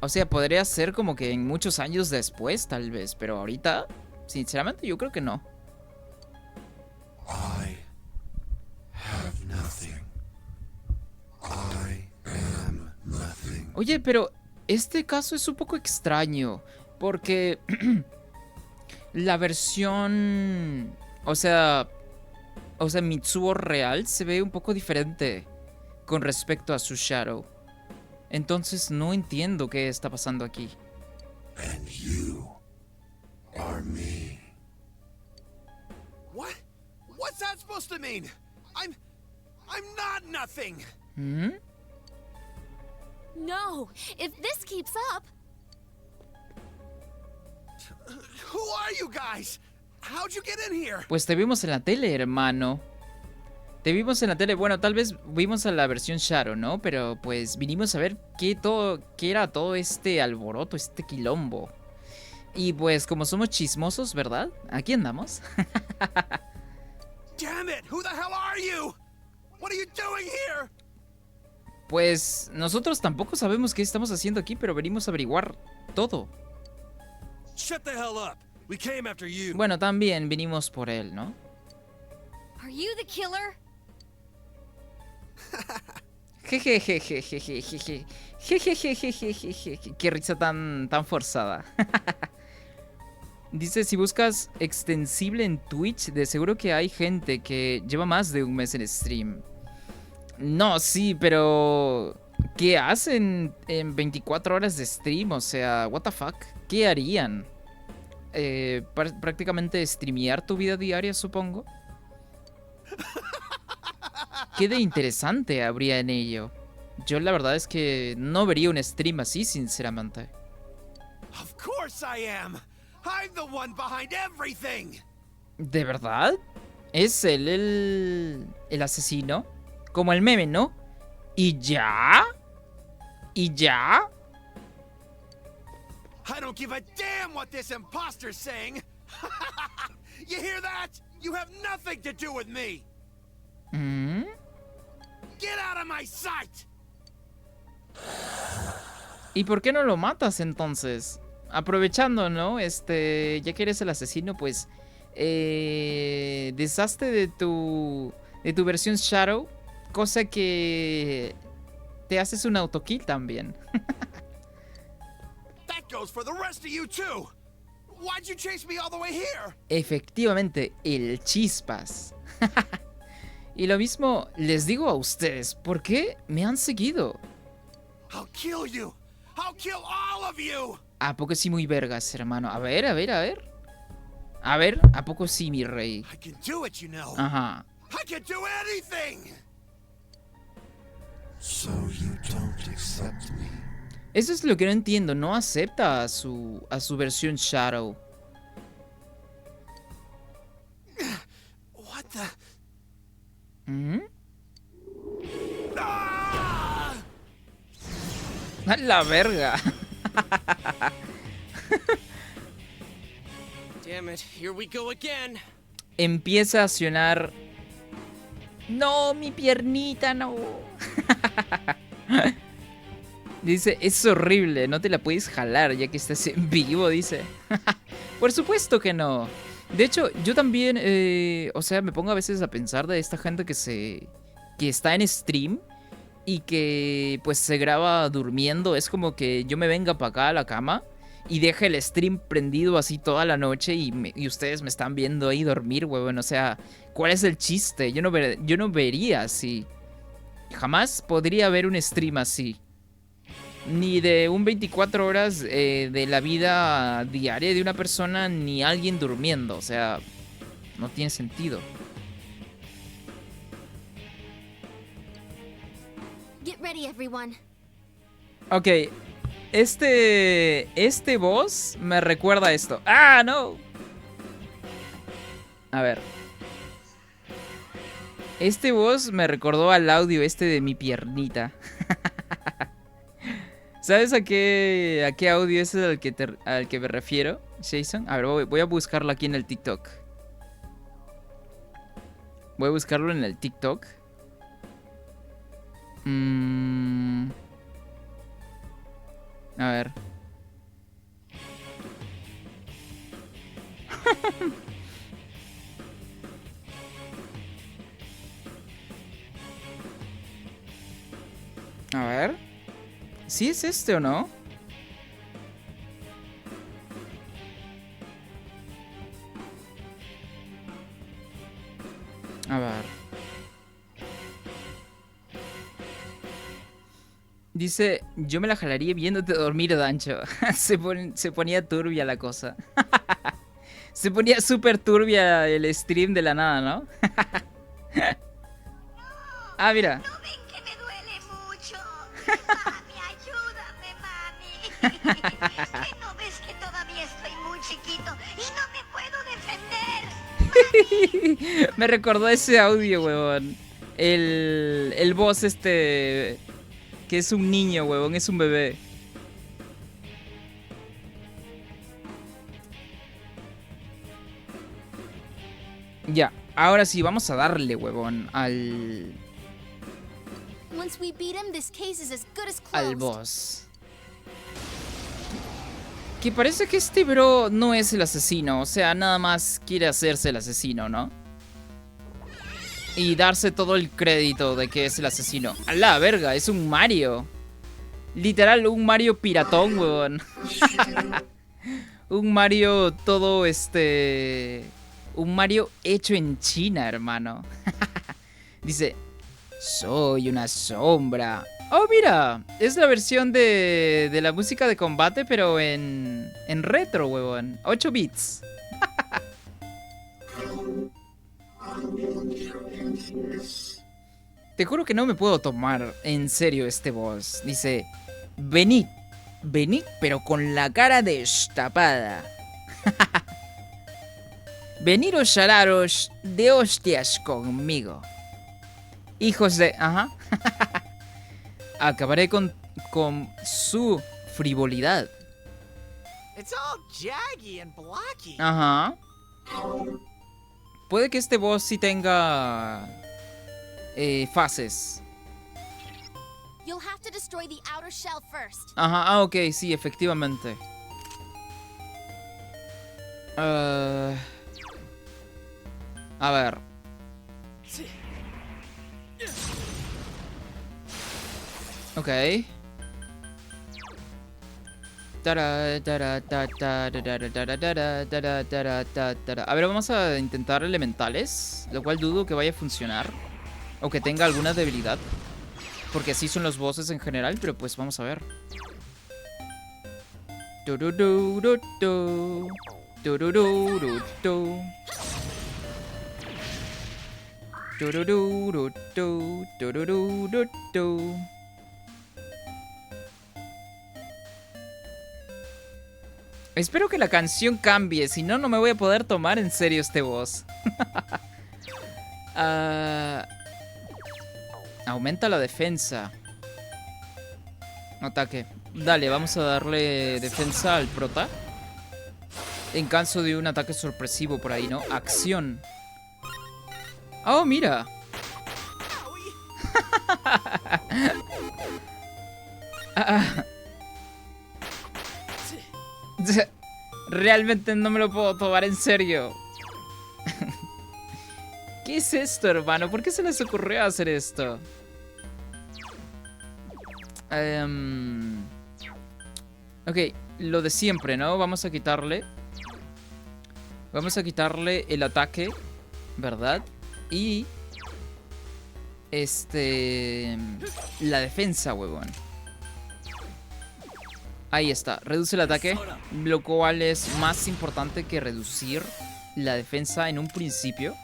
O sea, podría ser como que en muchos años después, tal vez. Pero ahorita, sinceramente, yo creo que no. I have nothing. I am nothing. Oye, pero este caso es un poco extraño. Porque la versión... O sea, Mitsuo real se ve un poco diferente con respecto a su Shadow. Entonces no entiendo qué está pasando aquí. And you are me. What? What's that supposed to mean? I'm not nothing. ¿Mm? No, if this keeps up. Who are you guys? How'd you get in here? Pues te vimos en la tele, hermano. Te vimos en la tele. Bueno, tal vez vimos a la versión Shadow, ¿no? Pero pues vinimos a ver qué era todo este alboroto, este quilombo. Y pues como somos chismosos, ¿verdad? Aquí andamos. Damn it! Who the hell are you? What are you doing here? Pues nosotros tampoco sabemos qué estamos haciendo aquí, pero venimos a averiguar todo. Shut the hell up. We came after you. Bueno, también vinimos por él, ¿no? Are you the killer? Jejejejejejeje. Jejejejejejeje. Qué risa tan forzada. Dice, si buscas extensible en Twitch, de seguro que hay gente que lleva más de un mes en stream. No, sí, pero... ¿Qué hacen en 24 horas de stream? O sea, what the fuck? ¿Qué harían? Prácticamente streamear tu vida diaria, supongo. ¿Qué de interesante habría en ello? Yo la verdad es que no vería un stream así, sinceramente. Of course I am. I'm the one behind everything. ¿De verdad? ¿Es él el asesino? Como el meme, ¿no? ¿Y ya? ¿Y ya? I don't give a damn what this imposter's saying. You hear that? You have nothing to do with me. ¿Mm? Get out of my sight. ¿Y por qué no lo matas entonces? Aprovechando, ¿no? Ya que eres el asesino, pues... deshazte de tu versión Shadow. Cosa que... te haces un autokill también. That goes for the rest of you too. Why'd you chase me all the way here? Efectivamente, el chispas. Y lo mismo les digo a ustedes. ¿Por qué me han seguido? I'll kill you. I'll kill all of you. ¿A poco sí muy vergas, hermano? A ver. A ver, ¿a poco sí, mi rey? I can do it, you know. Ajá. I can do anything. So you don't accept me. Eso es lo que no entiendo. No acepta a su versión Shadow. What the? ¿Mm? Ah! ¡A la verga! Damn it, here we go again. empieza a accionar... No, mi piernita, no. Dice, es horrible, no te la puedes jalar ya que estás en vivo, dice. Por supuesto que no. De hecho, yo también, o sea, me pongo a veces a pensar de esta gente que está en stream y que pues se graba durmiendo. Es como que yo me venga para acá a la cama y deje el stream prendido así toda la noche y ustedes me están viendo ahí dormir, huevón. O sea, ¿cuál es el chiste? Yo no vería así. Jamás podría ver un stream así. Ni de un 24 horas de la vida diaria de una persona, ni alguien durmiendo. O sea, no tiene sentido. Get ready, everyone. Ok, este boss me recuerda a esto. ¡Ah, no! A ver. Este boss me recordó al audio este de mi piernita. ¿Sabes a qué audio es al que me refiero, Jason? A ver, voy a buscarlo aquí en el TikTok. Voy a buscarlo en el TikTok. A ver. A ver. ¿Sí es este o no? A ver. Dice, yo me la jalaría viéndote dormir, Dancho. Se ponía turbia la cosa. Se ponía súper turbia el stream de la nada, ¿no? Ah, mira. ¿No ven que me duele mucho? Mami, ayúdame, mami. ¿Que no ves que todavía estoy muy chiquito y no me puedo defender? Me recordó ese audio, huevón. El boss este... Que es un niño, huevón, es un bebé. Ya, ahora sí, vamos a darle, huevón, al Once we beat him, this case is as good as al closed. boss. Que parece que este bro no es el asesino, o sea, nada más quiere hacerse el asesino, ¿no? Y darse todo el crédito de que es el asesino. ¡A la verga! Es un Mario. Literal, un Mario piratón, huevón. Un Mario todo, un Mario hecho en China, hermano. Dice, soy una sombra. Oh, mira, es la versión de la música de combate, pero en retro, huevón. 8 bits. Te juro que no me puedo tomar en serio este boss. Dice, venid, venid, pero con la cara destapada. Veniros a daros de hostias conmigo. Hijos de... Ajá. Acabaré con su frivolidad. It's all jaggy and blocky. Ajá. Puede que este boss sí tenga... fases. You'll have to destroy the outer shell first. Ajá, ok, sí, efectivamente. A ver. Ok. A ver, vamos a intentar elementales, lo cual dudo que vaya a funcionar. O que tenga alguna debilidad. Porque así son los bosses en general, pero pues vamos a ver. Espero que la canción cambie, si no, no me voy a poder tomar en serio este boss. Aumenta la defensa. Ataque. Dale, vamos a darle defensa al prota. En caso de un ataque sorpresivo por ahí, ¿no? Acción. Oh, mira. Ah, realmente no me lo puedo tomar en serio. ¿Qué es esto, hermano? ¿Por qué se les ocurrió hacer esto? Ok, lo de siempre, ¿no? Vamos a quitarle el ataque, ¿verdad? Y la defensa, huevón. Ahí está, reduce el ataque, lo cual es más importante que reducir la defensa en un principio,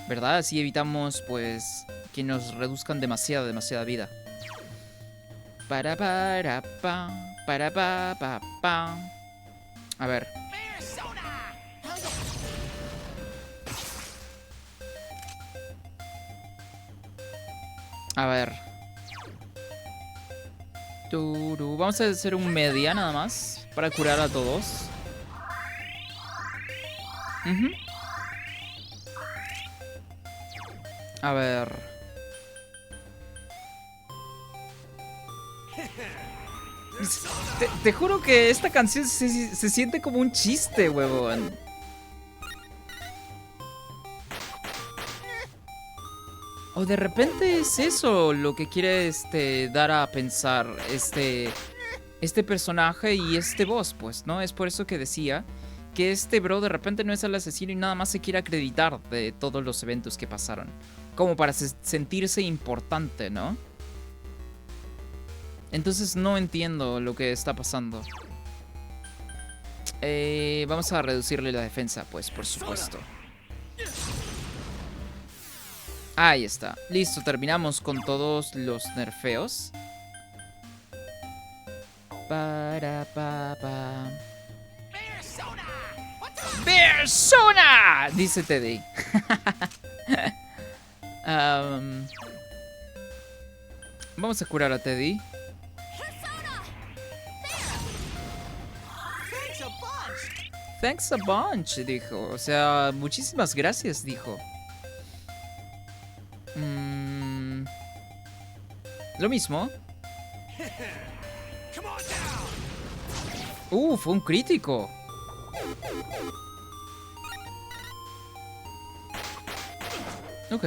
¿verdad? Así evitamos, pues, que nos reduzcan demasiada vida. Para pa, pa. A ver. A ver. Vamos a hacer un media nada más para curar a todos. A ver. Te juro que esta canción se siente como un chiste, huevón. O de repente es eso lo que quiere dar a pensar este personaje y este boss, pues, ¿no? Es por eso que decía que este bro de repente no es el asesino y nada más se quiere acreditar de todos los eventos que pasaron. Como para sentirse importante, ¿no? Entonces no entiendo lo que está pasando. Vamos a reducirle la defensa, pues, por supuesto. Ahí está. Listo, terminamos con todos los nerfeos. ¡Persona! Dice Teddy. Vamos a curar a Teddy. Thanks a bunch, dijo. O sea, muchísimas gracias, dijo. Lo mismo. Fue un crítico. Ok.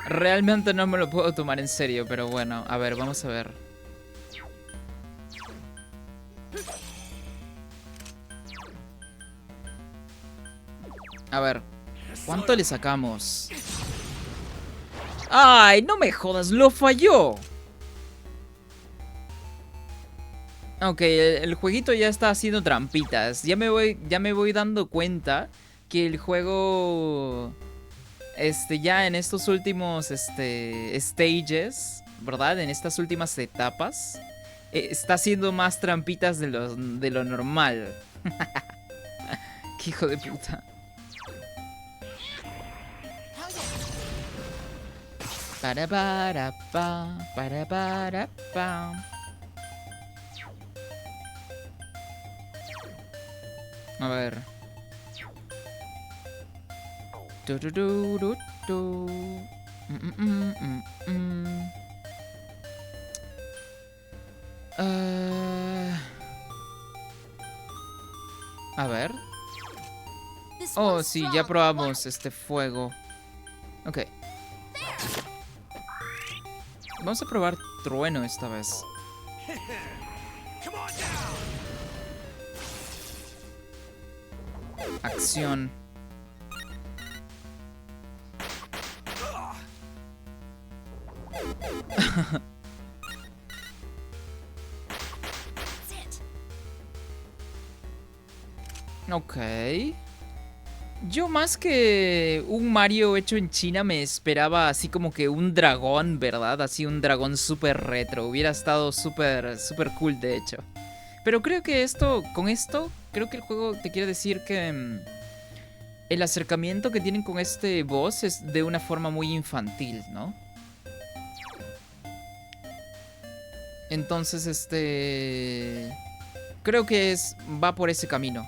Realmente no me lo puedo tomar en serio, pero bueno, a ver, vamos a ver. A ver, ¿cuánto le sacamos? ¡Ay, no me jodas! ¡Lo falló! Ok, el jueguito ya está haciendo trampitas. Ya me voy dando cuenta que el juego... ya en estos últimos stages, ¿verdad? En estas últimas etapas, está haciendo más trampitas de lo normal. Qué hijo de puta. Para pa. A ver. A ver. Oh, sí, ya probamos este fuego. Ok. Vamos a probar trueno esta vez. Acción. Ok. Yo más que un Mario hecho en China me esperaba así como que un dragón, ¿verdad? Así un dragón súper retro. Hubiera estado súper cool, de hecho. Pero creo que con esto, creo que el juego te quiere decir que el acercamiento que tienen con este boss es de una forma muy infantil, ¿no? Entonces, creo que va por ese camino.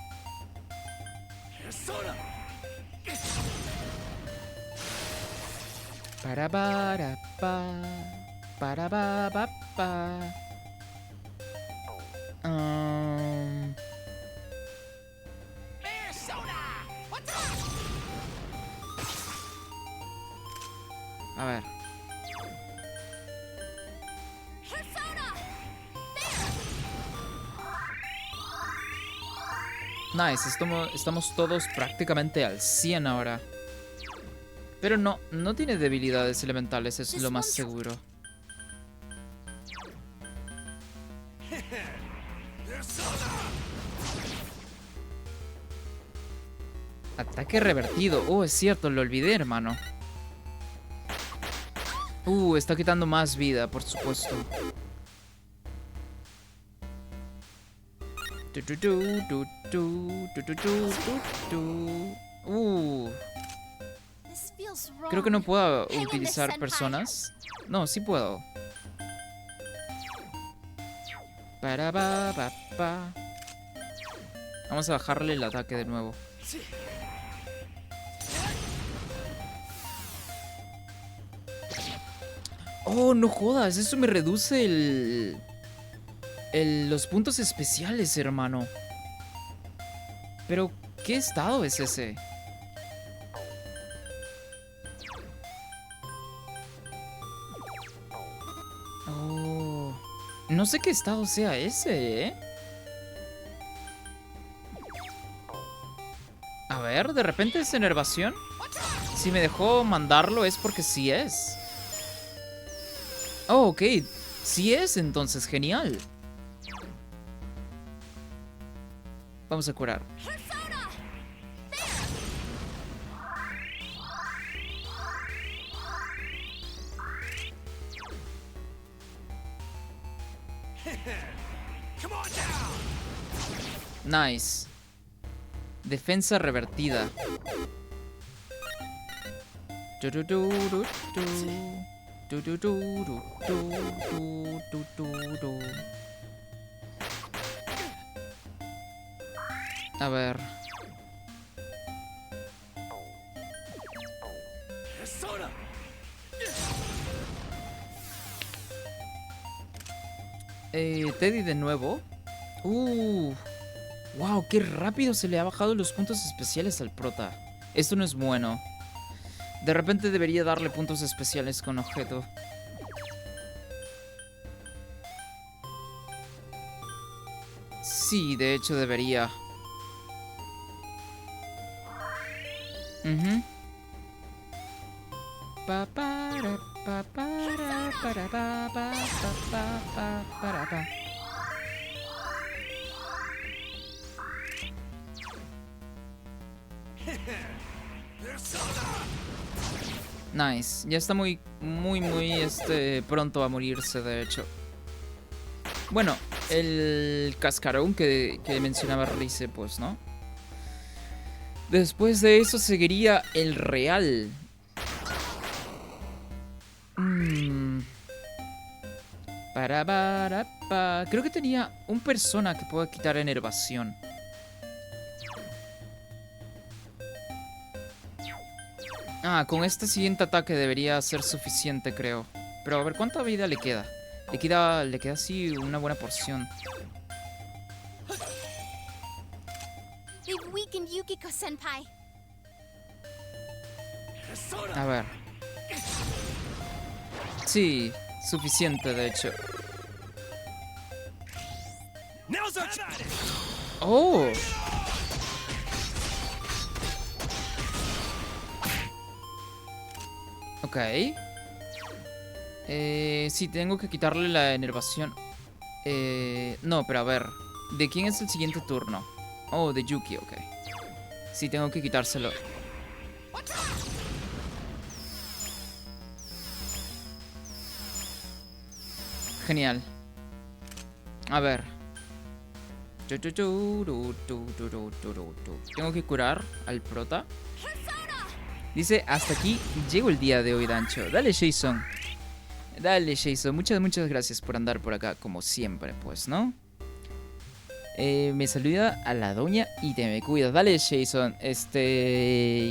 Para para pa pa. A ver. Nice, estamos todos prácticamente al 100 ahora. Pero no tiene debilidades elementales, es lo más seguro. Ataque revertido. Oh, es cierto, lo olvidé, hermano. Está quitando más vida, por supuesto. Creo que no puedo utilizar personas. No, sí puedo. Vamos a bajarle el ataque de nuevo. Oh, no jodas, eso me reduce los puntos especiales, hermano. Pero, ¿qué estado es ese? Oh, no sé qué estado sea ese, ¿eh? A ver, de repente es enervación. Si me dejó mandarlo es porque sí es. Oh, ok. Sí es, entonces, genial. Vamos a curar. Nice. Defensa revertida. A ver. Teddy de nuevo. Wow, qué rápido se le ha bajado los puntos especiales al prota. Esto no es bueno. De repente debería darle puntos especiales con objeto. Sí, de hecho debería. Pa para pa para pa. Nice, ya está muy pronto a morirse, de hecho. Bueno, el cascarón que mencionaba Rize, pues, ¿no? Después de eso seguiría el real. Creo que tenía un persona que pueda quitar enervación. Con este siguiente ataque debería ser suficiente, creo. Pero a ver, ¿cuánta vida le queda? Le queda así una buena porción. They've weakened Yukiko-senpai. A ver. Sí, suficiente, de hecho. ¡Oh! Ok. Sí, tengo que quitarle la enervación. No, pero a ver. ¿De quién es el siguiente turno? Oh, de Yuki, ok. Sí, tengo que quitárselo. Genial. A ver. Tengo que curar al prota. Dice, hasta aquí llego el día de hoy, Dancho. Dale, Jason. Dale, Jason. Muchas gracias por andar por acá, como siempre, pues, ¿no? Me saluda a la doña y te me cuidas. Dale, Jason.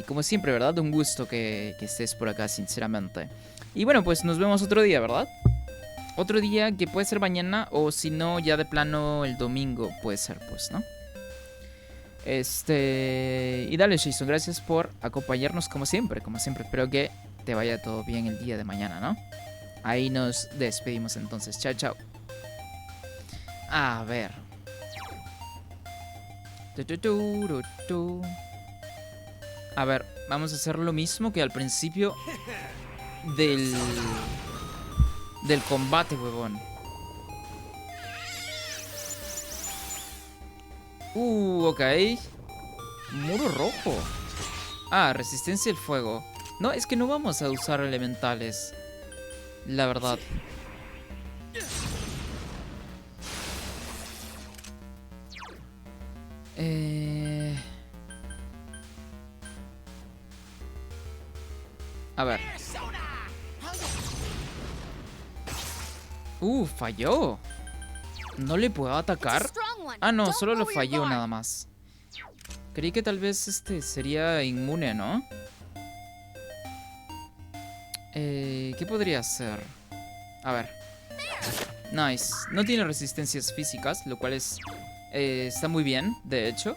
Como siempre, ¿verdad? Un gusto que estés por acá, sinceramente. Y bueno, pues nos vemos otro día, ¿verdad? Otro día que puede ser mañana o si no, ya de plano el domingo puede ser, pues, ¿no? Y dale, Jason, gracias por acompañarnos como siempre, como siempre. Espero que te vaya todo bien el día de mañana, ¿no? Ahí nos despedimos entonces. Chao, chao. A ver. A ver, vamos a hacer lo mismo que al principio del combate, huevón. Ok. Muro rojo. Ah, resistencia al fuego. No, es que no vamos a usar elementales. La verdad. A ver. Falló. ¿No le puedo atacar? Ah, no, solo lo falló nada más. Creí que tal vez sería inmune, ¿no? ¿Qué podría hacer? A ver. Nice. No tiene resistencias físicas, lo cual está muy bien, de hecho.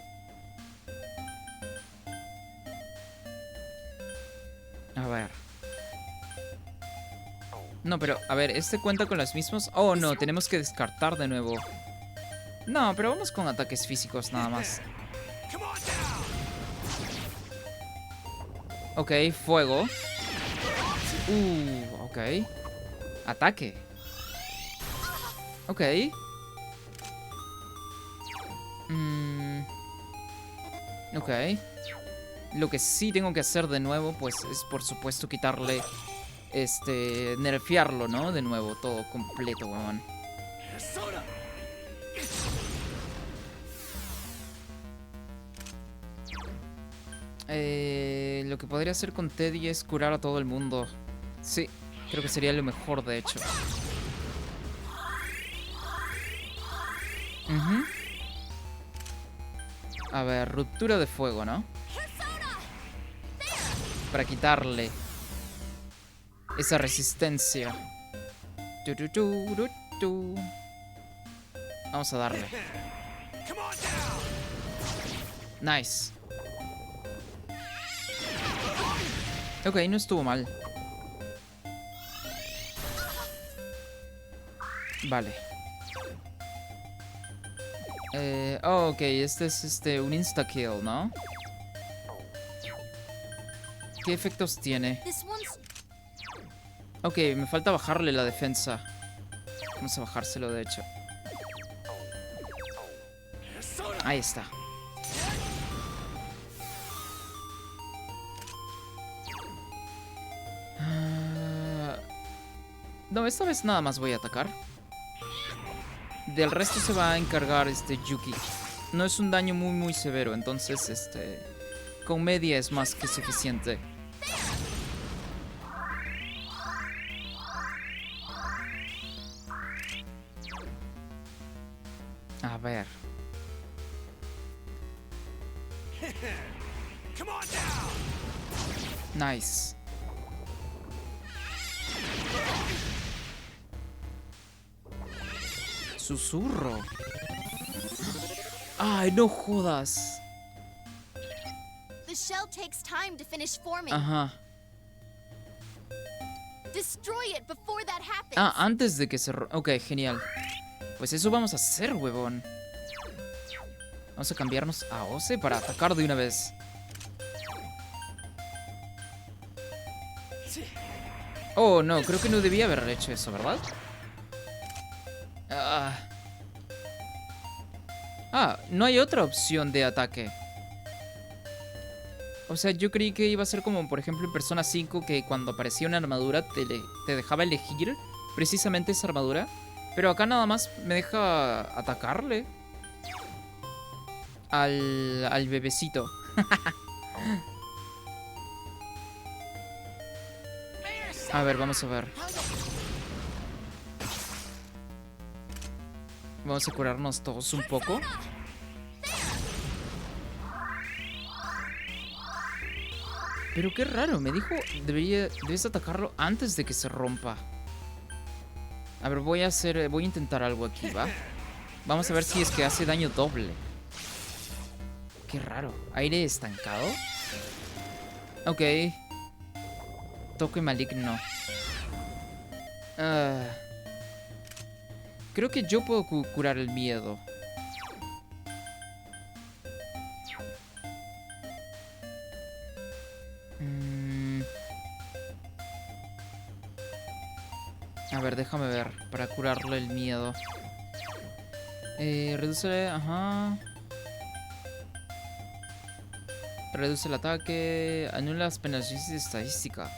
A ver. No, pero, a ver, cuenta con los mismos. Oh, no, tenemos que descartar de nuevo. No, pero vamos con ataques físicos nada más. Ok, fuego. Ok. Ataque. Ok. Ok. Lo que sí tengo que hacer de nuevo, pues, es por supuesto quitarle... nerfearlo, ¿no? De nuevo, todo completo, weón. Lo que podría hacer con Teddy es curar a todo el mundo. Sí, creo que sería lo mejor, de hecho. A ver, ruptura de fuego, ¿no? Para quitarle esa resistencia. Vamos a darle. Nice. Ok, no estuvo mal. Vale. Ok, este es un insta-kill, ¿no? ¿Qué efectos tiene? Ok, me falta bajarle la defensa. Vamos a bajárselo, de hecho. Ahí está. No, esta vez nada más voy a atacar. Del resto se va a encargar Yuki. No es un daño muy severo, entonces con media es más que suficiente. A ver. Nice. Susurro. Ay, no jodas. The shell takes time to finish forming. Ajá. Destroy it before that happens. Ah, antes de que se... Ok, genial. Pues eso vamos a hacer, huevón. Vamos a cambiarnos a Ose para atacar de una vez. Oh, no, creo que no debía haber hecho eso, ¿verdad? No hay otra opción de ataque. O sea, yo creí que iba a ser como, por ejemplo, en Persona 5, que cuando aparecía una armadura te dejaba elegir precisamente esa armadura. Pero acá nada más me deja atacarle al bebecito. A ver, vamos a ver. Vamos a curarnos todos un poco. Pero qué raro, me dijo debes atacarlo antes de que se rompa. A ver, voy a intentar algo aquí, ¿va? Vamos a ver si es que hace daño doble. Qué raro. ¿Aire estancado? Ok. Toque maligno. Creo que yo puedo curar el miedo. A ver, déjame ver. Para curarle el miedo. Reduce... Ajá. Reduce el ataque. Anula las penalizaciones de estadística.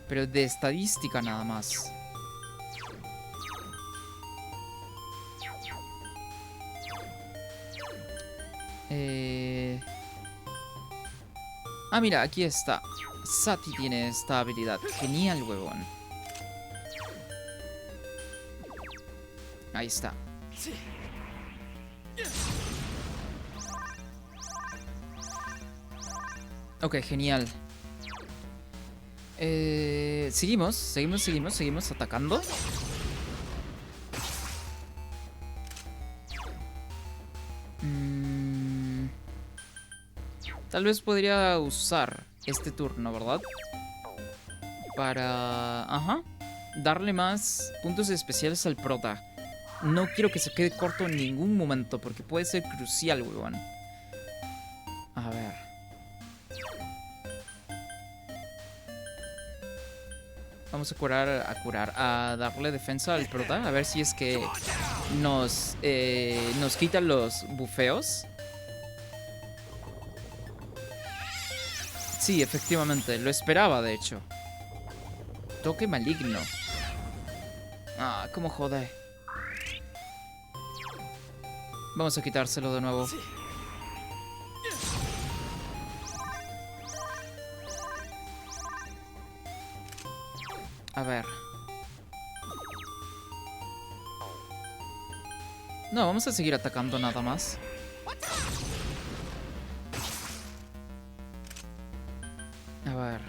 Pero de estadística nada más. Ah, mira, aquí está. Sati tiene esta habilidad. Genial, huevón. Ahí está. Ok, genial. Seguimos atacando. Tal vez podría usar este turno, ¿verdad? Para... Ajá. Darle más puntos especiales al prota. No quiero que se quede corto en ningún momento, porque puede ser crucial, weón. A ver. Vamos a darle defensa al prota. A ver si es que nos quitan los bufeos. Sí, efectivamente, lo esperaba, de hecho. Toque maligno. Ah, cómo jode. Vamos a quitárselo de nuevo. A ver. No, vamos a seguir atacando nada más. A ver.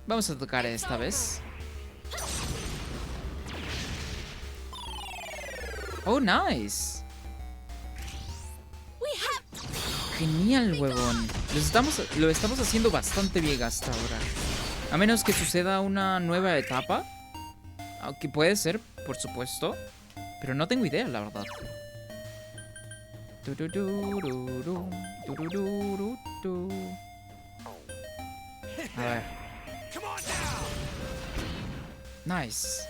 Vamos a tocar esta vez. Oh, nice. Genial, huevón. Lo estamos haciendo bastante bien hasta ahora. A menos que suceda una nueva etapa. Aunque puede ser, por supuesto. Pero no tengo idea, la verdad. A ver. Nice.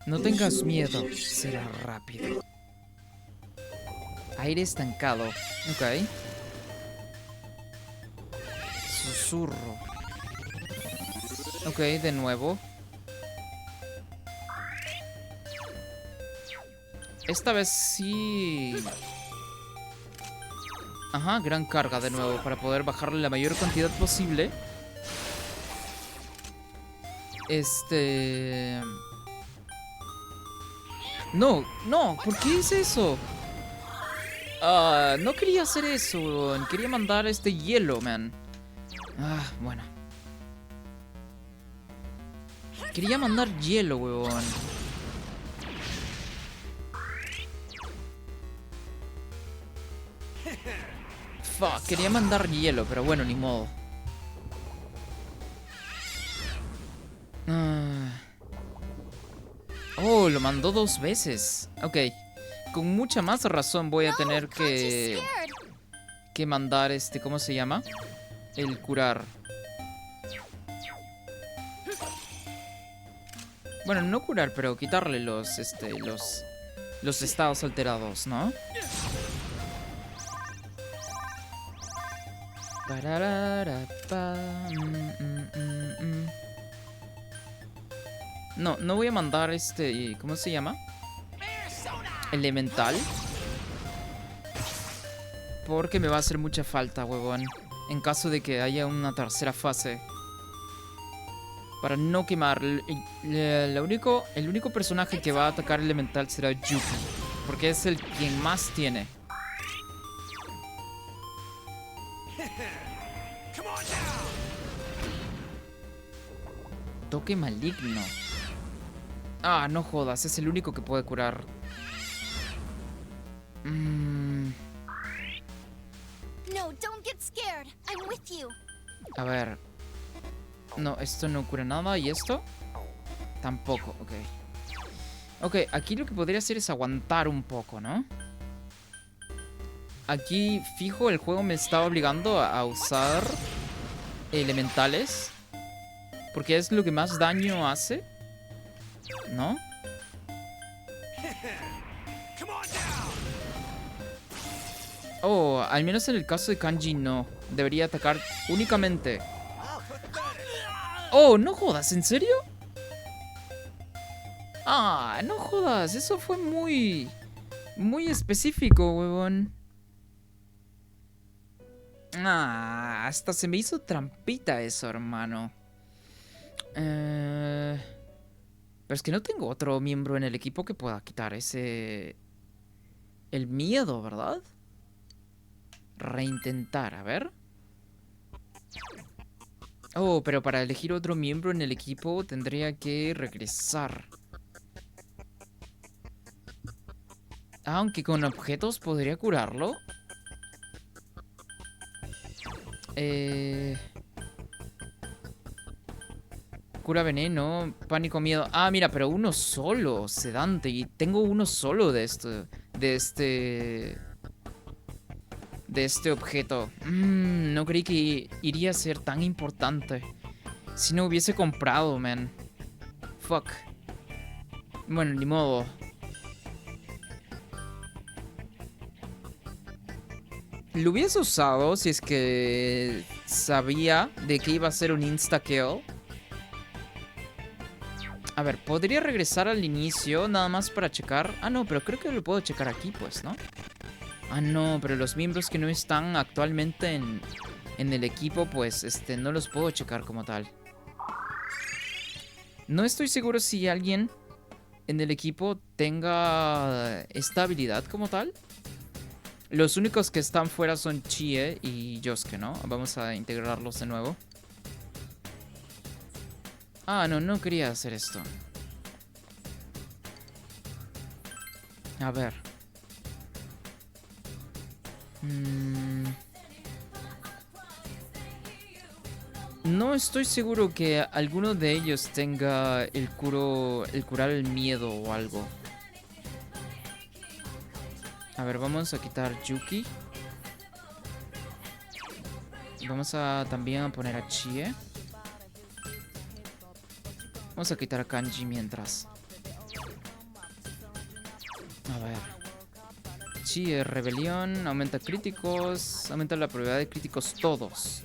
No tengas miedo, será rápido. Aire estancado. Ok. Susurro. Ok, de nuevo. Esta vez sí. Ajá, gran carga de nuevo para poder bajarle la mayor cantidad posible. No, no, ¿por qué es eso? No quería hacer eso. Quería mandar hielo, man. Bueno. Quería mandar hielo, weón. Fuck, quería mandar hielo, pero bueno, ni modo. Oh, lo mandó 2 veces. Ok. Con mucha más razón voy a tener que mandar ¿cómo se llama? El curar. Bueno, no curar, pero quitarle los estados alterados, ¿no? No, no voy a mandar ¿cómo se llama? Elemental. Porque me va a hacer mucha falta, huevón. En caso de que haya una tercera fase. Para no quemar. El único personaje que va a atacar elemental será Yuki. porque es el quien más tiene. Come on now. Toque maligno. Ah, no jodas, es el único que puede curar. No, don't get scared. I'm with you. A ver. No, esto no cura nada. ¿Y esto? Tampoco, ok. Ok, aquí lo que podría hacer es aguantar un poco, ¿no? Aquí, fijo, el juego me está obligando a usar elementales. Porque es lo que más daño hace. ¿No? Come on now. Oh, al menos en el caso de Kanji no. Debería atacar únicamente. Oh, no jodas, ¿en serio? Ah, no jodas, eso fue muy específico, huevón. Ah, hasta se me hizo trampita eso, hermano. Pero es que no tengo otro miembro en el equipo que pueda quitar ese... El miedo, ¿verdad? Reintentar, a ver. Oh, pero para elegir otro miembro en el equipo tendría que regresar. Aunque con objetos podría curarlo. Cura veneno, pánico, miedo. Ah, mira, pero uno solo, sedante. Y tengo uno solo de esto. De este objeto. No creí que iría a ser tan importante. Si no hubiese comprado, man. Fuck. Bueno, ni modo. Lo hubiese usado si es que sabía de que iba a ser un insta-kill. A ver, podría regresar al inicio nada más para checar. Ah, no, pero creo que lo puedo checar aquí, pues, ¿no? Ah, no, pero los miembros que no están actualmente en el equipo, pues, no los puedo checar como tal. No estoy seguro si alguien en el equipo tenga esta habilidad como tal. Los únicos que están fuera son Chie y Yosuke, ¿no? Vamos a integrarlos de nuevo. Ah, no quería hacer esto. A ver. No estoy seguro que alguno de ellos tenga el curar el miedo o algo. A ver, vamos a quitar Yuki. Vamos a también a poner a Chie. Vamos a quitar a Kanji mientras. A ver. Chie, rebelión, aumenta críticos, aumenta la probabilidad de críticos todos.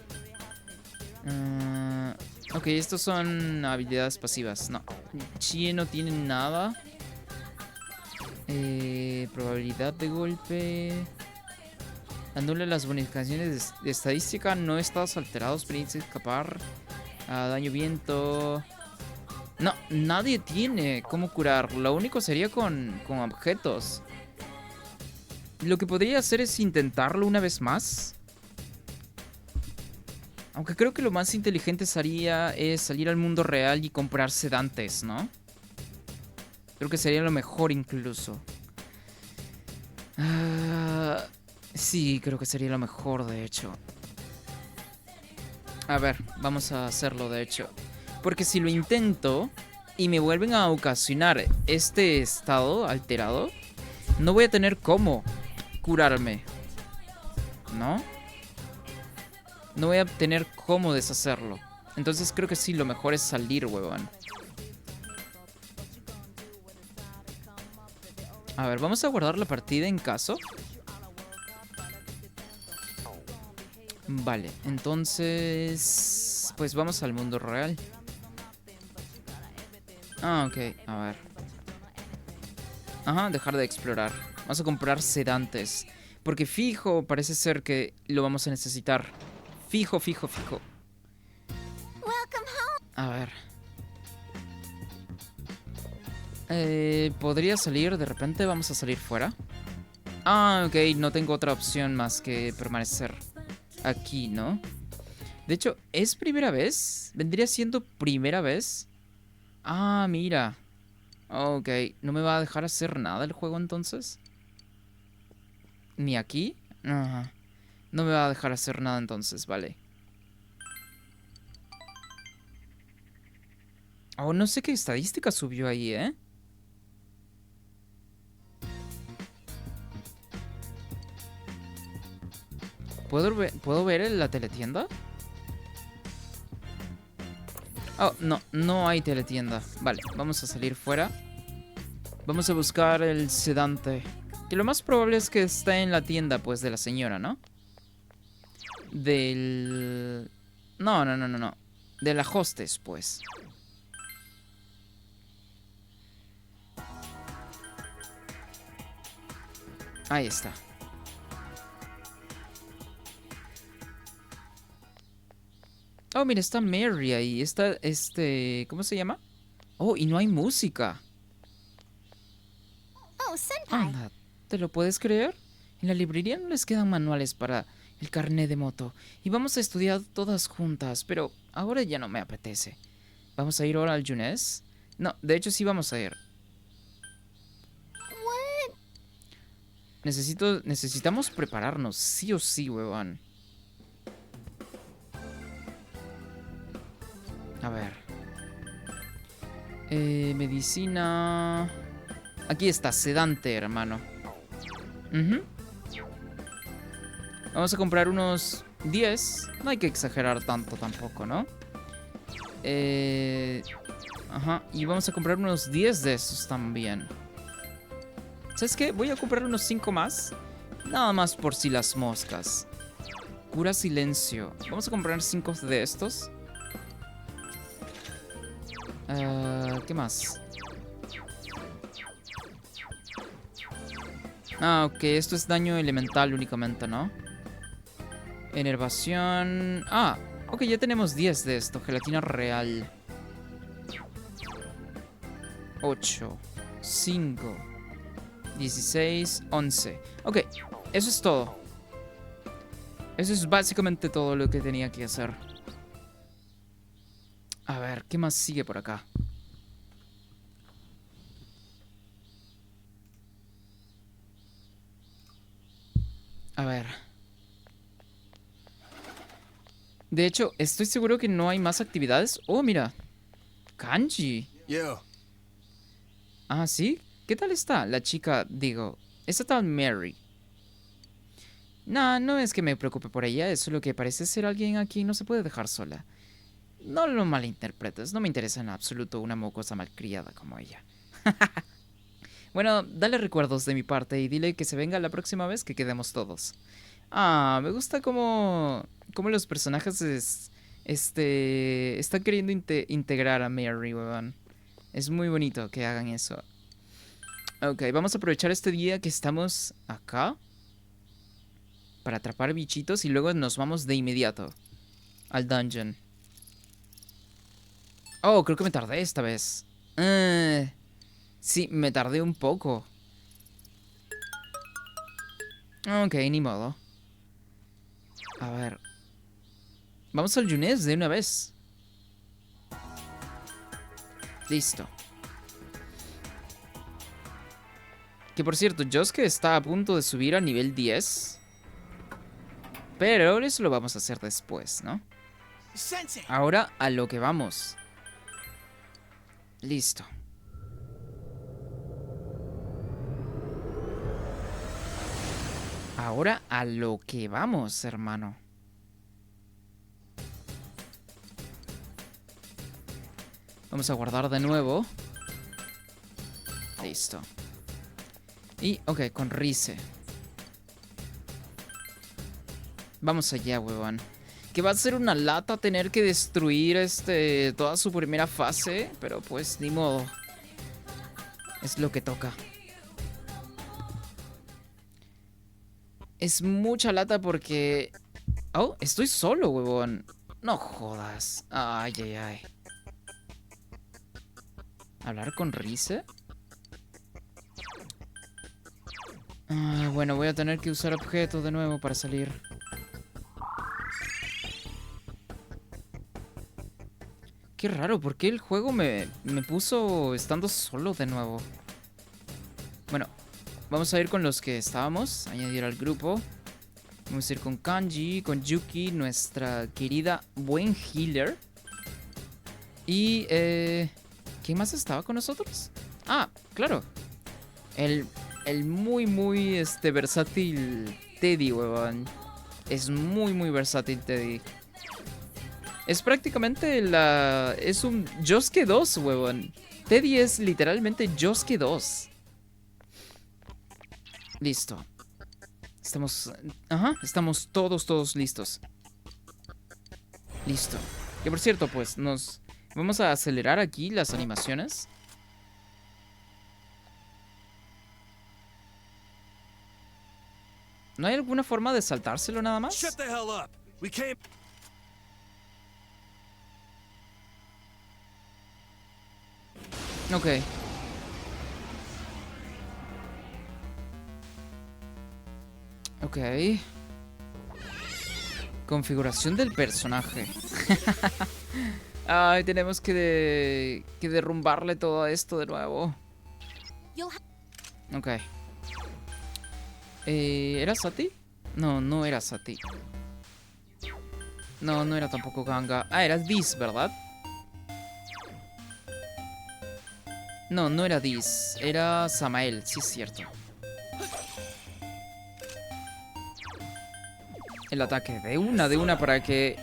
Ok, estos son habilidades pasivas. No, Chie no tiene nada. Probabilidad de golpe. Anula las bonificaciones de estadística. No estados alterados. Permite escapar. Daño viento. No, nadie tiene cómo curar. Lo único sería con objetos. Lo que podría hacer es intentarlo una vez más. Aunque creo que lo más inteligente sería es salir al mundo real y comprar sedantes, ¿no? Creo que sería lo mejor incluso. Sí, creo que sería lo mejor, de hecho. A ver, vamos a hacerlo, de hecho. Porque si lo intento y me vuelven a ocasionar este estado alterado, no voy a tener cómo curarme. ¿No? No voy a tener cómo deshacerlo. Entonces creo que sí, lo mejor es salir, huevón. A ver, vamos a guardar la partida en caso. Vale, entonces... Pues vamos al mundo real. Ah, ok, a ver. Ajá, dejar de explorar. Vamos a comprar sedantes. Porque fijo, parece ser que lo vamos a necesitar. Fijo. Welcome home. A ver. Podría salir de repente. Vamos a salir fuera. Ah, ok. No tengo otra opción más que permanecer aquí, ¿no? De hecho, ¿es primera vez? ¿Vendría siendo primera vez? Ah, mira. Ok. ¿No me va a dejar hacer nada el juego entonces? ¿Ni aquí? Ajá. No me va a dejar hacer nada entonces, vale. Oh, no sé qué estadística subió ahí, ¿eh? ¿Puedo ver en la teletienda? Oh, no, no hay teletienda. Vale, vamos a salir fuera. Vamos a buscar el sedante. Que lo más probable es que esté en la tienda, pues, de la señora, ¿no? Del... No. De la hostess, pues. Ahí está. Oh, mira, está Mary ahí. Está, ¿cómo se llama? Oh, y no hay música. Oh, Senpai. Anda, ¿te lo puedes creer? En la librería no les quedan manuales para el carné de moto. Y vamos a estudiar todas juntas, pero ahora ya no me apetece. ¿Vamos a ir ahora al Junes? No, de hecho sí vamos a ir. What? Necesitamos prepararnos, sí o sí, huevón. A ver. Medicina... Aquí está, sedante, hermano. Vamos a comprar unos 10. No hay que exagerar tanto tampoco, ¿no? Ajá, y vamos a comprar unos 10 de esos también. ¿Sabes qué? Voy a comprar unos 5 más. Nada más por si las moscas. Cura silencio. Vamos a comprar 5 de estos. ¿Qué más? Ah, ok, esto es daño elemental únicamente, ¿no? Enervación... Ah, ok, ya tenemos 10 de esto. Gelatina real. 8, 5, 16, 11. Ok, eso es todo. Eso es básicamente todo lo que tenía que hacer. A ver, ¿qué más sigue por acá? A ver. De hecho, estoy seguro que no hay más actividades. Oh, mira. Kanji. Yo. Ah, ¿sí? ¿Qué tal está la chica? Digo, esta tal Mary. Nah, no es que me preocupe por ella. Es solo que parece ser alguien a quien no se puede dejar sola. No lo malinterpretes. No me interesa en absoluto una mocosa malcriada como ella. Bueno, dale recuerdos de mi parte y dile que se venga la próxima vez que quedemos todos. Ah, me gusta cómo los personajes están queriendo integrar a Mary, weón. Es muy bonito que hagan eso. Ok, vamos a aprovechar este día que estamos acá para atrapar bichitos y luego nos vamos de inmediato al dungeon. Oh, creo que me tardé esta vez. Sí, me tardé un poco. Ok, ni modo. A ver. Vamos al Junes de una vez. Listo. Que por cierto, Yosuke está a punto de subir a nivel 10. Pero eso lo vamos a hacer después, ¿no? Sensei. Ahora a lo que vamos. Listo. Ahora a lo que vamos, hermano. Vamos a guardar de nuevo. Listo. Y, ok, con Rize. Vamos allá, huevón. Que va a ser una lata tener que destruir toda su primera fase. Pero pues, ni modo. Es lo que toca. Es mucha lata porque... Oh, estoy solo, huevón. No jodas. Ay, ay, ay. ¿Hablar con Rize? Ah, bueno, voy a tener que usar objeto de nuevo para salir. Qué raro, ¿por qué el juego me puso estando solo de nuevo? Bueno, vamos a ir con los que estábamos. Añadir al grupo. Vamos a ir con Kanji, con Yuki, nuestra querida buen healer. Y, ¿quién más estaba con nosotros? Ah, claro. El muy, versátil Teddy, huevón. Es muy versátil Teddy. Es prácticamente es un Yosuke 2, huevón. Teddy es literalmente Yosuke 2. Listo. Estamos todos listos. Listo. Que por cierto, pues, vamos a acelerar aquí las animaciones. ¿No hay alguna forma de saltárselo nada más? Shut the hell up. We came. Ok. Ok. Configuración del personaje. Ay, tenemos que derrumbarle todo esto de nuevo. Ok. ¿Era Sati? No, no era Sati. No, no era tampoco Ganga. Ah, era Diz, ¿verdad? No, no era Diz. Era Samael, sí es cierto. El ataque, de una para que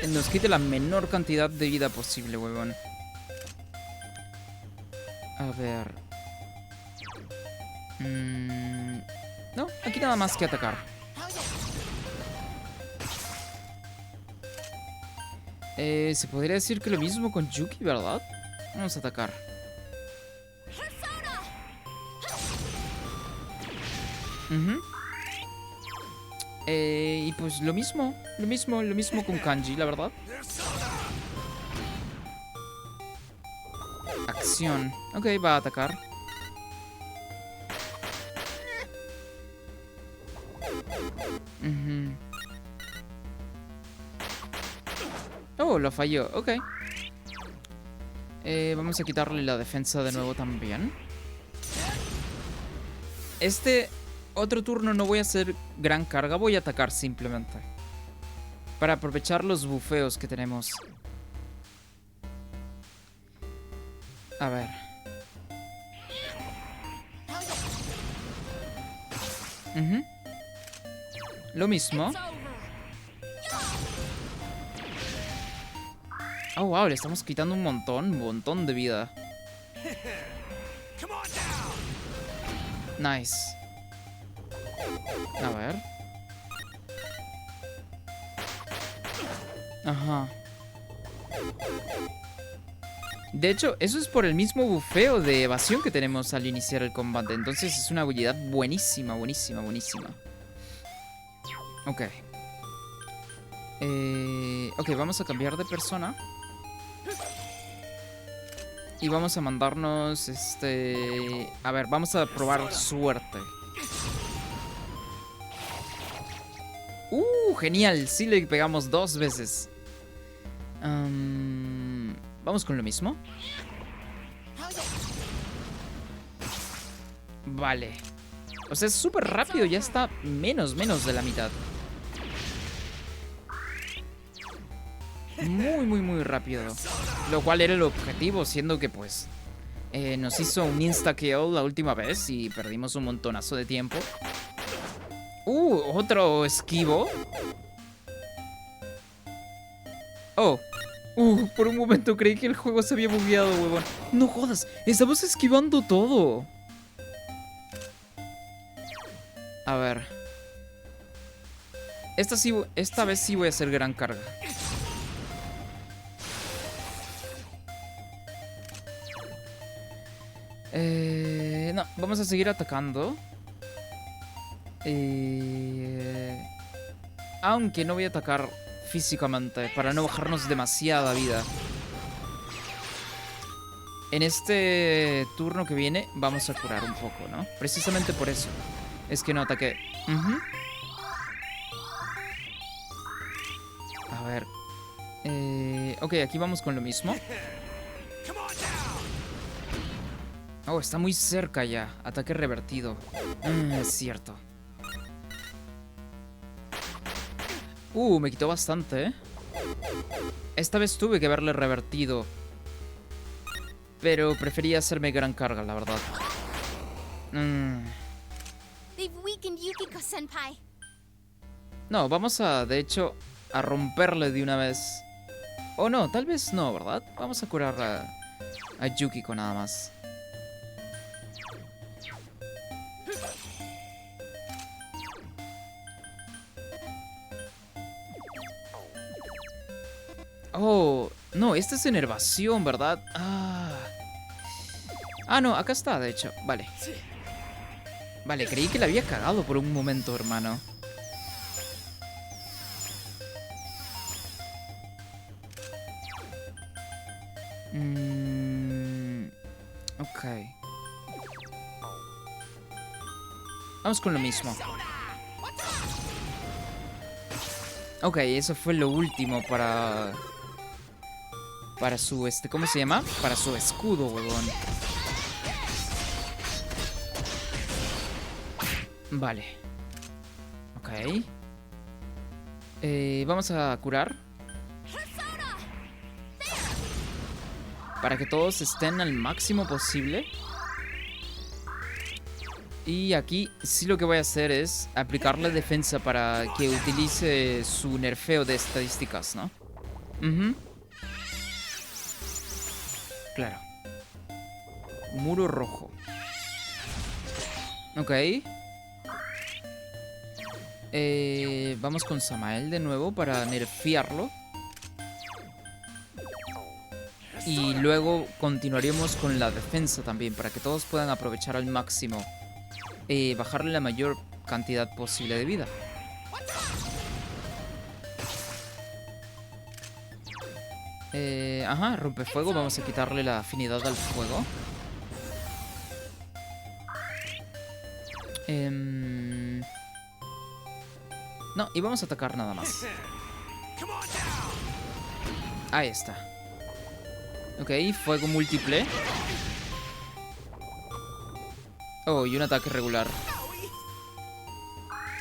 nos quite la menor cantidad de vida posible, huevón. A ver. No, aquí nada más que atacar. Se podría decir que lo mismo con Yuki, ¿verdad? Vamos a atacar. Y pues lo mismo con Kanji, la verdad. Acción. Ok, va a atacar. Oh, lo falló. Ok. Vamos a quitarle la defensa de nuevo también. Otro turno no voy a hacer gran carga, voy a atacar simplemente. Para aprovechar los bufeos que tenemos. A ver. Lo mismo. Oh, wow, le estamos quitando un montón de vida. Nice. A ver. Ajá. De hecho, eso es por el mismo bufeo de evasión que tenemos al iniciar el combate. Entonces es una habilidad buenísima. Ok. Ok, vamos a cambiar de persona. Y vamos a mandarnos, A ver, vamos a probar suerte. Genial, sí le pegamos 2 veces. Vamos con lo mismo. Vale. O sea, es súper rápido, ya está menos de la mitad. Muy rápido. Lo cual era el objetivo, siendo que pues nos hizo un insta-kill la última vez y perdimos un montonazo de tiempo. Otro esquivo. Oh. Por un momento creí que el juego se había bugueado, huevón. No jodas, estamos esquivando todo. A ver. Esta vez sí voy a hacer gran carga. No, vamos a seguir atacando. Aunque no voy a atacar físicamente para no bajarnos demasiada vida. En este turno que viene vamos a curar un poco, ¿no? Precisamente por eso. Es que no ataqué. Ujú. A ver. Ok, aquí vamos con lo mismo. Come on down. Oh, está muy cerca ya. Ataque revertido. Es cierto. Me quitó bastante, ¿eh? Esta vez tuve que haberle revertido. Pero prefería hacerme gran carga, la verdad. They've weakened Yukiko-senpai. No, vamos a, de hecho, a romperle de una vez. O no, tal vez no, ¿verdad? Vamos a curar a Yukiko nada más. Oh, no, esta es enervación, ¿verdad? No, acá está, de hecho. Vale. Vale, creí que la había cagado por un momento, hermano. Ok. Vamos con lo mismo. Ok, eso fue lo último para su, ¿cómo se llama? Para su escudo, huevón. Vale. Ok. Vamos a curar. Para que todos estén al máximo posible. Y aquí sí lo que voy a hacer es aplicarle defensa para que utilice su nerfeo de estadísticas, ¿no? Claro. Muro rojo. Ok. Vamos con Samael de nuevo para nerfearlo. Y luego continuaremos con la defensa también, para que todos puedan aprovechar al máximo. Bajarle la mayor cantidad posible de vida. Ajá, rompefuego. Vamos a quitarle la afinidad al fuego. No, y vamos a atacar nada más. Ahí está. Ok, fuego múltiple. Oh, y un ataque regular.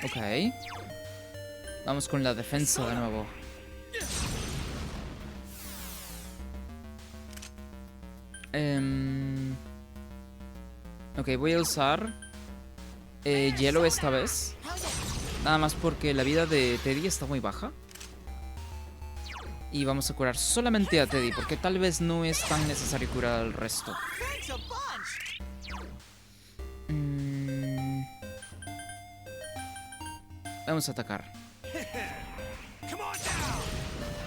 Ok. Vamos con la defensa de nuevo. Ok, voy a usar hielo esta vez. Nada más porque la vida de Teddy está muy baja. Y vamos a curar solamente a Teddy, porque tal vez no es tan necesario curar al resto. Vamos a atacar.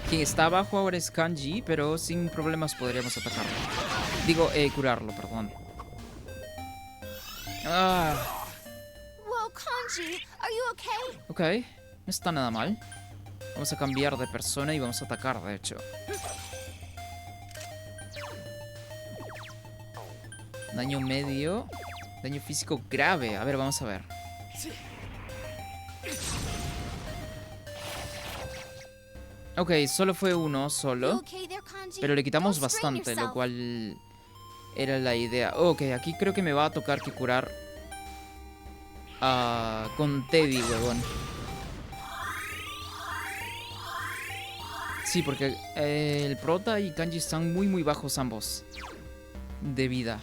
Quien está abajo ahora es Kanji, pero sin problemas podríamos atacarlo. Digo, curarlo, perdón. Whoa, Kanji, are you okay? Ok, no está nada mal. Vamos a cambiar de persona y vamos a atacar, de hecho. Daño medio. Daño físico grave. A ver, vamos a ver. Ok, solo fue uno, solo. Pero le quitamos bastante, lo cual era la idea. Ok, aquí creo que me va a tocar que curar con Teddy, huevón. Sí, porque el prota y Kanji están muy muy bajos ambos de vida.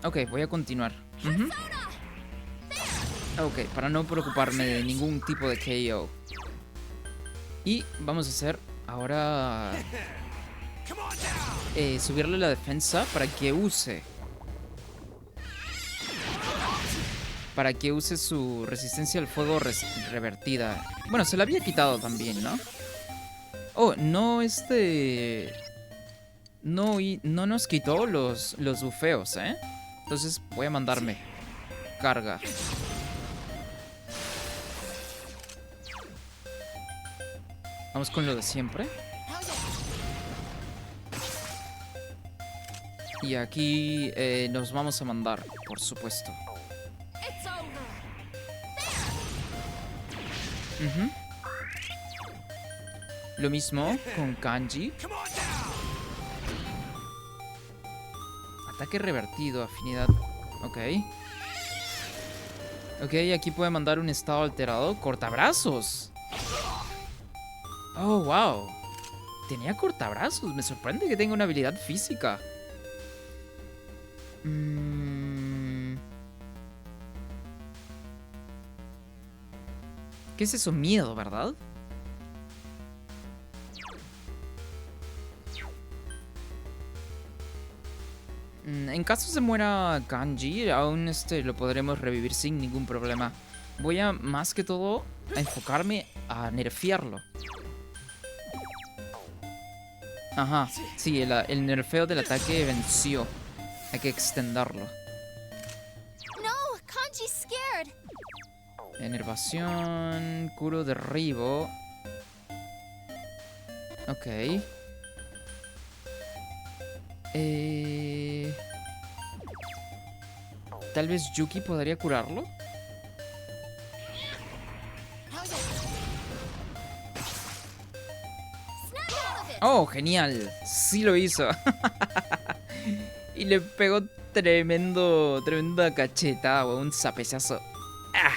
Ok, voy a continuar. Ok, para no preocuparme de ningún tipo de KO. Y vamos a hacer ahora subirle la defensa para que use su resistencia al fuego revertida. Bueno, se la había quitado también, ¿no? Oh, no, no nos quitó los bufeos, ¿eh? Entonces voy a mandarme carga. Vamos con lo de siempre. Y aquí nos vamos a mandar, por supuesto. It's over. Ujú. Lo mismo con Kanji. Come on down! Ataque revertido, afinidad. Ok. Ok, aquí puede mandar un estado alterado. ¡Cortabrazos! Oh, wow. Tenía cortabrazos. Me sorprende que tenga una habilidad física. ¿Qué es eso? Miedo, ¿verdad? En caso se muera Kanji, aún lo podremos revivir sin ningún problema. Voy a, más que todo, a enfocarme a nerfearlo. Ajá, sí, el nerfeo del ataque venció. Hay que extenderlo. No, Kanji's scared. Enervación, curo, derribo. Ok. Tal vez Yuki podría curarlo. Snap out of it. Oh, genial. Sí lo hizo. Y le pegó tremenda cachetada o un zapezazo. ¡Ah!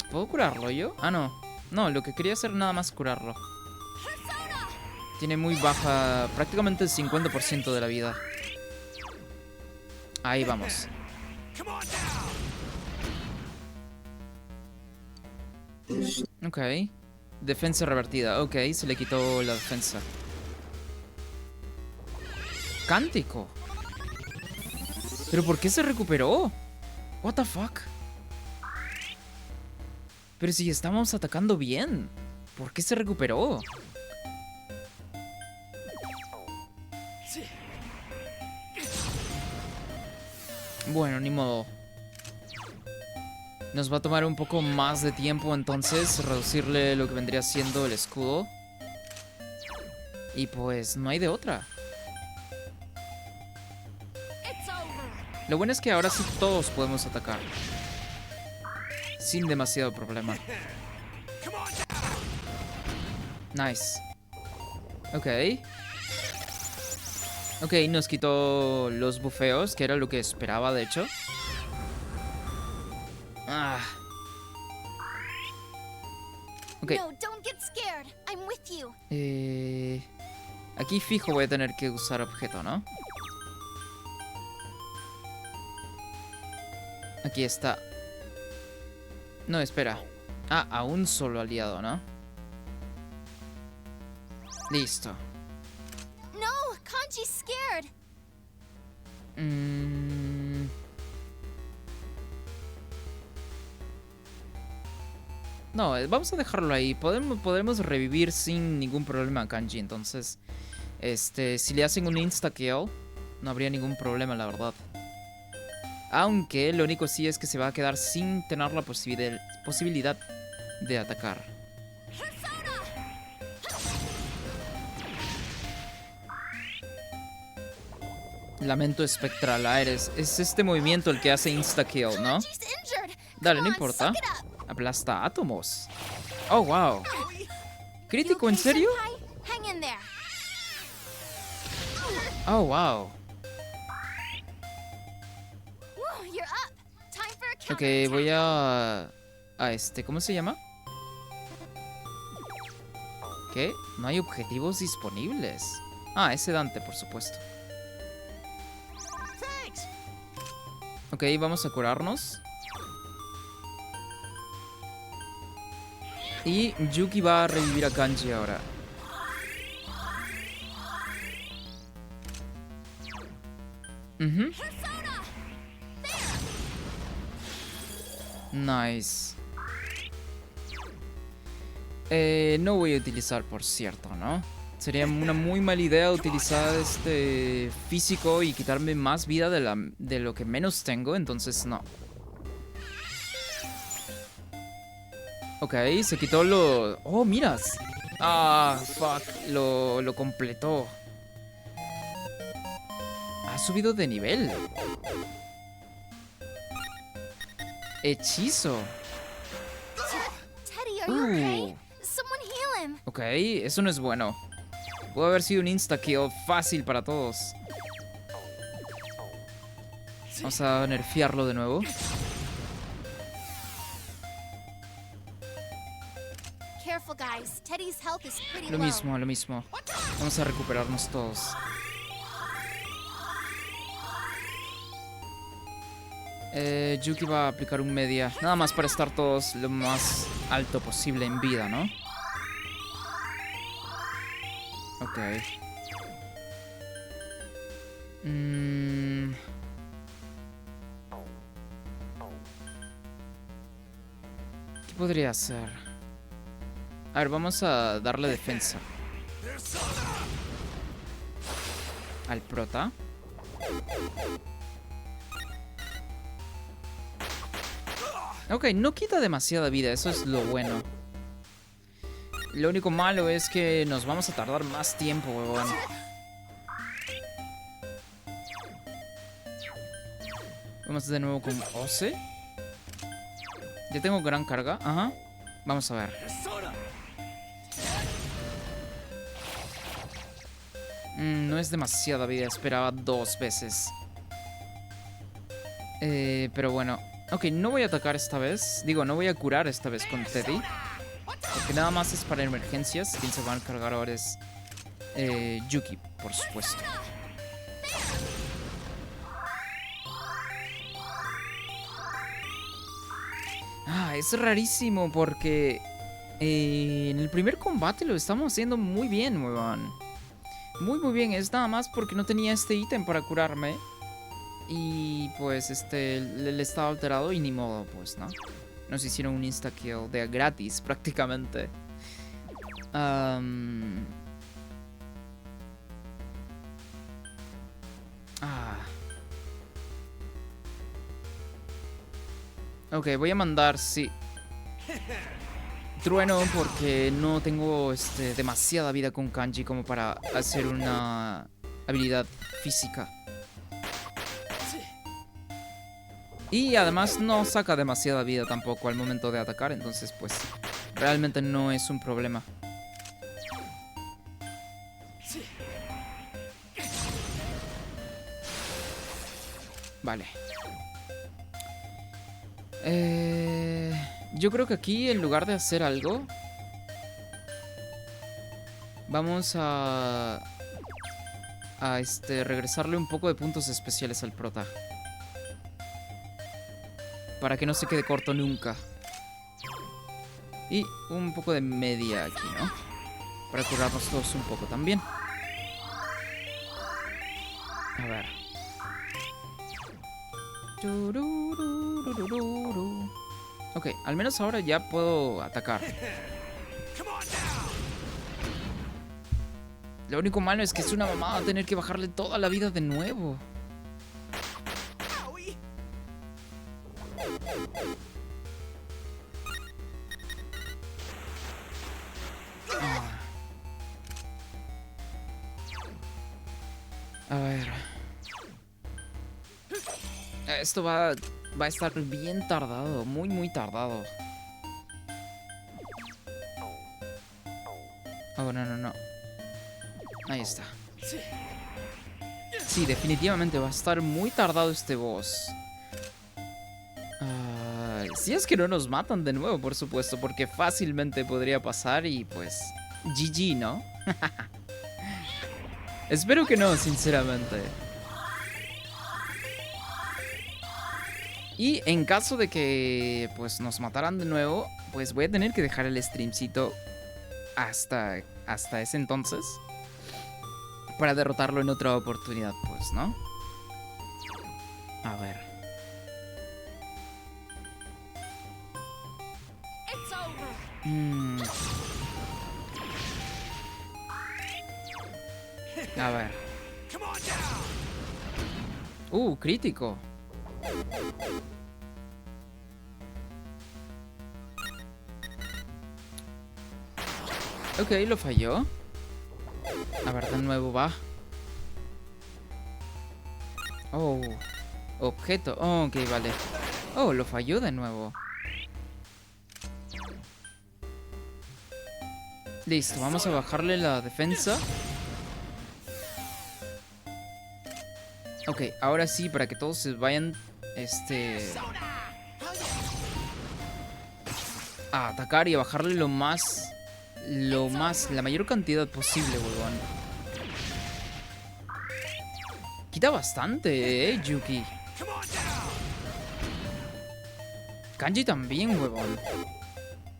¿Puedo curarlo yo? Ah, no. No, lo que quería hacer nada más curarlo. Tiene muy baja, prácticamente el 50% de la vida. Ahí vamos. Come on down! Ok. Defensa revertida. Ok, se le quitó la defensa. Cántico. ¿Pero por qué se recuperó? What the fuck? Pero si estamos atacando bien. ¿Por qué se recuperó? Bueno, ni modo. Nos va a tomar un poco más de tiempo entonces reducirle lo que vendría siendo el escudo. Y pues no hay de otra. It's over. Lo bueno es que ahora sí todos podemos atacar. Sin demasiado problema. Come on down! Nice. Ok. Ok, nos quitó los bufeos, que era lo que esperaba, de hecho. Ah. Ok. No, don't get scared. I'm with you. Aquí fijo voy a tener que usar objeto, ¿no? Aquí está. No, espera. Ah, a un solo aliado, ¿no? Listo. No, Kanji's scared. No, vamos a dejarlo ahí. Podemos revivir sin ningún problema a Kanji. Entonces, si le hacen un insta-kill, no habría ningún problema, la verdad. Aunque lo único sí es que se va a quedar sin tener la posibilidad de atacar. Lamento espectral, Ares. Es este movimiento el que hace insta-kill, ¿no? Kanji's injured. Dale, Come no on, importa. suck it up. Aplasta átomos. Oh, wow. ¿Crítico, en Okay, serio? Senpai? Hang in there. Oh, wow. Woo, you're up. Time for a Ok, counterattack. voy a ¿cómo se llama? ¿Qué? No hay objetivos disponibles. Ah, ese Dante, por supuesto. Ok, vamos a curarnos. Y Yuki va a revivir a Kanji ahora. Ujú. Nice. No voy a utilizar, por cierto, ¿no? Sería una muy mala idea utilizar este físico y quitarme más vida de lo que menos tengo, entonces no. Ok, se quitó lo... Oh, mira. Ah, fuck. Lo completó. Ha subido de nivel. Hechizo. Teddy, are you okay? Someone heal him. Ok, eso no es bueno. Puede haber sido un insta-kill fácil para todos. Vamos a nerfearlo de nuevo. Careful, guys. Teddy's health is pretty Lo low. mismo, lo mismo. Vamos a recuperarnos todos. Yuki va a aplicar un media. Nada más para estar todos lo más alto posible en vida, ¿no? Ok. ¿Qué podría hacer? A ver, vamos a darle defensa al prota. Ok, no quita demasiada vida, eso es lo bueno. Lo único malo es que nos vamos a tardar más tiempo, huevón. Vamos de nuevo con Ose. Ya tengo gran carga, ajá. Vamos a ver. No es demasiada vida, esperaba 2 veces. Pero bueno. Ok, no voy a atacar esta vez. Digo, no voy a curar esta vez con Teddy. Porque nada más es para emergencias. Quien se va a encargar ahora es Yuki, por supuesto. Ah, es rarísimo porque en el primer combate lo estamos haciendo muy bien, huevón. Muy bien. Es nada más porque no tenía este ítem para curarme. Y pues el estado alterado y ni modo, pues, ¿no? Nos hicieron un insta-kill de gratis, prácticamente. Ok, voy a mandar, sí. Trueno porque no tengo demasiada vida con Kanji como para hacer una habilidad física. Y además no saca demasiada vida tampoco al momento de atacar, entonces pues realmente no es un problema. Vale. Yo creo que aquí en lugar de hacer algo, vamos a regresarle un poco de puntos especiales al prota. Para que no se quede corto nunca. Y un poco de media aquí, ¿no? Para curarnos todos un poco también. A ver. Ok, al menos ahora ya puedo atacar. Lo único malo es que es una mamada tener que bajarle toda la vida de nuevo. A ver. Esto va a estar bien tardado, muy tardado. Oh, no. Ahí está. Sí, definitivamente va a estar muy tardado este boss. Si es que no nos matan de nuevo, por supuesto, porque fácilmente podría pasar y pues GG, ¿no? Espero que no, sinceramente. Y en caso de que pues nos mataran de nuevo, pues voy a tener que dejar el streamcito hasta ese entonces para derrotarlo en otra oportunidad, pues, ¿no? A ver. A ver. Crítico. Ok, lo falló. A ver, de nuevo va. Oh, objeto. Oh, ok, vale. Oh, lo falló de nuevo. Listo, vamos a bajarle la defensa. Ok, ahora sí, para que todos se vayan, a atacar y a bajarle la mayor cantidad posible, huevón. Quita bastante, Yuki. Kanji también, huevón.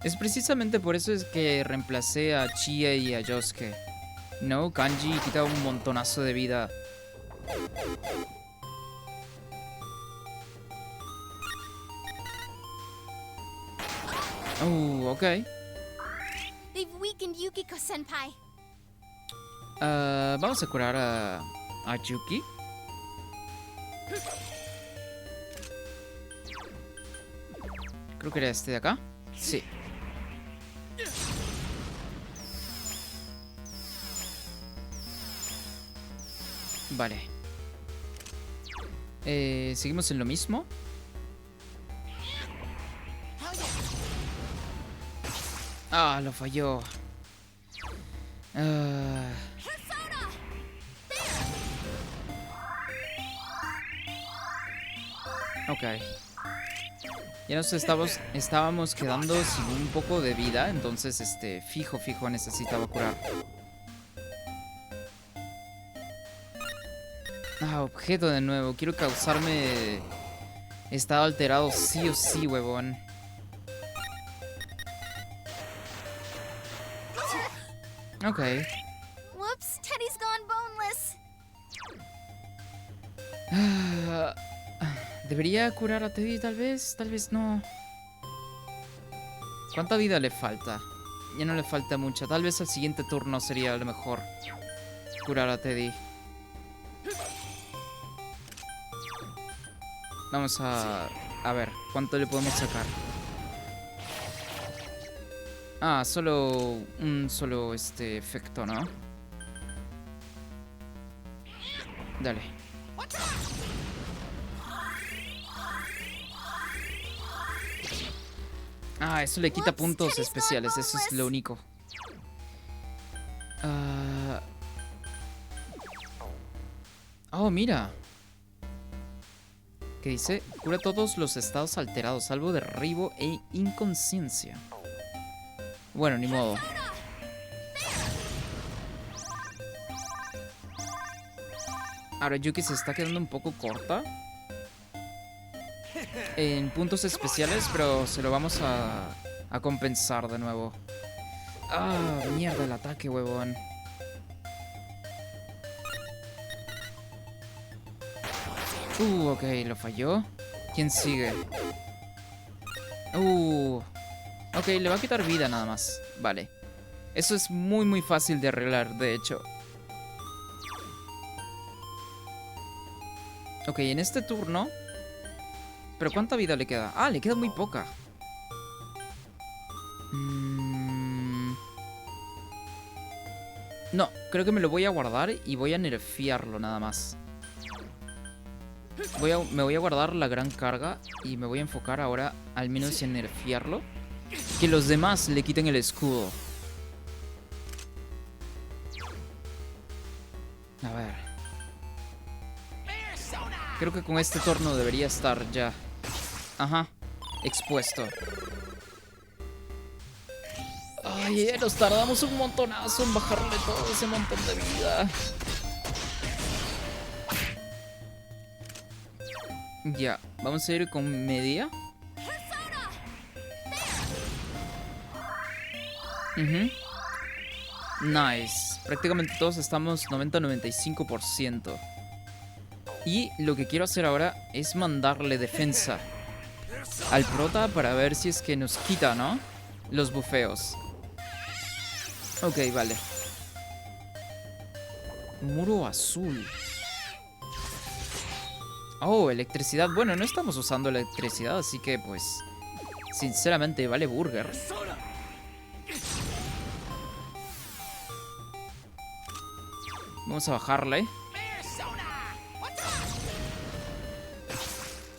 Es precisamente por eso es que reemplacé a Chie y a Yosuke. No, Kanji quita un montonazo de vida. Ok. They've weakened Yukiko-senpai. Vamos a curar a Yuki. Creo que era este de acá. Sí. Vale. Seguimos en lo mismo. Ah, lo falló. Ok. Ya nos estábamos quedando sin un poco de vida, entonces fijo necesitaba curar. Objeto de nuevo. Quiero causarme estado alterado sí o sí, huevón. Ok. Whoops, Teddy's gone boneless. Debería curar a Teddy, tal vez no. ¿Cuánta vida le falta? Ya no le falta mucha. Tal vez al siguiente turno sería lo mejor curar a Teddy. Vamos a ver, ¿cuánto le podemos sacar? Solo un solo efecto, ¿no? Dale. Eso le quita puntos especiales, eso es lo único. Oh, mira. ¿Qué dice? Cura todos los estados alterados, salvo derribo e inconsciencia. Bueno, ni modo. Ahora Yuki se está quedando un poco corta en puntos especiales, pero se lo vamos a compensar de nuevo. Mierda el ataque, huevón. Ok, lo falló. ¿Quién sigue? Ok, le va a quitar vida nada más. Vale. Eso es muy fácil de arreglar, de hecho. Ok, en este turno... ¿Pero cuánta vida le queda? Le queda muy poca. No, creo que me lo voy a guardar y voy a nerfearlo nada más. Me voy a guardar la gran carga y me voy a enfocar ahora al menos en nerfearlo. Que los demás le quiten el escudo. A ver. Creo que con este turno debería estar ya. Ajá, expuesto. Nos tardamos un montonazo en bajarle todo ese montón de vida. Ya, vamos a ir con media. Nice. Prácticamente todos estamos 90-95%. Y lo que quiero hacer ahora es mandarle defensa al prota para ver si es que nos quita, ¿no? Los bufeos. Ok, vale. Muro azul. Electricidad. Bueno, no estamos usando electricidad, así que pues... Sinceramente, vale burger. Vamos a bajarle.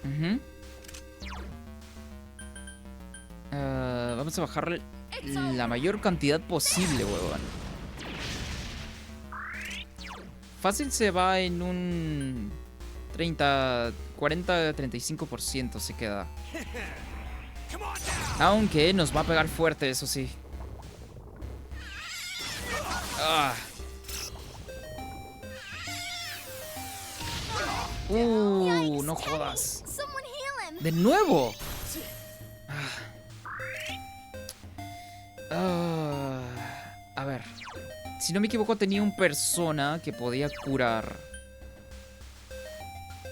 Ujú. Vamos a bajarle la mayor cantidad posible, huevón. Fácil se va en un 30, 40, 35% se queda. Aunque nos va a pegar fuerte, eso sí. Ah. No jodas. Someone heal him. ¡De nuevo! A ver. Si no me equivoco, tenía un persona que podía curar.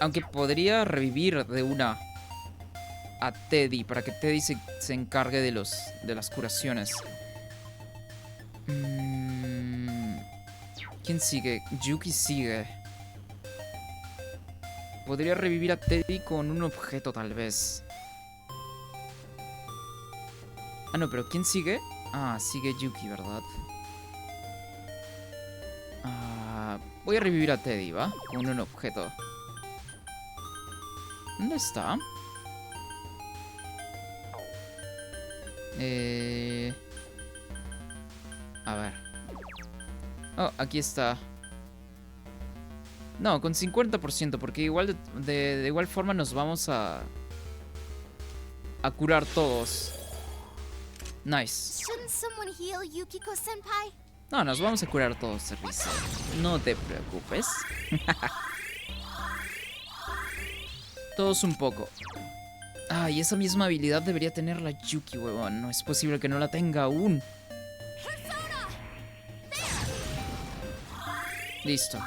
Aunque podría revivir de una a Teddy para que Teddy se encargue de las curaciones. ¿Quién sigue? Yuki sigue. Podría revivir a Teddy con un objeto, tal vez. Ah, no, pero ¿quién sigue? Ah, sigue Yuki, ¿verdad? Voy a revivir a Teddy, ¿va? Con un objeto. ¿Dónde está? A ver. Oh, aquí está. No, con 50%, porque igual de igual forma nos vamos a curar todos. Nice. Shouldn't someone heal Yukiko-senpai? No, nos vamos a curar todos, Risa. No te preocupes. Todos un poco. Y esa misma habilidad debería tener la Yuki, huevón. No es posible que no la tenga aún. Listo.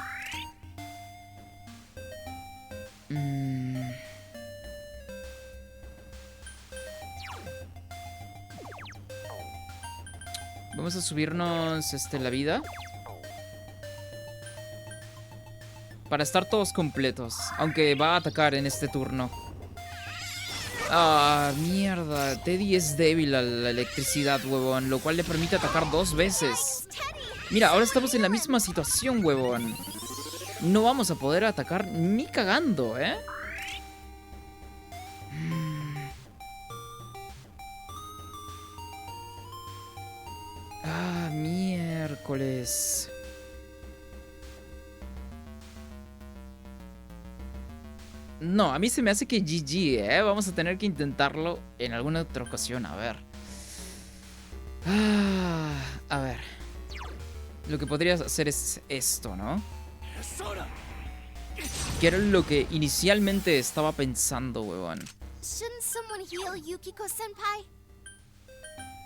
Vamos a subirnos la vida. Para estar todos completos. Aunque va a atacar en este turno. Mierda. Teddy es débil a la electricidad, huevón. Lo cual le permite atacar 2 veces. Mira, ahora estamos en la misma situación, huevón. No vamos a poder atacar ni cagando, ¿eh? Miércoles. No, a mí se me hace que GG, ¿eh? Vamos a tener que intentarlo en alguna otra ocasión, a ver. A ver. Lo que podrías hacer es esto, ¿no? Que era lo que inicialmente estaba pensando, huevón. Shouldn't someone heal Yukiko-senpai?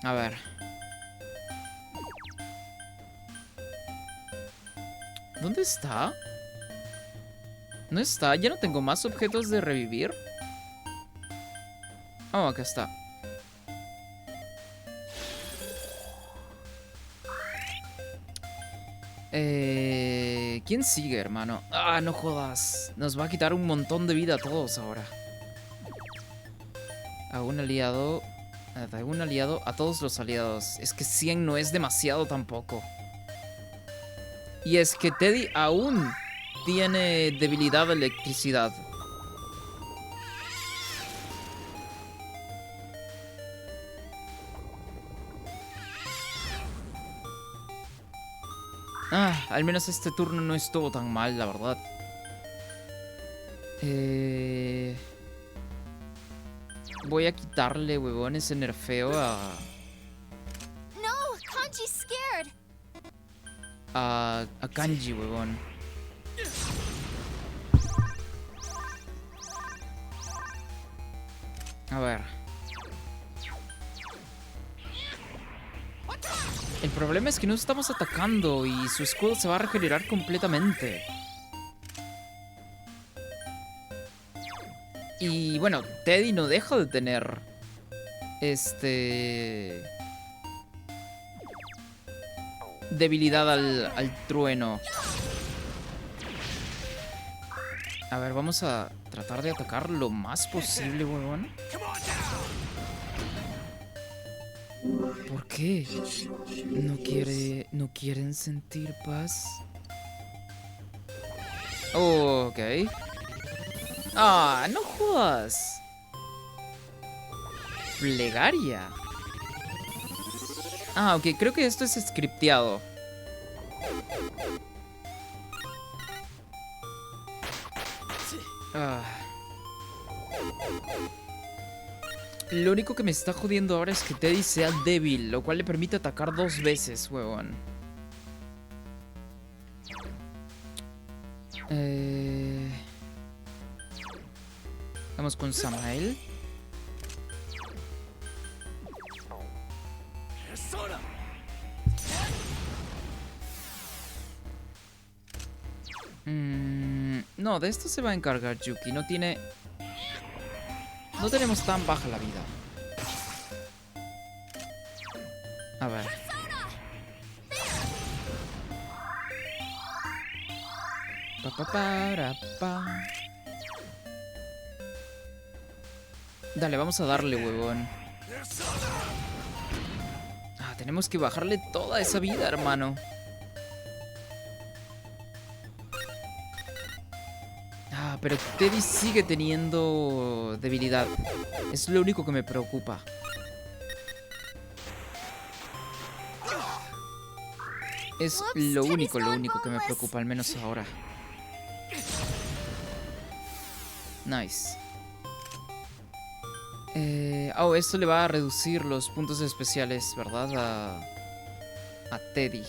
A ver. ¿Dónde está? ¿No está? ¿Ya no tengo más objetos de revivir? Oh, acá está. ¿Quién sigue, hermano? No jodas. Nos va a quitar un montón de vida a todos ahora. A un aliado. A todos los aliados. Es que 100 no es demasiado tampoco. Y es que Teddy aún tiene debilidad a electricidad. Al menos este turno no estuvo tan mal, la verdad. Voy a quitarle, huevón, ese nerfeo No, Kanji's scared. a Kanji, huevón. A ver. El problema es que no estamos atacando y su escudo se va a regenerar completamente. Y bueno, Teddy no deja de tener debilidad al trueno. A ver, vamos a tratar de atacar lo más posible, huevón. ¿Por qué? ¿No quieren sentir paz? Ok. Ah, no jodas. Plegaria. Ah, ok, creo que esto es scripteado. Ah. Lo único que me está jodiendo ahora es que Teddy sea débil, lo cual le permite atacar 2 veces, huevón. Vamos con Samael. No, de esto se va a encargar Yuki. No tenemos tan baja la vida. A ver. Pa. Dale, vamos a darle, huevón. Ah, tenemos que bajarle toda esa vida, hermano. Ah, pero Teddy sigue teniendo debilidad. Es lo único que me preocupa. Es lo único que me preocupa, al menos ahora. Nice. Oh, esto le va a reducir los puntos especiales, ¿verdad? A Teddy.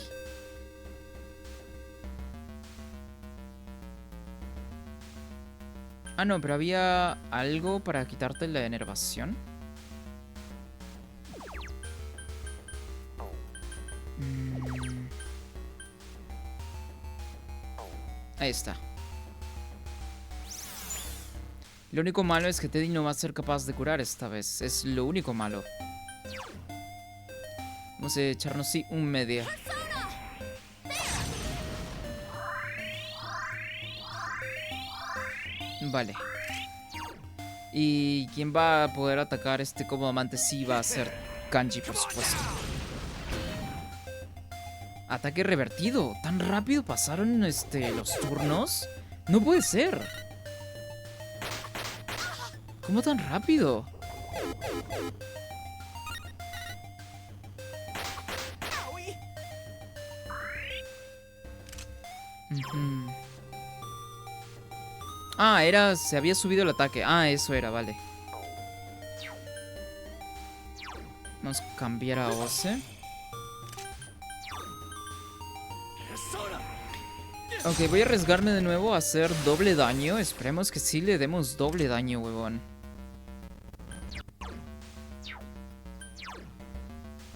Ah, no, pero había algo para quitarte la enervación. Ahí está. Lo único malo es que Teddy no va a ser capaz de curar esta vez. Es lo único malo. Vamos a echarnos, sí, un media. Vale. Y quien va a poder atacar este comandante sí va a ser Kanji, por supuesto. Ataque revertido. ¿Tan rápido pasaron los turnos? No puede ser. ¿Cómo tan rápido? Ah, se había subido el ataque. Ah, eso era, vale. Vamos a cambiar a Ose. Ok, voy a arriesgarme de nuevo a hacer doble daño. Esperemos que sí le demos doble daño, huevón.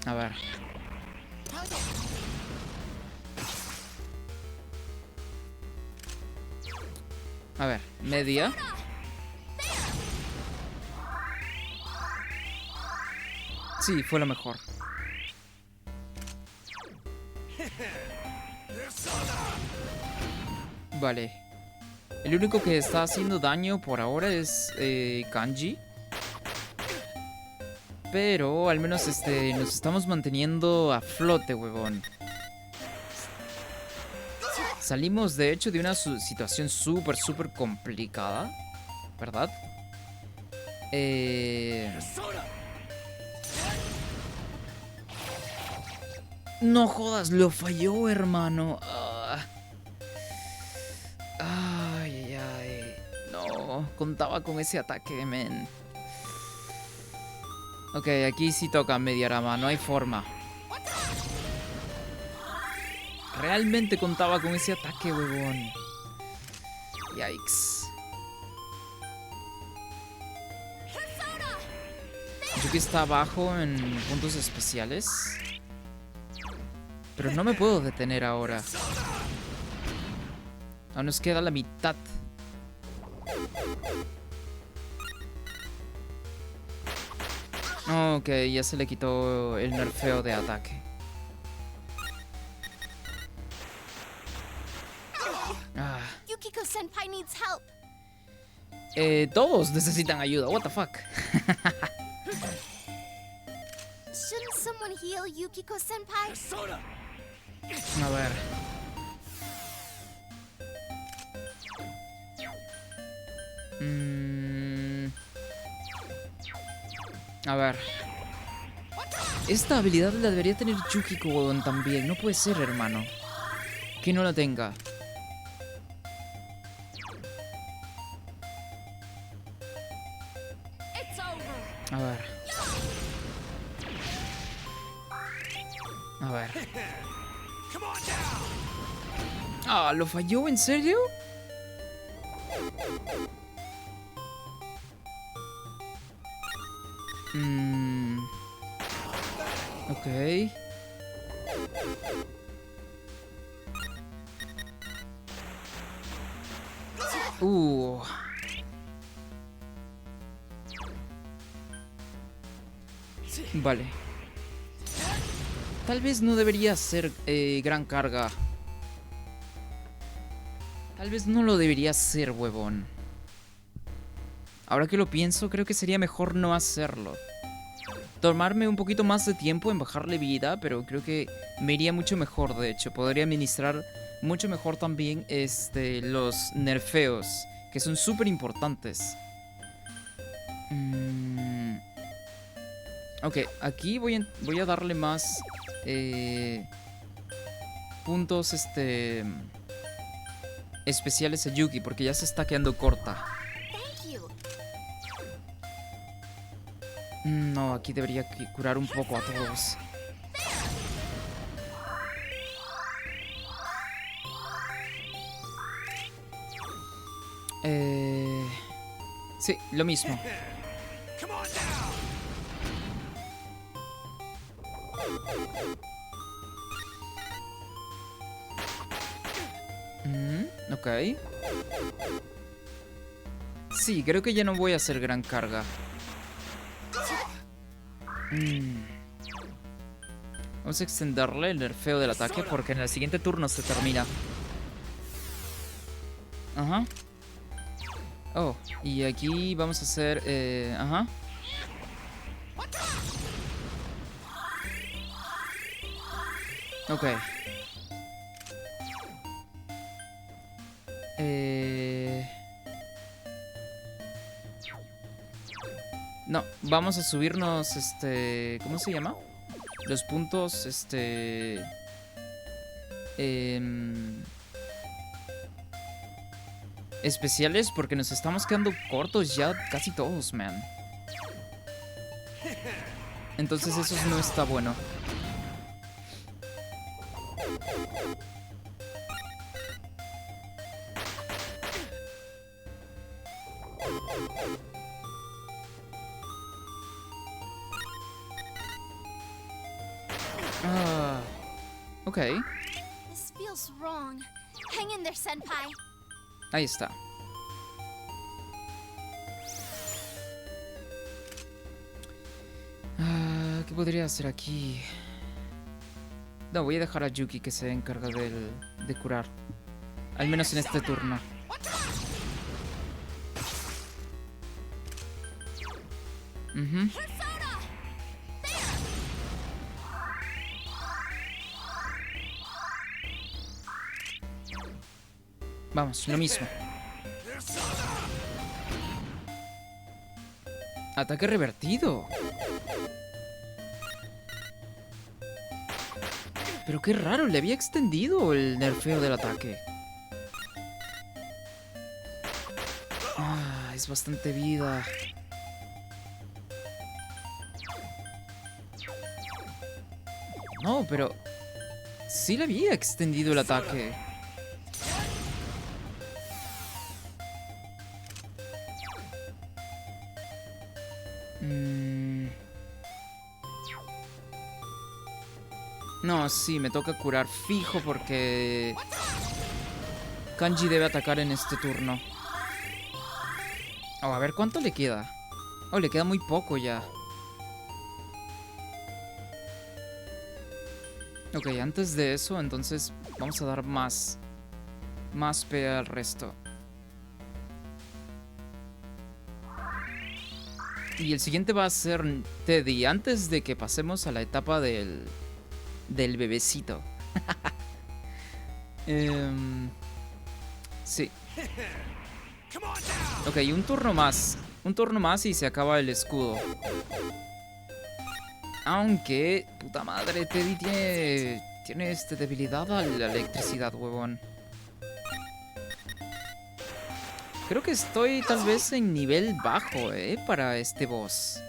A ver. A ver, media. Sí, fue lo mejor. Vale. El único que está haciendo daño por ahora es Kanji. Pero al menos nos estamos manteniendo a flote, huevón. Salimos de hecho de una situación súper complicada, ¿verdad? No jodas, lo falló, hermano. Ay. No, contaba con ese ataque, men. Ok, aquí sí toca Mediarama, no hay forma. Realmente contaba con ese ataque, huevón. Yikes. Yuki está abajo en puntos especiales. Pero no me puedo detener ahora. Aún nos queda la mitad. Ok, ya se le quitó el nerfeo de ataque. Yukiko-senpai needs help. Todos necesitan ayuda. What the fuck? Shouldn't someone heal Yukiko-senpai? A ver. A ver. Esta habilidad la debería tener Yukiko también. No puede ser, hermano, que no la tenga. It's over. A ver. A ver. Come on down. Ah, ¿lo falló? ¿En serio? Ok. Uh. Vale. Tal vez no debería ser gran carga. Tal vez no lo debería hacer, huevón. Ahora que lo pienso, creo que sería mejor no hacerlo. Tomarme un poquito más de tiempo en bajarle vida, pero creo que me iría mucho mejor, de hecho. Podría administrar mucho mejor también los nerfeos, que son súper importantes. Ok, aquí voy a darle más puntos especiales a Yuki, porque ya se está quedando corta. Thank you. No, aquí debería curar un poco a todos. Sí, lo mismo. Come on down. Ok. Sí, creo que ya no voy a hacer gran carga. Vamos a extenderle el nerfeo del ataque porque en el siguiente turno se termina. Ajá. Oh, y aquí vamos a hacer... ajá. Ok. No, vamos a subirnos, ¿cómo se llama? Los puntos, especiales, porque nos estamos quedando cortos ya casi todos, man. Entonces eso no está bueno. Ok. This feels wrong. Hang in there, Senpai. Ahí está. ¿Qué podría hacer aquí? No, voy a dejar a Yuki que se encarga de curar. Al menos en este turno. Vamos, lo mismo. Ataque revertido. Pero qué raro, le había extendido el nerfeo del ataque. Es bastante vida. No, pero... sí le había extendido el ataque. No, sí, me toca curar fijo porque... Kanji debe atacar en este turno. Oh, a ver, ¿cuánto le queda? Oh, le queda muy poco ya. Ok, antes de eso, entonces vamos a dar más P al resto. Y el siguiente va a ser Teddy, antes de que pasemos a la etapa del bebecito. Sí. Come on down. Ok, un turno más. Un turno más y se acaba el escudo. Aunque, puta madre, Teddy tiene debilidad a la electricidad, huevón. Creo que estoy tal vez en nivel bajo, para este boss.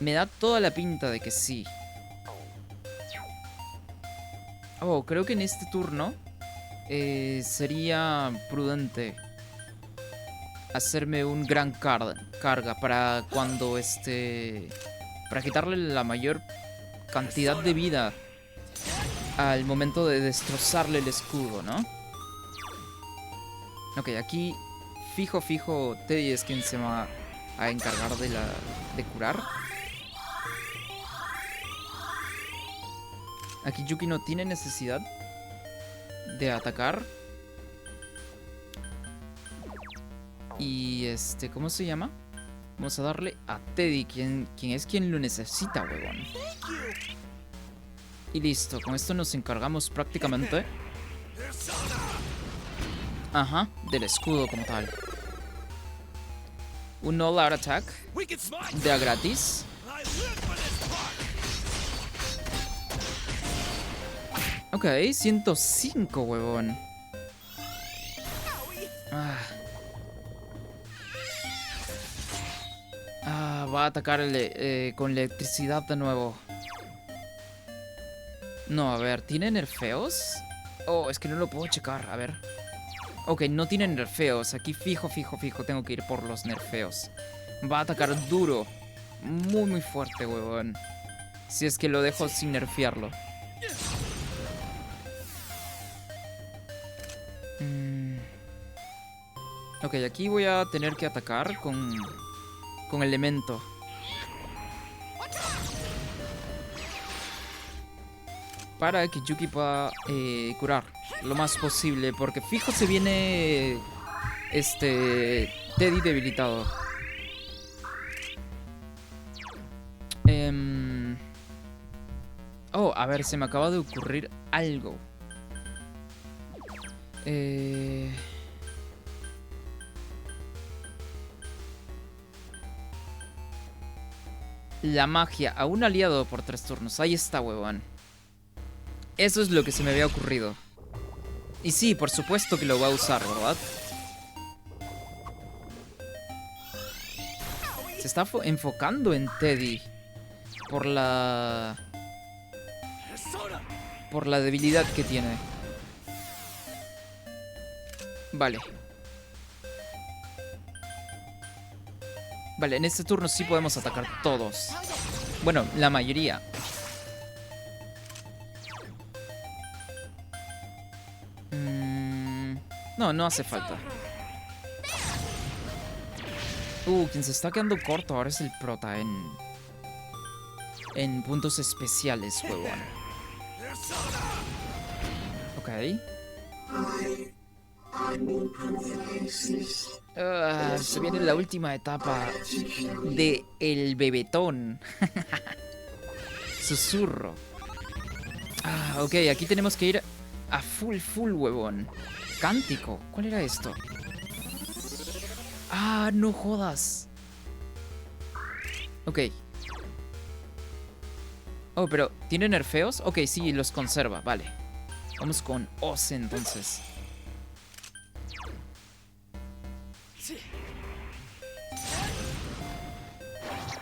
Me da toda la pinta de que sí. Oh, creo que en este turno sería prudente hacerme un gran carga para cuando para quitarle la mayor cantidad de vida al momento de destrozarle el escudo, ¿no? Ok, aquí fijo, Teddy es quien se va a encargar de curar. Aquí Yuki no tiene necesidad de atacar. Y ¿cómo se llama? Vamos a darle a Teddy, quien es quien lo necesita, huevón. Y listo, con esto nos encargamos prácticamente. Ajá, del escudo como tal. Un all out attack We can smart. de a gratis. I live for this part. Ok, 105, huevón. Va a atacar con electricidad de nuevo. No, a ver, ¿tiene nerfeos? Oh, es que no lo puedo checar, a ver. Ok, no tiene nerfeos. Aquí fijo, tengo que ir por los nerfeos. Va a atacar duro. Muy fuerte, huevón. Si es que lo dejo sin nerfearlo. Ok, aquí voy a tener que atacar con elemento. Para que Yuki pueda curar lo más posible. Porque fijo se viene Teddy debilitado. Oh, a ver, se me acaba de ocurrir algo. La magia a un aliado por 3 turnos. Ahí está, huevón. Eso es lo que se me había ocurrido. Y sí, por supuesto que lo va a usar, ¿verdad? Se está enfocando en Teddy. Por la debilidad que tiene. Vale. Vale, en este turno sí podemos atacar todos. Bueno, la mayoría. No hace falta. Quien se está quedando corto ahora es el prota en puntos especiales, huevón. Ok. Se viene la última etapa de el bebetón. Susurro. Ok, aquí tenemos que ir a full, huevón. Cántico. ¿Cuál era esto? No jodas. Ok. Oh, pero ¿tiene nerfeos? Ok, sí, los conserva, vale. Vamos con Ose entonces.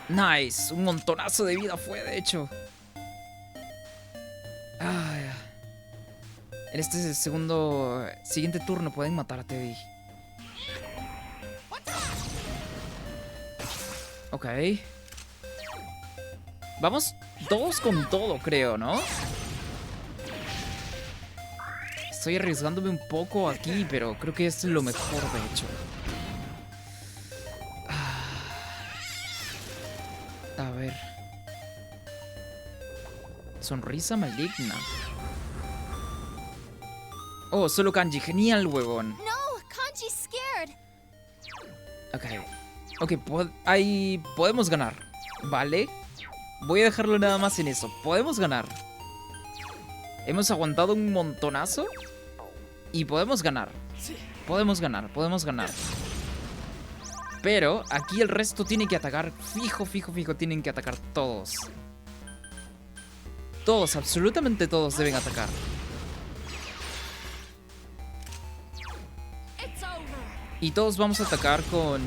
Nice, un montonazo de vida fue, de hecho. En este siguiente turno pueden matar a Teddy. Ok. Vamos todos con todo, creo, ¿no? Estoy arriesgándome un poco aquí, pero creo que esto es lo mejor, de hecho. A ver. Sonrisa maligna. Oh, solo Kanji. Genial, huevón. No, Kanji's scared. Ok, ahí podemos ganar. Vale. Voy a dejarlo nada más en eso. Podemos ganar. Hemos aguantado un montonazo. Y podemos ganar. podemos ganar, podemos ganar. Pero aquí el resto tiene que atacar. Fijo, fijo, fijo, tienen que atacar todos. Todos, absolutamente todos deben atacar. It's over. Y todos vamos a atacar con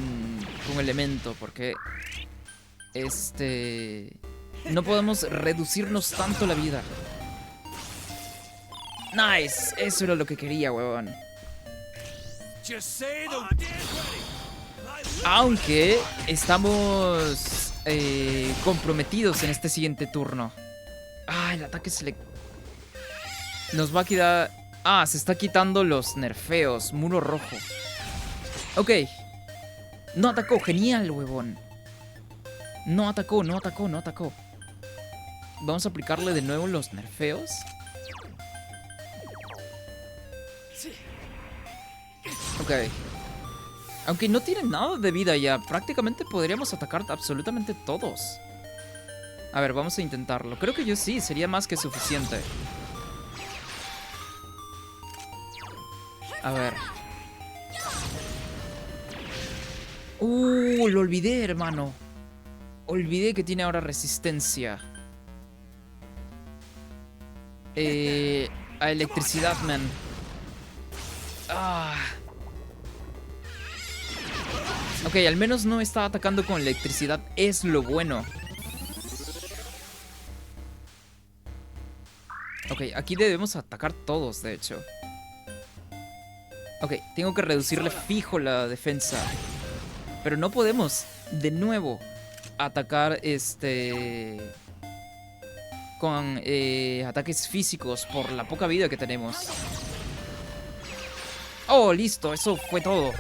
elemento, porque no podemos reducirnos tanto la vida. Nice, eso era lo que quería, huevón. Just say the Aunque estamos comprometidos en este siguiente turno. Ah, el ataque se le... Nos va a quitar... Ah, se está quitando los nerfeos. Muro rojo. Ok. No atacó, genial, huevón. No atacó, no atacó, no atacó. Vamos a aplicarle de nuevo los nerfeos. Ok. Aunque no tiene nada de vida ya, prácticamente podríamos atacar absolutamente todos. A ver, vamos a intentarlo. Creo que yo sí, sería más que suficiente. A ver. Lo olvidé, hermano. Olvidé que tiene ahora resistencia. A electricidad, man. Ah. Ok, al menos no está atacando con electricidad. Es lo bueno. Ok, aquí debemos atacar todos, de hecho. Ok, tengo que reducirle fijo la defensa. Pero no podemos, de nuevo, atacar con ataques físicos por la poca vida que tenemos. Oh, listo, eso fue todo.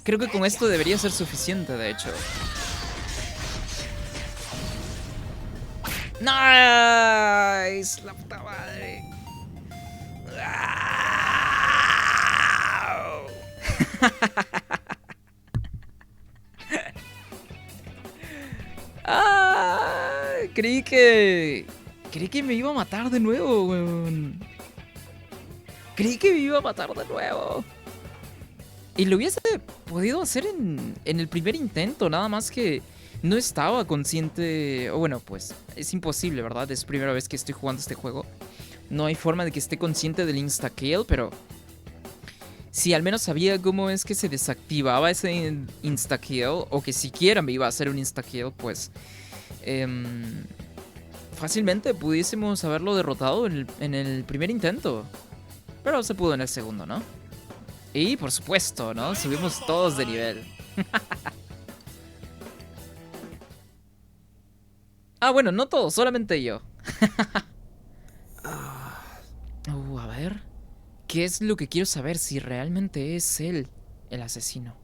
Creo que con esto debería ser suficiente, de hecho. ¡Nice! ¡La puta madre! Creí que me iba a matar de nuevo, weón. Creí que me iba a matar de nuevo. Y lo hubiese podido hacer en el primer intento, nada más que no estaba consciente. O bueno, pues es imposible, ¿verdad? Es primera vez que estoy jugando este juego. No hay forma de que esté consciente del insta-kill, pero si al menos sabía cómo es que se desactivaba ese insta-kill, o que siquiera me iba a hacer un insta-kill, pues fácilmente pudiésemos haberlo derrotado en el primer intento. Pero se pudo en el segundo, ¿no? Y por supuesto, ¿no? Subimos todos de nivel. Ah, bueno, no todos, solamente yo. A ver. ¿Qué es lo que quiero saber si realmente es él el asesino?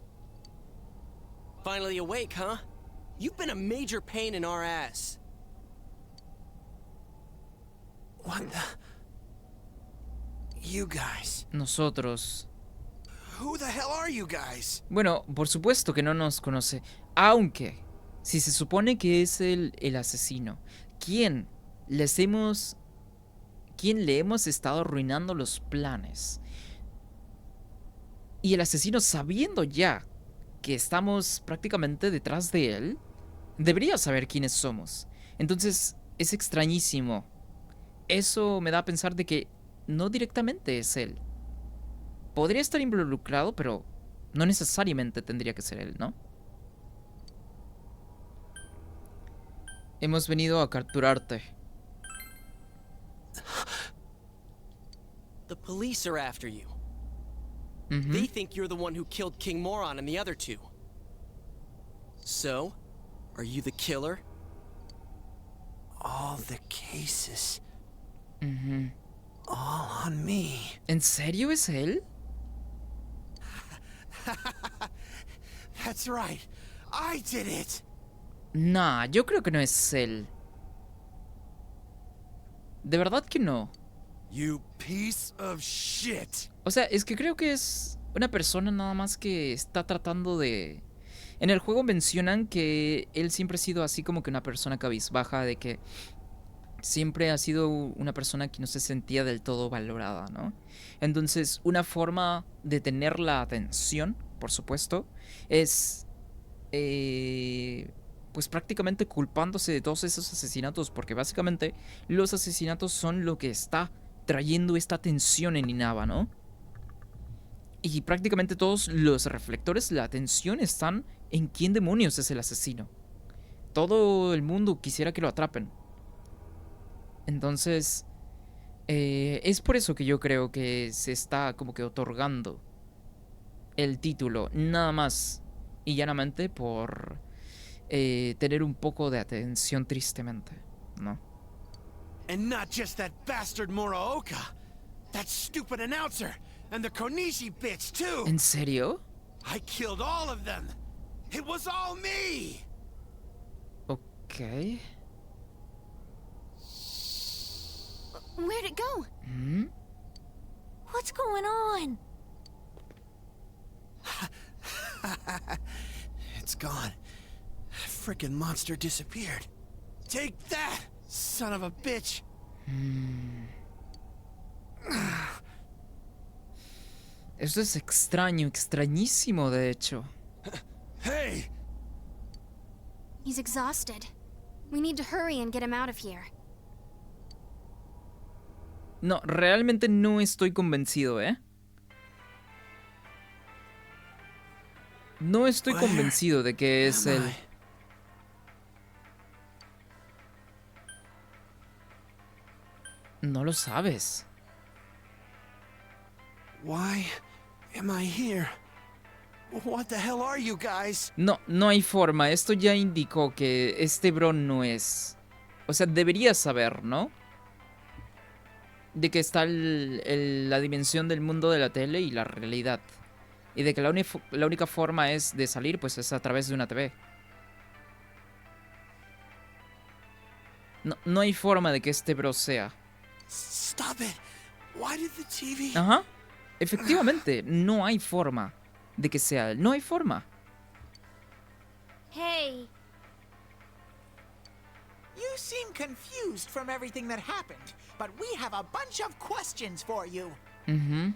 Finally awake, huh? You've been a major pain in our ass. What the... You guys. Nosotros. Who the hell are you guys? Bueno, por supuesto que no nos conoce. Aunque, si se supone que es el asesino, ¿quién le hemos estado arruinando los planes? Y el asesino, sabiendo ya que estamos prácticamente detrás de él, debería saber quiénes somos. Entonces, es extrañísimo. Eso me da a pensar de que no directamente es él. Podría estar involucrado, pero no necesariamente tendría que ser él, ¿no? Hemos venido a capturarte. The police are after you. They think you're the one who killed King Moron and the other two. So, are you the killer? All the cases. All on me. ¿En serio es él? That's right. I did it. Nah, yo creo que no es él. De verdad que no. You piece of shit. O sea, es que creo que es una persona nada más que está tratando de... En el juego mencionan que él siempre ha sido así como que una persona cabizbaja, de que siempre ha sido una persona que no se sentía del todo valorada, ¿no? Entonces, una forma de tener la atención, por supuesto, es pues prácticamente culpándose de todos esos asesinatos, porque básicamente los asesinatos son lo que está trayendo esta tensión en Inaba, ¿no? Y prácticamente todos los reflectores, la atención están en quién demonios es el asesino. Todo el mundo quisiera que lo atrapen. Entonces, es por eso que yo creo que se está como que otorgando el título, nada más y llanamente por tener un poco de atención, tristemente, ¿no? And not just that bastard Muraoka. That stupid announcer. And the Konishi bitch, too. ¿En serio? I killed all of them. It was all me. Ok. Where'd it go? ¿Mm? What's going on? It's gone. That frickin' monster disappeared. Take that, son of a bitch. Esto es extraño, extrañísimo, de hecho. Hey! He's exhausted. We need to hurry and get him out of here. No, realmente no estoy convencido, ¿eh? No estoy Where convencido de que es am él. I? No lo sabes. Why am I here? What the hell are you guys? No, no hay forma. Esto ya indicó que este bro no es. O sea, deberías saber, ¿no? De que está la dimensión del mundo de la tele y la realidad. Y de que la única forma es de salir, pues es a través de una TV. No, no hay forma de que este bro sea. Stop it. Why did the TV... Ajá. Efectivamente, no hay forma de que sea él. No hay forma. Hey, You seem confused from everything that happened, but we have a bunch of questions for you. Ujú.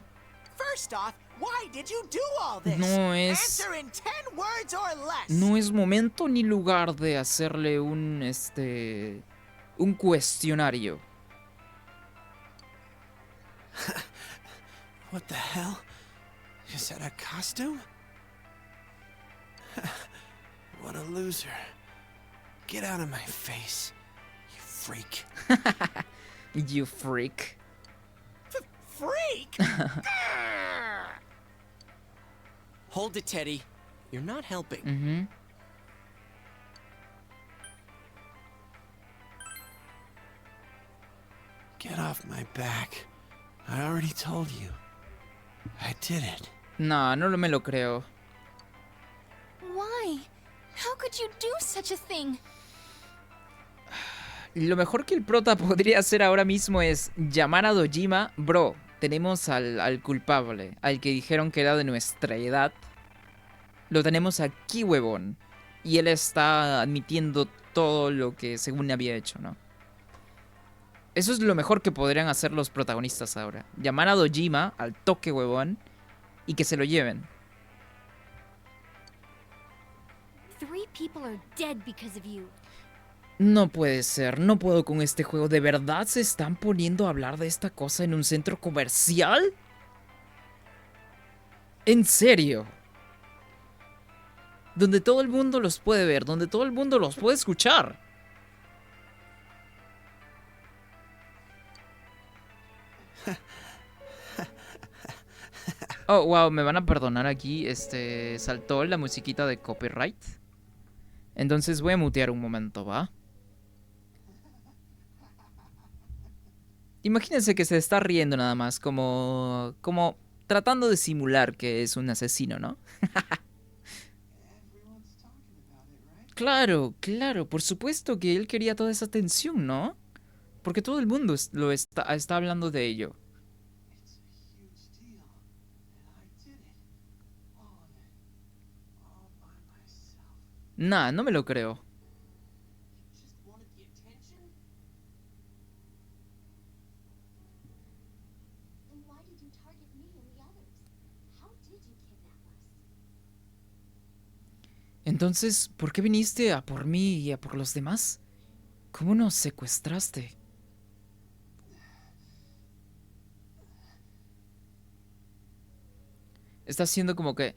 First off, why did you do all this? No es- Answer in 10 words or less. No es momento ni lugar de hacerle un cuestionario. What the hell? Is that a costume? What a loser. Get out of my face, you freak. You freak. Freak? Hold it, Teddy. You're not helping. Ujú. Get off my back. I already told you. I did it. No, no me lo creo. why? How could you do such a thing? Lo mejor que el prota podría hacer ahora mismo es llamar a Dojima. Bro, tenemos al culpable, al que dijeron que era de nuestra edad. Lo tenemos aquí, huevón. Y él está admitiendo todo lo que según había hecho, ¿no? Eso es lo mejor que podrían hacer los protagonistas ahora. Llamar a Dojima, al toque, huevón, y que se lo lleven. 3 people are dead because of you. No puede ser, no puedo con este juego. ¿De verdad se están poniendo a hablar de esta cosa en un centro comercial? ¿En serio? Donde todo el mundo los puede ver, donde todo el mundo los puede escuchar. Oh, wow, me van a perdonar aquí. Saltó la musiquita de copyright. Entonces voy a mutear un momento, ¿va? Imagínense que se está riendo nada más, como tratando de simular que es un asesino, ¿no? Claro, claro, por supuesto que él quería toda esa atención, ¿no? Porque todo el mundo está hablando de ello. Nah, no me lo creo. Entonces, ¿por qué viniste a por mí y a por los demás? ¿Cómo nos secuestraste? Está haciendo como que...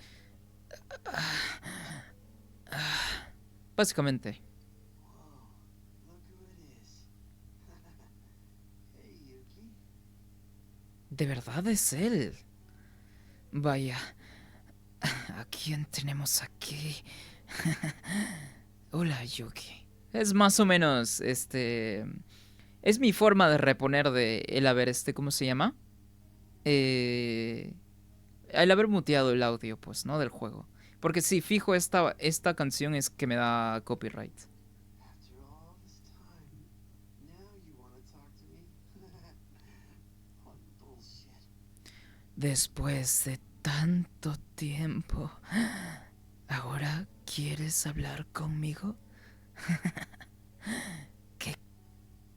Básicamente. ¿De verdad es él? Vaya. ¿A quién tenemos aquí? Hola, Yuki. Es más o menos, Es mi forma de reponer de el haber, ¿cómo se llama? El haber muteado el audio, pues, ¿no? Del juego. Porque sí, fijo, esta canción es que me da copyright. Después de tanto tiempo, ¿ahora quieres hablar conmigo?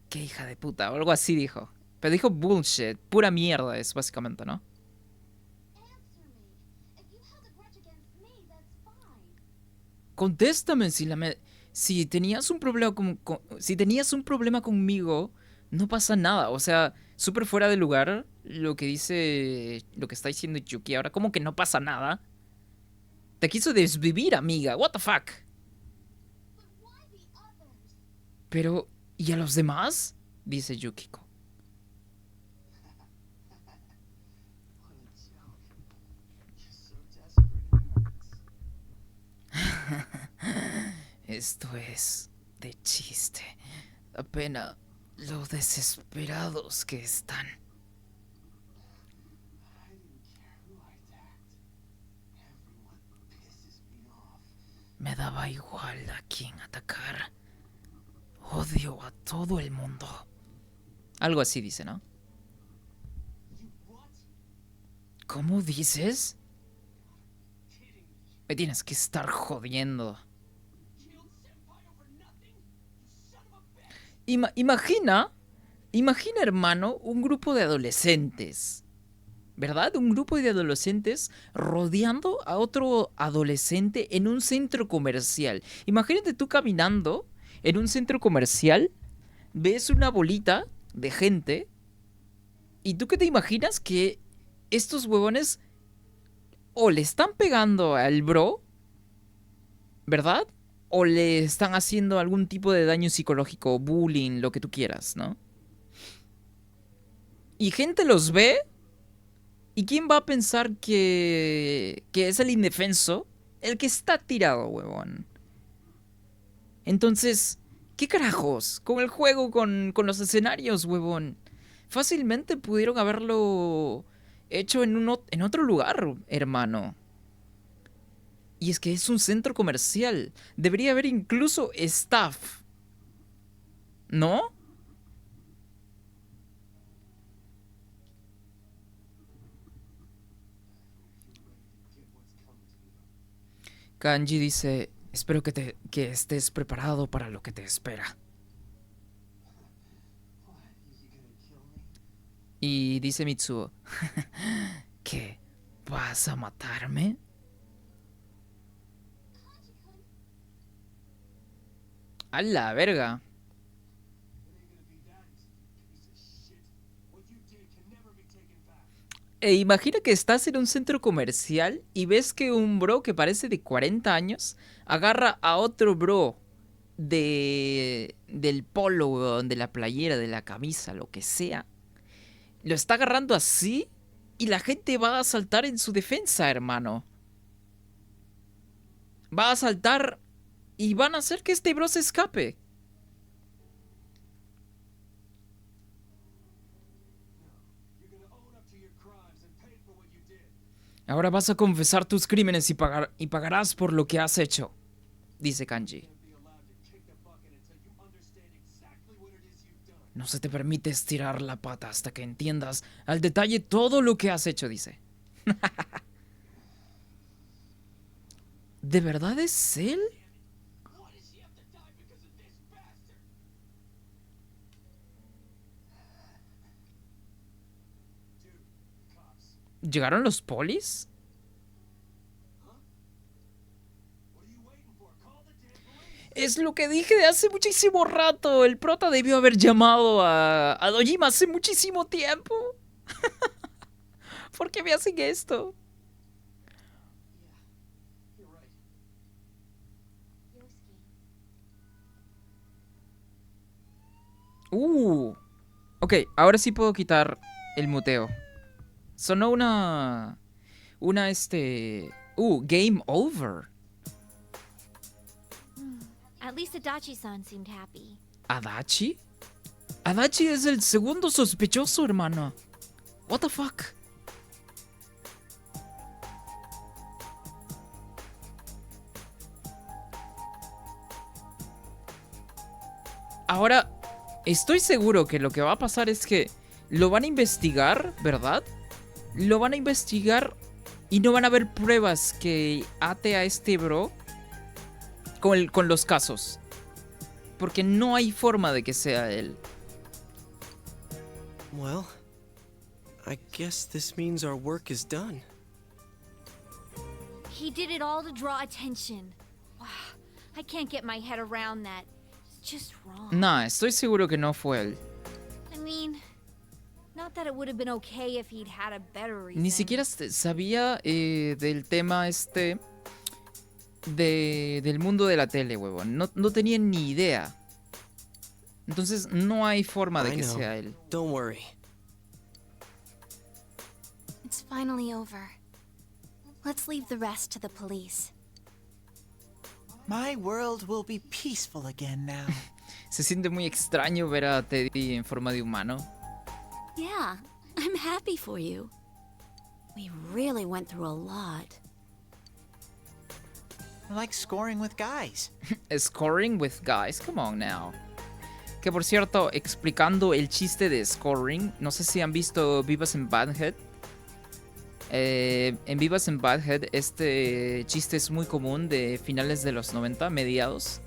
¿Qué hija de puta? O algo así dijo. Pero dijo bullshit, pura mierda es básicamente, ¿no? Contéstame si tenías un problema si tenías un problema conmigo, no pasa nada. O sea, súper fuera de lugar lo que está diciendo Yuki ahora, como que no pasa nada. Te quiso desvivir, amiga. What the fuck? Pero, ¿y a los demás? Dice Yukiko. Esto es de chiste. Apenas lo desesperados que están. Me daba igual a quién atacar. Odio a todo el mundo. Algo así dice, ¿no? ¿Cómo dices? Me tienes que estar jodiendo. Imagina, hermano, un grupo de adolescentes. ¿Verdad? Un grupo de adolescentes rodeando a otro adolescente en un centro comercial. Imagínate tú caminando en un centro comercial, ves una bolita de gente, ¿y tú qué te imaginas? Que estos huevones o le están pegando al bro, ¿verdad? O le están haciendo algún tipo de daño psicológico, bullying, lo que tú quieras, ¿no? Y gente los ve. ¿Y quién va a pensar que es el indefenso? El que está tirado, huevón. Entonces, ¿qué carajos? Con el juego, con los escenarios, huevón. Fácilmente pudieron haberlo hecho en otro lugar, hermano. Y es que es un centro comercial. Debería haber incluso staff. ¿No? Kanji dice, espero que estés preparado para lo que te espera. Y dice Mitsuo, ¿qué? ¿Vas a matarme? A la verga. E imagina que estás en un centro comercial y ves que un bro que parece de 40 años agarra a otro bro del polo, weón, de la playera, de la camisa, lo que sea. Lo está agarrando así y la gente va a saltar en su defensa, hermano. Va a saltar y van a hacer que este bro se escape. Ahora vas a confesar tus crímenes y pagarás por lo que has hecho, dice Kanji. No se te permite estirar la pata hasta que entiendas al detalle todo lo que has hecho, dice. ¿De verdad es él? ¿Llegaron los polis? Es lo que dije de hace muchísimo rato. El prota debió haber llamado a Dojima hace muchísimo tiempo. ¿Por qué me hacen esto? Ok, ahora sí puedo quitar el muteo. Sonó game over. At least Adachi-san seemed happy. ¿Adachi? Adachi es el segundo sospechoso, hermano. What the fuck? Ahora, estoy seguro que lo que va a pasar es que lo van a investigar, ¿verdad? Lo van a investigar y no van a haber pruebas que ate a este bro con los casos. Porque no hay forma de que sea él. Well, I guess this means our work is done. He did it all to draw attention. Wow, I can't get my head around that. It's just wrong. Nah, estoy seguro que no fue él. I mean, not that it would have been okay if he'd had a better reason. Ni siquiera sabía del tema del mundo de la tele, huevón. No tenía ni idea. Entonces no hay forma de que sea él. Don't worry. It's finally over. Let's leave the rest to the police. My world will be peaceful again now. Se siente muy extraño ver a Teddy en forma de humano. Yeah, I'm happy for you. We really went through a lot. Like scoring with guys. Scoring with guys, come on now. Que por cierto, explicando el chiste de scoring, no sé si han visto Beavis and Butthead. En Beavis and Butthead este chiste es muy común de finales de los 90, mediados.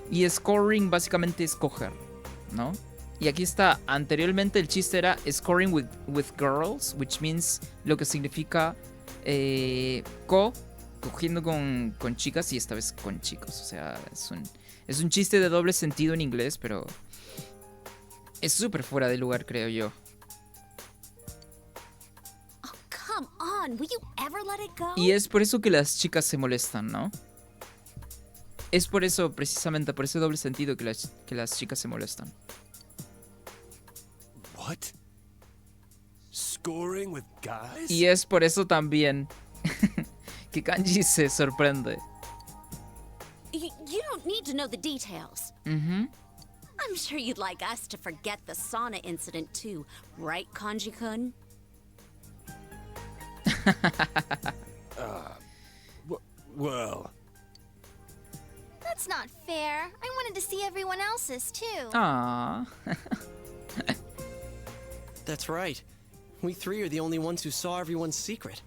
Y scoring básicamente es coger, ¿no? Y aquí está, anteriormente el chiste era scoring with girls, which means lo que significa cogiendo con chicas y esta vez con chicos. O sea, es un chiste de doble sentido en inglés, pero es súper fuera de lugar, creo yo. Oh, come on. Will you ever let it go? Y es por eso que las chicas se molestan, ¿no? Es por eso, precisamente, por ese doble sentido que las chicas se molestan. What? Scoring with guys? Y es por eso también que Kanji se sorprende. You don't need to know the details. I'm sure you'd like us to forget the sauna incident too, right, Kanji-kun? Well... That's not fair. I wanted to see everyone else's too. Ah. That's right. We three are the only ones who saw everyone's secret.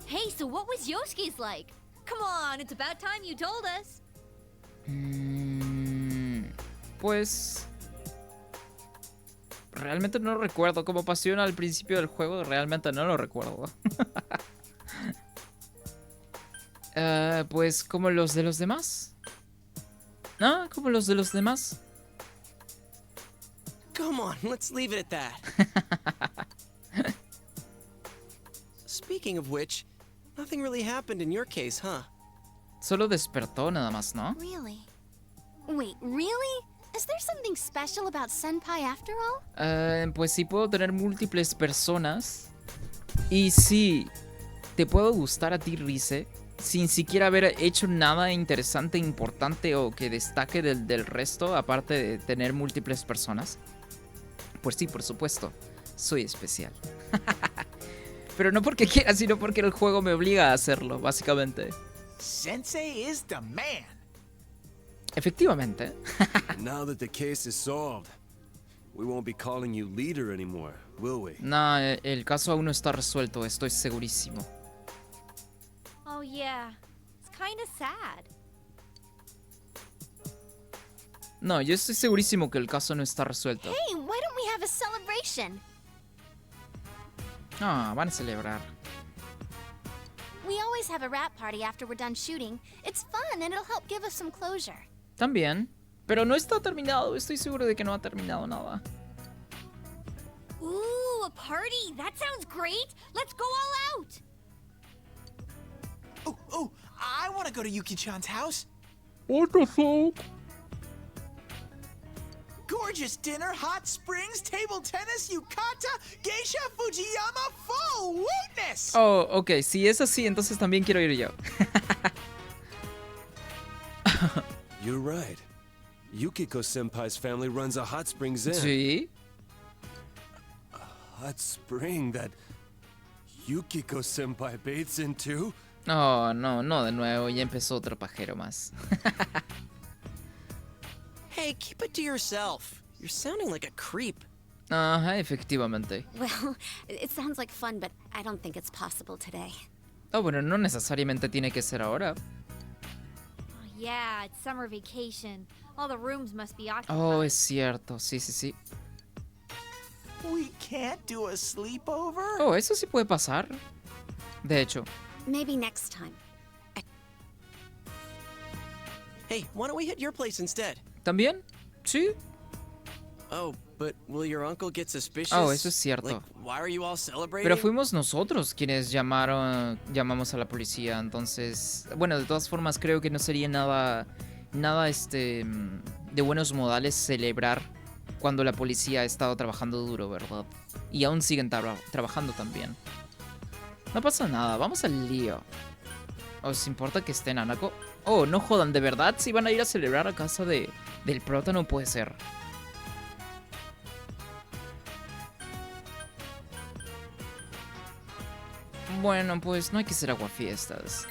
Hey, so what was Yosuke's like? Come on, it's about time you told us. Pues realmente no recuerdo cómo pasó al principio del juego. Realmente no lo recuerdo. Pues como los de los demás. ¿No? Como los de los demás. Come on, let's leave it at that. Speaking of which, nothing really happened in your case, huh? Solo despertó nada más, ¿no? Really? Wait, really? Is there something special about Senpai after all? Pues sí puedo tener múltiples personas. Y sí, te puedo gustar a ti, Rise, sin siquiera haber hecho nada interesante, importante o que destaque del resto, aparte de tener múltiples personas. Pues sí, por supuesto, soy especial. Pero no porque quiera, sino porque el juego me obliga a hacerlo, básicamente. Sensei is the man. Efectivamente. Now that the case is solved, we won't be calling you leader anymore, will we? No, el caso aún no está resuelto, estoy segurísimo. Oh yeah, it's kind of sad. No, yo estoy segurísimo que el caso no está resuelto. Hey, why don't we have a celebration? Ah, van a celebrar. We always just have a rap party after we're done shooting. It's fun and it'll help give us some closure. También. Pero no está terminado. Estoy seguro de que no ha terminado nada. Ooh, a party! That sounds great! Let's go all out! Oh, I want to go to Yuki-chan's house. What the fuck? Gorgeous dinner, hot springs, table tennis, yukata, geisha, Fujiyama, full wootness! Oh, ok. Si es así, entonces también quiero ir yo. You're right. Yukiko-senpai's family runs a hot springs inn. Sí. Hot spring that Yukiko-senpai bathes in too? Oh, no de nuevo. Ya empezó otro pajero más. Hey, keep it to yourself. You're sounding like a creep. Ajá, efectivamente. Well, it sounds like fun, but I don't think it's possible today. Oh, bueno, no necesariamente tiene que ser ahora. Oh, yeah, it's summer vacation. All the rooms must be occupied. Oh, es cierto. Sí, sí, sí. We can't do a sleepover? Oh, eso sí puede pasar. De hecho. Maybe next time. Hey, why don't we hit your place instead? ¿También? Sí. Oh, but will your uncle get suspicious? Oh, eso es cierto. Like, why are you all celebrating? Pero fuimos nosotros quienes llamamos a la policía, entonces, bueno, de todas formas creo que no sería nada de buenos modales celebrar cuando la policía ha estado trabajando duro, ¿verdad? Y aún siguen trabajando también. No pasa nada, vamos al lío. ¿Os importa que esté Nanako? Oh, no jodan, ¿de verdad? Si van a ir a celebrar a casa del prota, no puede ser. Bueno, pues no hay que ser aguafiestas.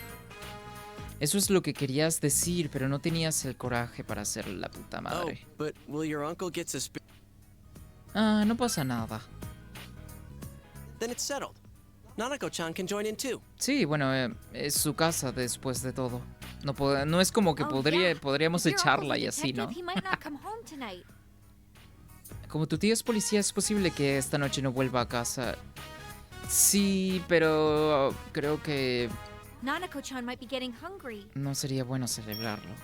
Eso es lo que querías decir, pero no tenías el coraje para hacer la puta madre. Oh, but will your uncle get suspicious? Ah, no pasa nada. Then it's settled. Nanako-chan can join in too. Sí, bueno, es su casa después de todo. No es como que Oh, yeah. podríamos If your echarla uncle's a y así, ¿no? detective, he might not come home tonight. Como tu tío es policía, es posible que esta noche no vuelva a casa. Sí, pero creo que Nanako-chan might be getting hungry. no sería bueno celebrarlo.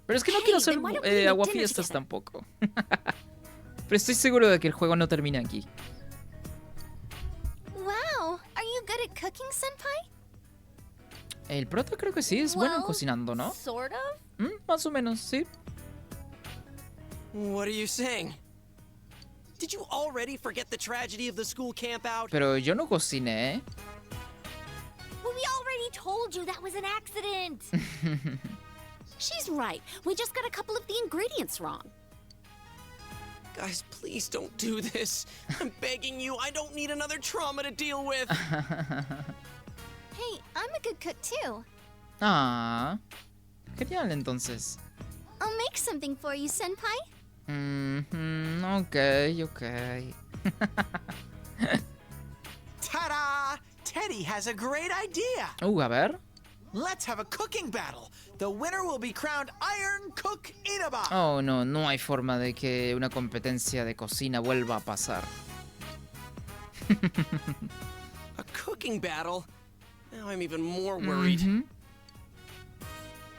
Pero es que no Hey, quiero hacer then why don't we make aguafiestas dinner tampoco. Pero estoy seguro de que el juego no termina aquí. Wow, are you good at cooking, senpai? El prota creo que sí, es bueno Well, cocinando, ¿no? Sort of. Más o menos, sí. What are you saying? Did you already forget the tragedy of the school campout? Pero yo no cociné, ¿eh? Well, we already told you that was an accident. She's right. We just got a couple of the ingredients wrong. Guys, please don't do this. I'm begging you. I don't need another trauma to deal with. Hey, I'm a good cook too. Ah, genial entonces. I'll make something for you, senpai. Ok. Ta-da! Teddy has a great idea. A ver. Let's have a cooking battle. The winner will be crowned Iron Cook Inaba. Oh, no hay forma de que una competencia de cocina vuelva a pasar. A cooking battle? Now I'm even more worried.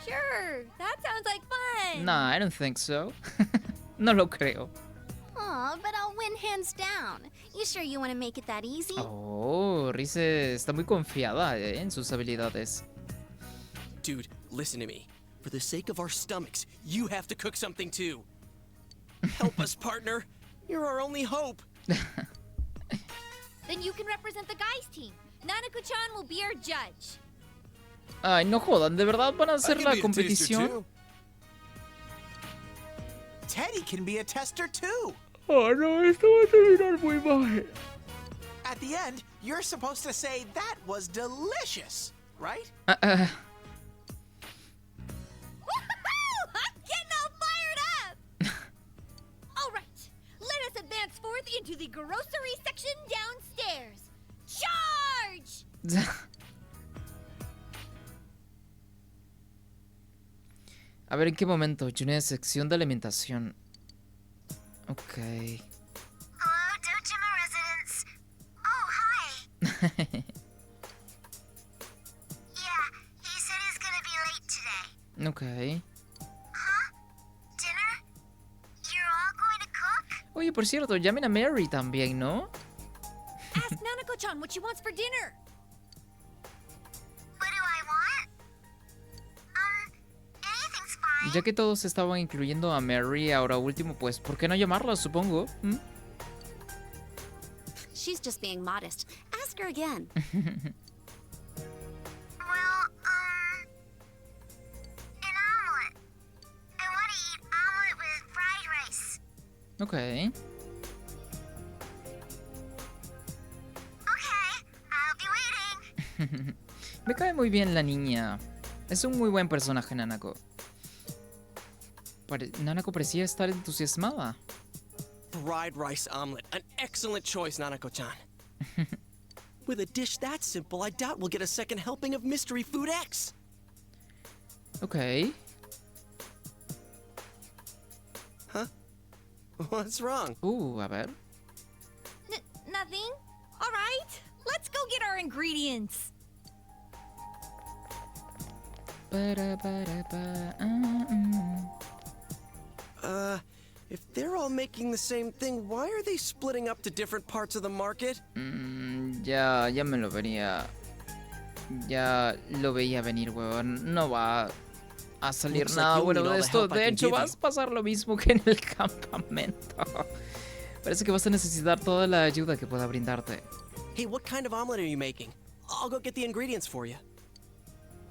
Sure, that sounds like fun. Nah, I don't think so. No lo creo. Aw, but I'll win hands down. You sure you want to make it that easy? Oh, Rize está muy confiada en sus habilidades. Dude, listen to me. For the sake of our stomachs, you have to cook something too. Help us, partner. You're our only hope. Then you can represent the guys' team. Nanako-chan will be our judge. Ay, no jodan, ¿de verdad van a hacer la competición? Teddy can be a tester too. Oh, no, esto va a terminar muy mal. At the end, you're supposed to say that was delicious, right? Woohoo! I'm getting all fired up! All right, let us advance forth into the grocery section downstairs. Charge! A ver, ¿en qué momento? Juné, sección de alimentación. Ok. Hello, Dojima residents. Oh, hi. Yeah, Ok. Dinner? You're all going to cook? Oye, por cierto, llamen a Mary también, ¿no? Ask Nanako-chan what she wants for dinner. What do I want? Anything's fine. Ya que todos estaban incluyendo a Mary ahora último, pues, ¿por qué no llamarla, supongo? ¿Mm? She's just being modest. Ask her again. Well, an omelet. I want to eat omelet with fried rice. Ok. Okay, I'll be waiting. Me cae muy bien la niña. Es un muy buen personaje, Nanako. Nanako parecía estar entusiasmada. Fried rice omelet. An excellent choice, Nanako-chan. With a dish that simple, I doubt we'll get a second helping of Mystery Food X. Ok. Huh? What's wrong? A ver. Nothing. All right, let's go get our ingredients. If they're all making the same thing, why are they splitting up to different parts of the market? Ya me lo venía. Ya lo veía venir, weón. No va a salir Looks like nada you'll bueno need all de the esto. help I De can hecho, give vas you. a pasar lo mismo que en el campamento. Parece que vas a necesitar toda la ayuda que pueda brindarte. Hey, what kind of omelet are you making? I'll go get the ingredients for you.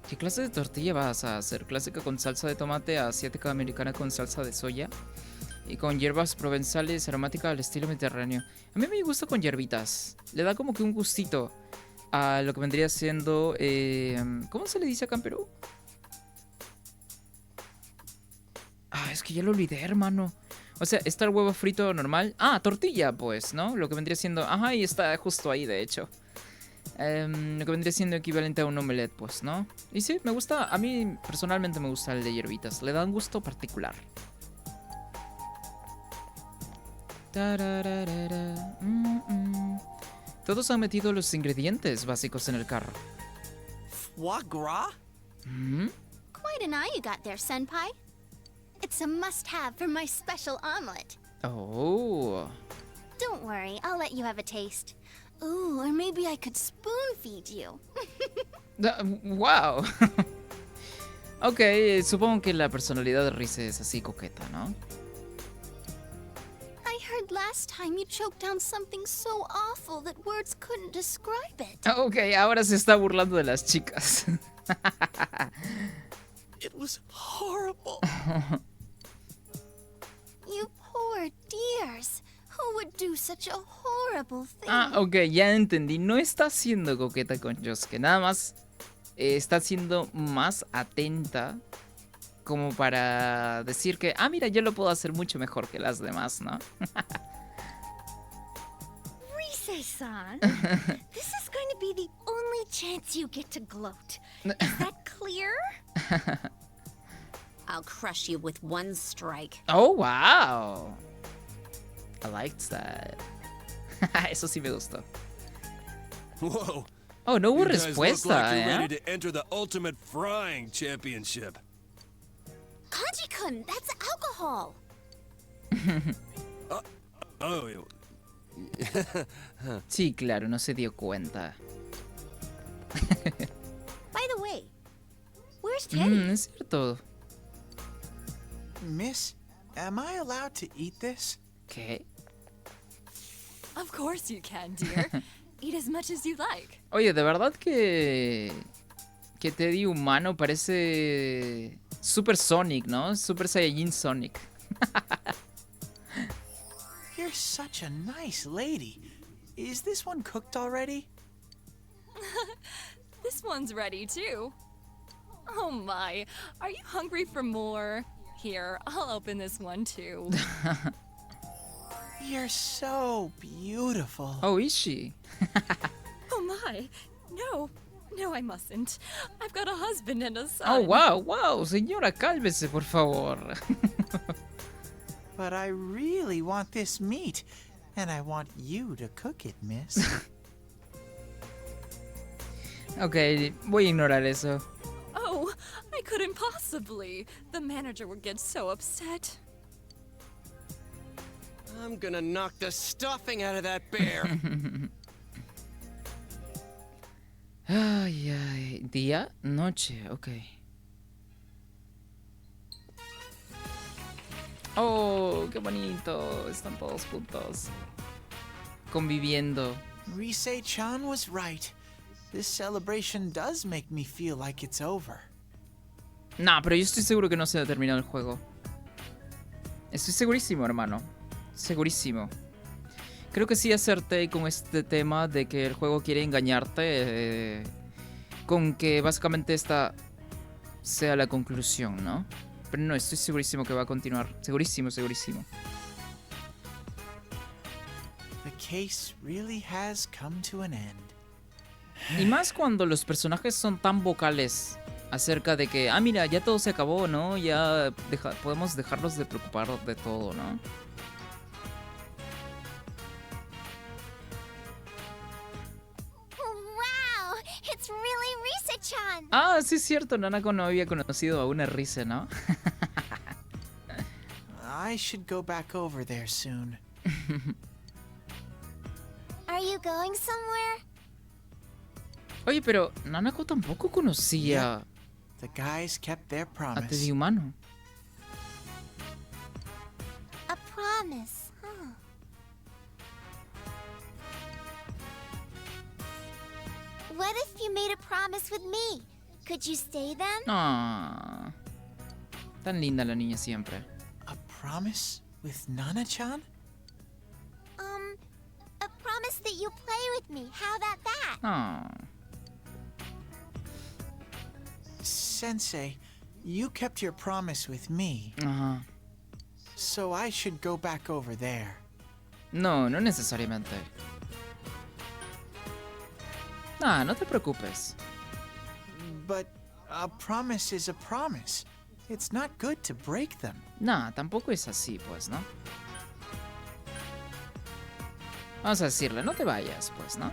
¿Qué clase de tortilla vas a hacer? ¿Clásica con salsa de tomate, asiática americana con salsa de soya? Y con hierbas provenzales, aromática al estilo mediterráneo. A mí me gusta con hierbitas. Le da como que un gustito a lo que vendría siendo... ¿Cómo se le dice acá en Perú? Es que ya lo olvidé, hermano. O sea, está el huevo frito normal. Tortilla, pues, ¿no? Lo que vendría siendo... Ajá, y está justo ahí, de hecho. Lo que vendría siendo equivalente a un omelette, pues, ¿no? Y sí, me gusta... A mí, personalmente, me gusta el de hierbitas. Le da un gusto particular. Todos han metido los ingredientes básicos en el carro. Foie gras? Quite an eye you got there, Senpai. It's a must-have for my special omelet. Oh. Don't worry, I'll let you have a taste. Ooh, or maybe I could spoon-feed you. Wow. Ok, supongo que la personalidad de Rize es así coqueta, ¿no? I heard last time you choked down something so awful that words couldn't describe it. Ok, ahora se está burlando de las chicas. It was horrible. You poor dears. Who would do such a horrible thing? Ok, ya entendí. No está siendo coqueta con Yosuke. Nada más está siendo más atenta como para decir que, mira, yo lo puedo hacer mucho mejor que las demás, ¿no? Rise-san, this is going to be the only chance you get to gloat. Is that clear? I'll crush you with one strike. Oh, wow. I liked that. Eso sí me gustó. Whoa. Oh, no hubo You guys look respuesta, like you're ¿eh? ready to enter the ultimate frying championship. Kanji-kun, that's alcohol. Oh, Sí, claro, no se dio cuenta. By the way, where's Teddy? Es cierto. Miss, am I allowed to eat this? ¿Qué? Of course you can, dear. Eat as much as you like. Oye, de verdad que Teddy humano parece Super Sonic, ¿no? Super Saiyajin Sonic. You're such a nice lady. Is this one cooked already? This one's ready too. Oh my, are you hungry for more? Here, I'll open this one too. You're so beautiful. Oh, is she? Oh my, no, I mustn't. I've got a husband and a son. Oh, wow, señora, cálmese, por favor. But I really want this meat, and I want you to cook it, miss. Ok, voy a ignorar eso. Oh, I couldn't possibly. Impossibly. The manager would get so upset. I'm gonna knock the stuffing out of that bear. Ay, ay. Día, noche, ok. Oh, qué bonito. Están todos juntos. Conviviendo. Rise-chan was right. This celebration does make me feel like it's over. Nah, pero yo estoy seguro que no se ha terminado el juego. Estoy segurísimo, hermano. Segurísimo. Creo que sí acerté con este tema de que el juego quiere engañarte. Con que básicamente esta sea la conclusión, ¿no? Pero no, estoy segurísimo que va a continuar. Segurísimo, segurísimo. The case really has come to an end. Y más cuando los personajes son tan vocales acerca de que, mira, ya todo se acabó, ¿no? Ya podemos dejarlos de preocupar de todo, ¿no? Wow, it's really Risa-chan. Ah, sí es cierto, Nanako no había conocido a una Rise, ¿no? I should go back over there soon. Are you going somewhere? Oye, pero Nanako tampoco conocía The guys kept their a promise. Teddy humano. A promise, huh? What if you made a promise with me? Could you stay then? Ah, tan linda la niña siempre. A promise with Nana-chan? A promise that you'll play with me. How about that? Ah, Sensei, you kept your promise with me, ajá. so I should go back over there. No, no necesariamente. Ah, no te preocupes. But a promise is a promise. It's not good to break them. Nah, tampoco es así, pues, ¿no? Vamos a decirle, no te vayas, pues, ¿no?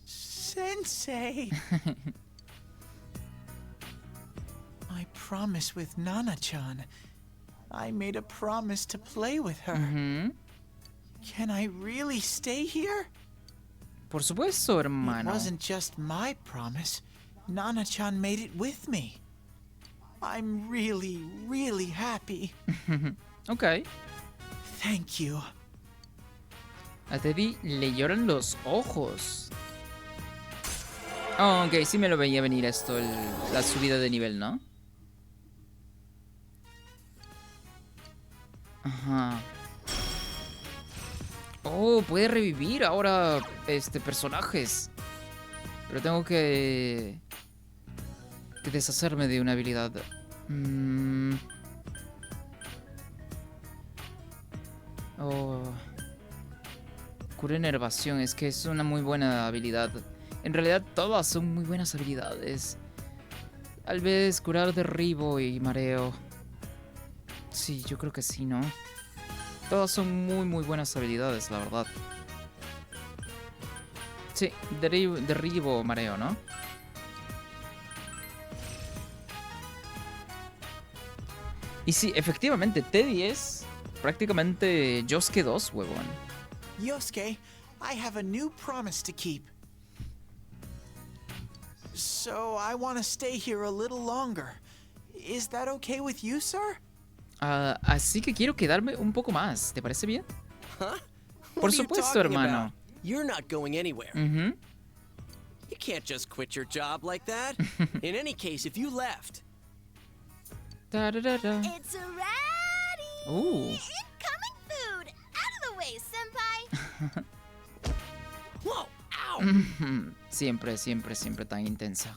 Sensei! My promise with Nana-chan. I made a promise to play with her. Ujú. Can I really stay here? Por supuesto, It hermano. wasn't just my promise. Nana-chan made it with me. I'm really, really happy. Ok. Thank you. A Teddy le lloran los ojos. Oh, ok, sí me lo veía venir esto, la subida de nivel, ¿no? Ajá. Oh, puede revivir ahora personajes. Pero tengo que deshacerme de una habilidad. Oh. Cura enervación, es que es una muy buena habilidad. En realidad todas son muy buenas habilidades. Tal vez curar derribo y mareo. Sí, yo creo que sí, ¿no? Todas son muy buenas habilidades, la verdad. Sí, derribo, mareo, ¿no? Y sí, efectivamente, Teddy es prácticamente Yosuke 2, huevón. Yosuke, I have a new promise to keep. So I want to stay here a little longer. Is that okay with you, sir? Así que quiero quedarme un poco más. ¿Te parece bien? Huh? Por What are you supuesto, talking hermano. about? You're not going anywhere. Ujú. You can't just quit your job like that. In any case, if you left, Tararara. It's ready! Ooh. Incoming food! Out of the way, senpai! whoa, ow! Ujú. Siempre tan intensa.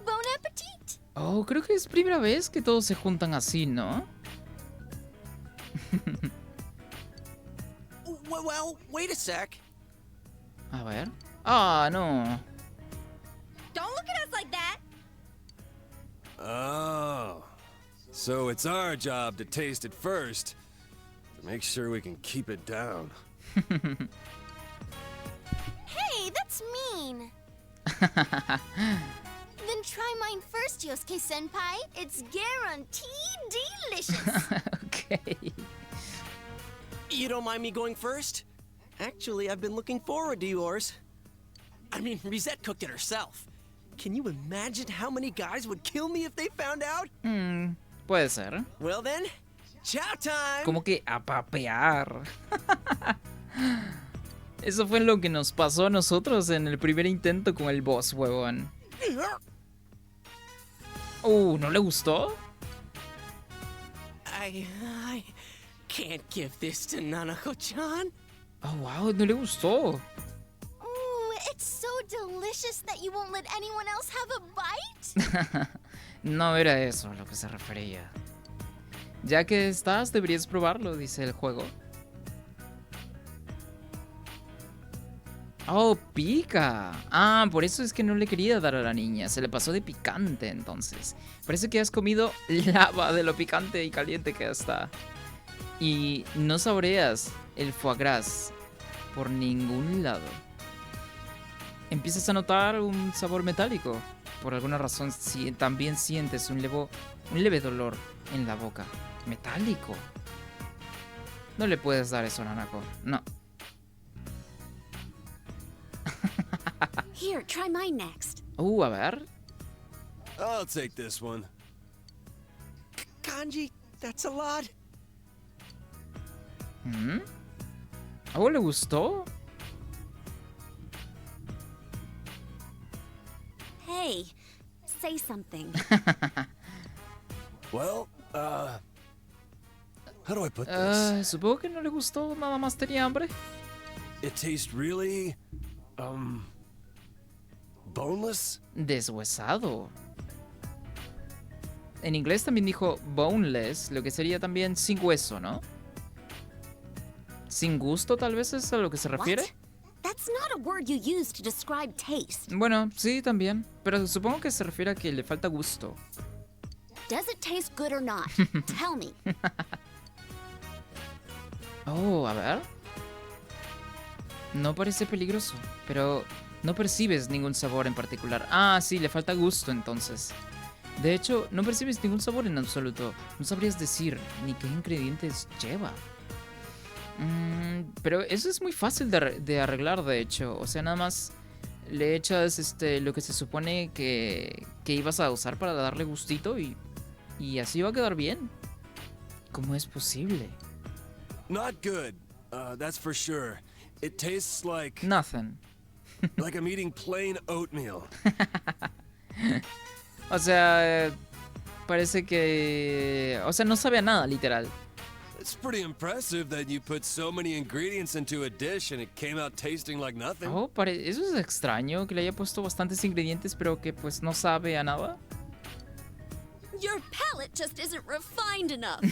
Bon appetit! Oh, creo que es primera vez que todos se juntan así, ¿no? Well, wait a sec. A ver. Ah, no. Don't look at us like that. Oh. So it's our job to taste it first. To make sure we can keep it down. Hey, that's mean! Then Try mine first, Yosuke-senpai. It's guaranteed delicious. Ok. You don't mind me going first? Actually, I've been looking forward to yours. I mean, Risette cooked it herself. Can you imagine how many guys would kill me if they found out? Puede ser. Well then, chow time! Como que a papear. Eso fue lo que nos pasó a nosotros en el primer intento con el boss, huevón. ¿No le gustó? I can't give this to Nanako-chan. Oh, wow, no le gustó. Ooh, it's so delicious that you won't let anyone else have a bite? No era eso a lo que se refería. Ya que estás, deberías probarlo, dice el juego. Oh, pica. Ah, por eso es que no le quería dar a la niña. Se le pasó de picante, entonces. Parece que has comido lava de lo picante y caliente que está. Y no saboreas el foie gras por ningún lado. Empiezas a notar un sabor metálico. Por alguna razón, también sientes un leve dolor en la boca. ¿Metálico? No le puedes dar eso a Nanako. No. Here, try mine next. A ver. I'll take this one. Kanji, that's a lot. ¿Le gustó? Hey, say something. Well, how do I put this? Supongo que no le gustó, nada más tenía hambre. It tastes really, boneless? Deshuesado. En inglés también dijo boneless, lo que sería también sin hueso, ¿no? Sin gusto, tal vez es a lo que se refiere. What? That's not a word you use to describe taste. Bueno, sí, también. Pero supongo que se refiere a que le falta gusto. Does it taste good or not? Tell me. A ver. No parece peligroso, pero no percibes ningún sabor en particular. Ah, sí, le falta gusto entonces. De hecho, no percibes ningún sabor en absoluto. No sabrías decir ni qué ingredientes lleva. Pero eso es muy fácil de arreglar, de hecho. O sea, nada más le echas lo que se supone que ibas a usar para darle gustito y así va a quedar bien. ¿Cómo es posible? Not good. That's for sure. It tastes like Nothing. like I'm eating plain oatmeal. O sea, parece que... O sea, no sabe a nada, literal. It's pretty impressive that you put so many ingredients into a dish and it came out tasting like nothing. Eso es extraño, que le haya puesto bastantes ingredientes, pero que pues no sabe a nada. Your palate just isn't refined enough.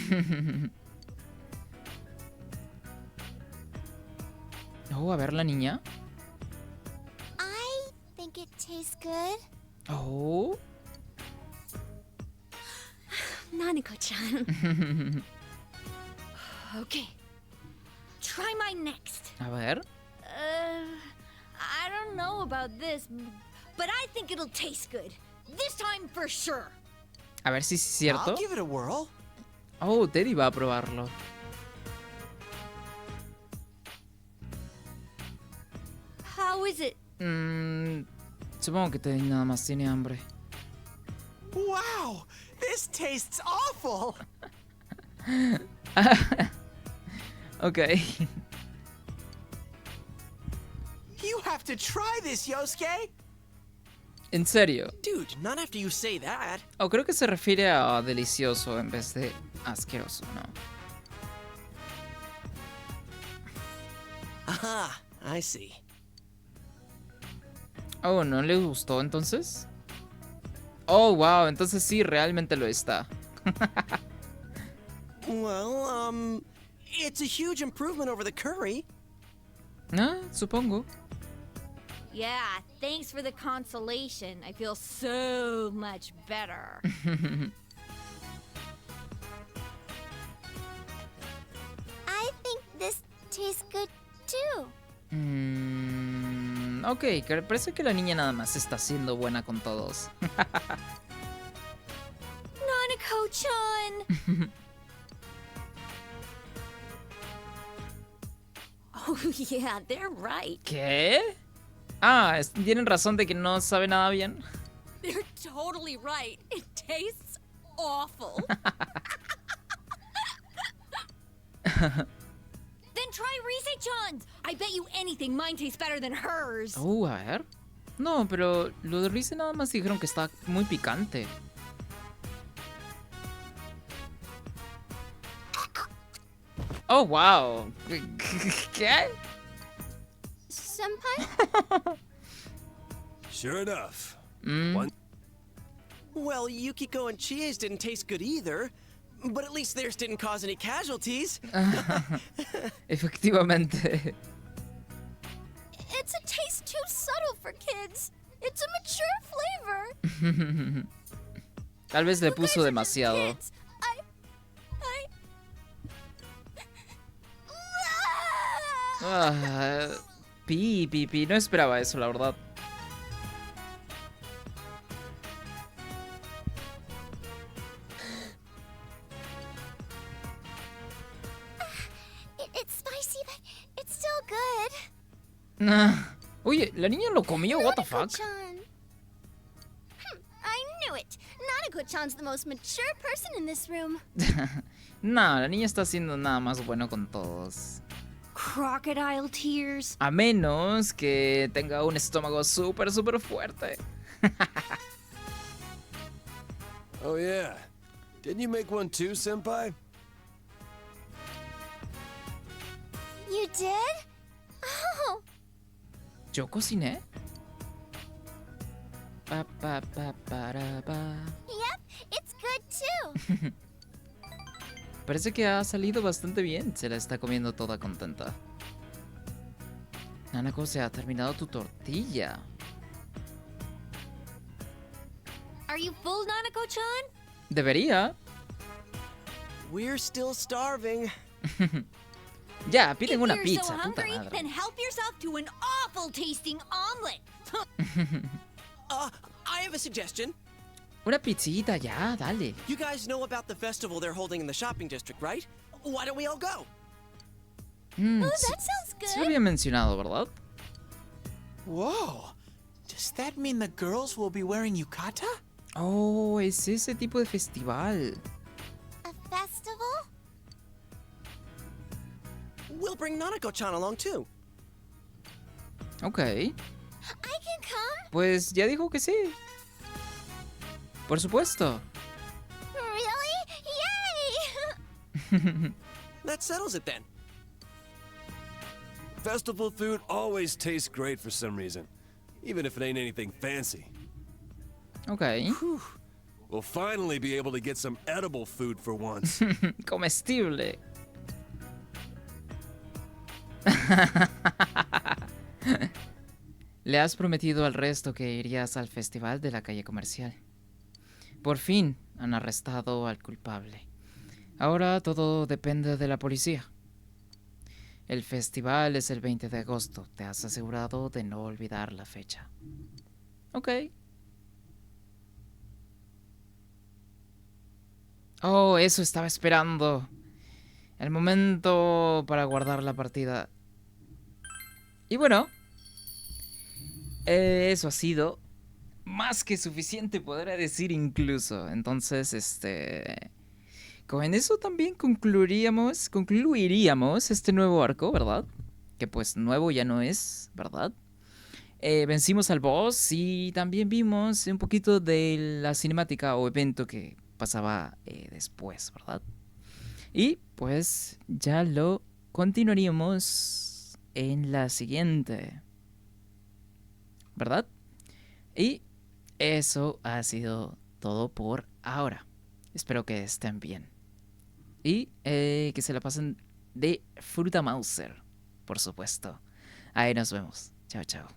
A ver la niña. I think it tastes good. Nanako-chan. Okay. Try mine next. A ver. I don't know about this, but I think it'll taste good. This time for sure. A ver si es cierto. I'll give it a whirl. Teddy va a probarlo. How is it? Supongo que Teddy nada más tiene hambre. Wow, this tastes awful. Okay. You have to try this, Yosuke. ¿En serio? Dude, not after you say that. Creo que se refiere a delicioso en vez de asqueroso, ¿no? Aha, I see. ¿No le gustó entonces? Wow, entonces sí, realmente lo está. Well, it's a huge improvement over the curry. Supongo. Yeah, thanks for the consolation. I feel so much better. I think this tastes good too. Ok, que parece que la niña nada más está siendo buena con todos. Nanako-chan! Oh, yeah, they're right. ¿Qué? Ah, tienen razón de que no sabe nada bien. They're totally right. It tastes awful. Then try Rise-chan's! I bet you anything mine tastes better than hers! A ver. No, pero lo de Rize nada más dijeron que está muy picante. Oh, wow. ¿Qué? Senpai? Sure enough. Well, Yukiko and Chie's didn't taste good either, but at least theirs didn't cause any casualties. Efectivamente. It's a taste too subtle for kids. It's a mature flavor. Tal vez le You guys puso are just demasiado. kids. Ah, pi. No esperaba eso, la verdad. It's spicy, but it's still good. Oye, la niña lo comió, what the fuck? Nanako-chan. I knew it. Nanako-chan's the most mature person in this room. No, la niña está haciendo nada más bueno con todos. Crocodile tears. A menos que tenga un estómago súper fuerte. Oh yeah. Didn't you make one too, Senpai? You did? Oh, ¿Yo cociné? Pa. yep, it's good too. Parece que ha salido bastante bien. Se la está comiendo toda contenta. Nanako, se ha terminado tu tortilla. Are you full, Nanako-chan? Debería. We're still starving. Ya, piden If una you're pizza, so puta hungry, madre. then help yourself to an awful tasting omelet. I have a suggestion. Una pizzita, ya, dale. You guys know about the festival they're holding in the shopping district, right? Why don't we all go? Mm, Oh, sí, that sounds sí lo good. había mencionado, ¿verdad? Whoa! Does that mean the girls will be wearing yukata? Oh, es ese tipo de festival. A festival? We'll bring Nanako-chan along too. Ok. I can come. Pues ya dijo que sí. Por supuesto. Really? Yay! That settles it then. Festival food always tastes great for some reason, even if it ain't anything fancy. Ok. We'll finally be able to get some edible food for once. Comestible. Le has prometido al resto que irías al festival de la calle comercial. Por fin han arrestado al culpable. Ahora todo depende de la policía. El festival es el 20 de agosto. Te has asegurado de no olvidar la fecha. Ok. Oh, eso estaba esperando. El momento para guardar la partida. Y bueno, eso ha sido más que suficiente, podría decir incluso. Entonces, con eso también concluiríamos este nuevo arco, ¿verdad? Que pues nuevo ya no es, ¿verdad? Vencimos al boss y también vimos un poquito de la cinemática o evento que pasaba después, ¿verdad? Y pues ya lo continuaríamos en la siguiente, ¿verdad? Y eso ha sido todo por ahora. Espero que estén bien. Y que se la pasen de fruta Mauser, por supuesto. Ahí nos vemos. Chao, chao.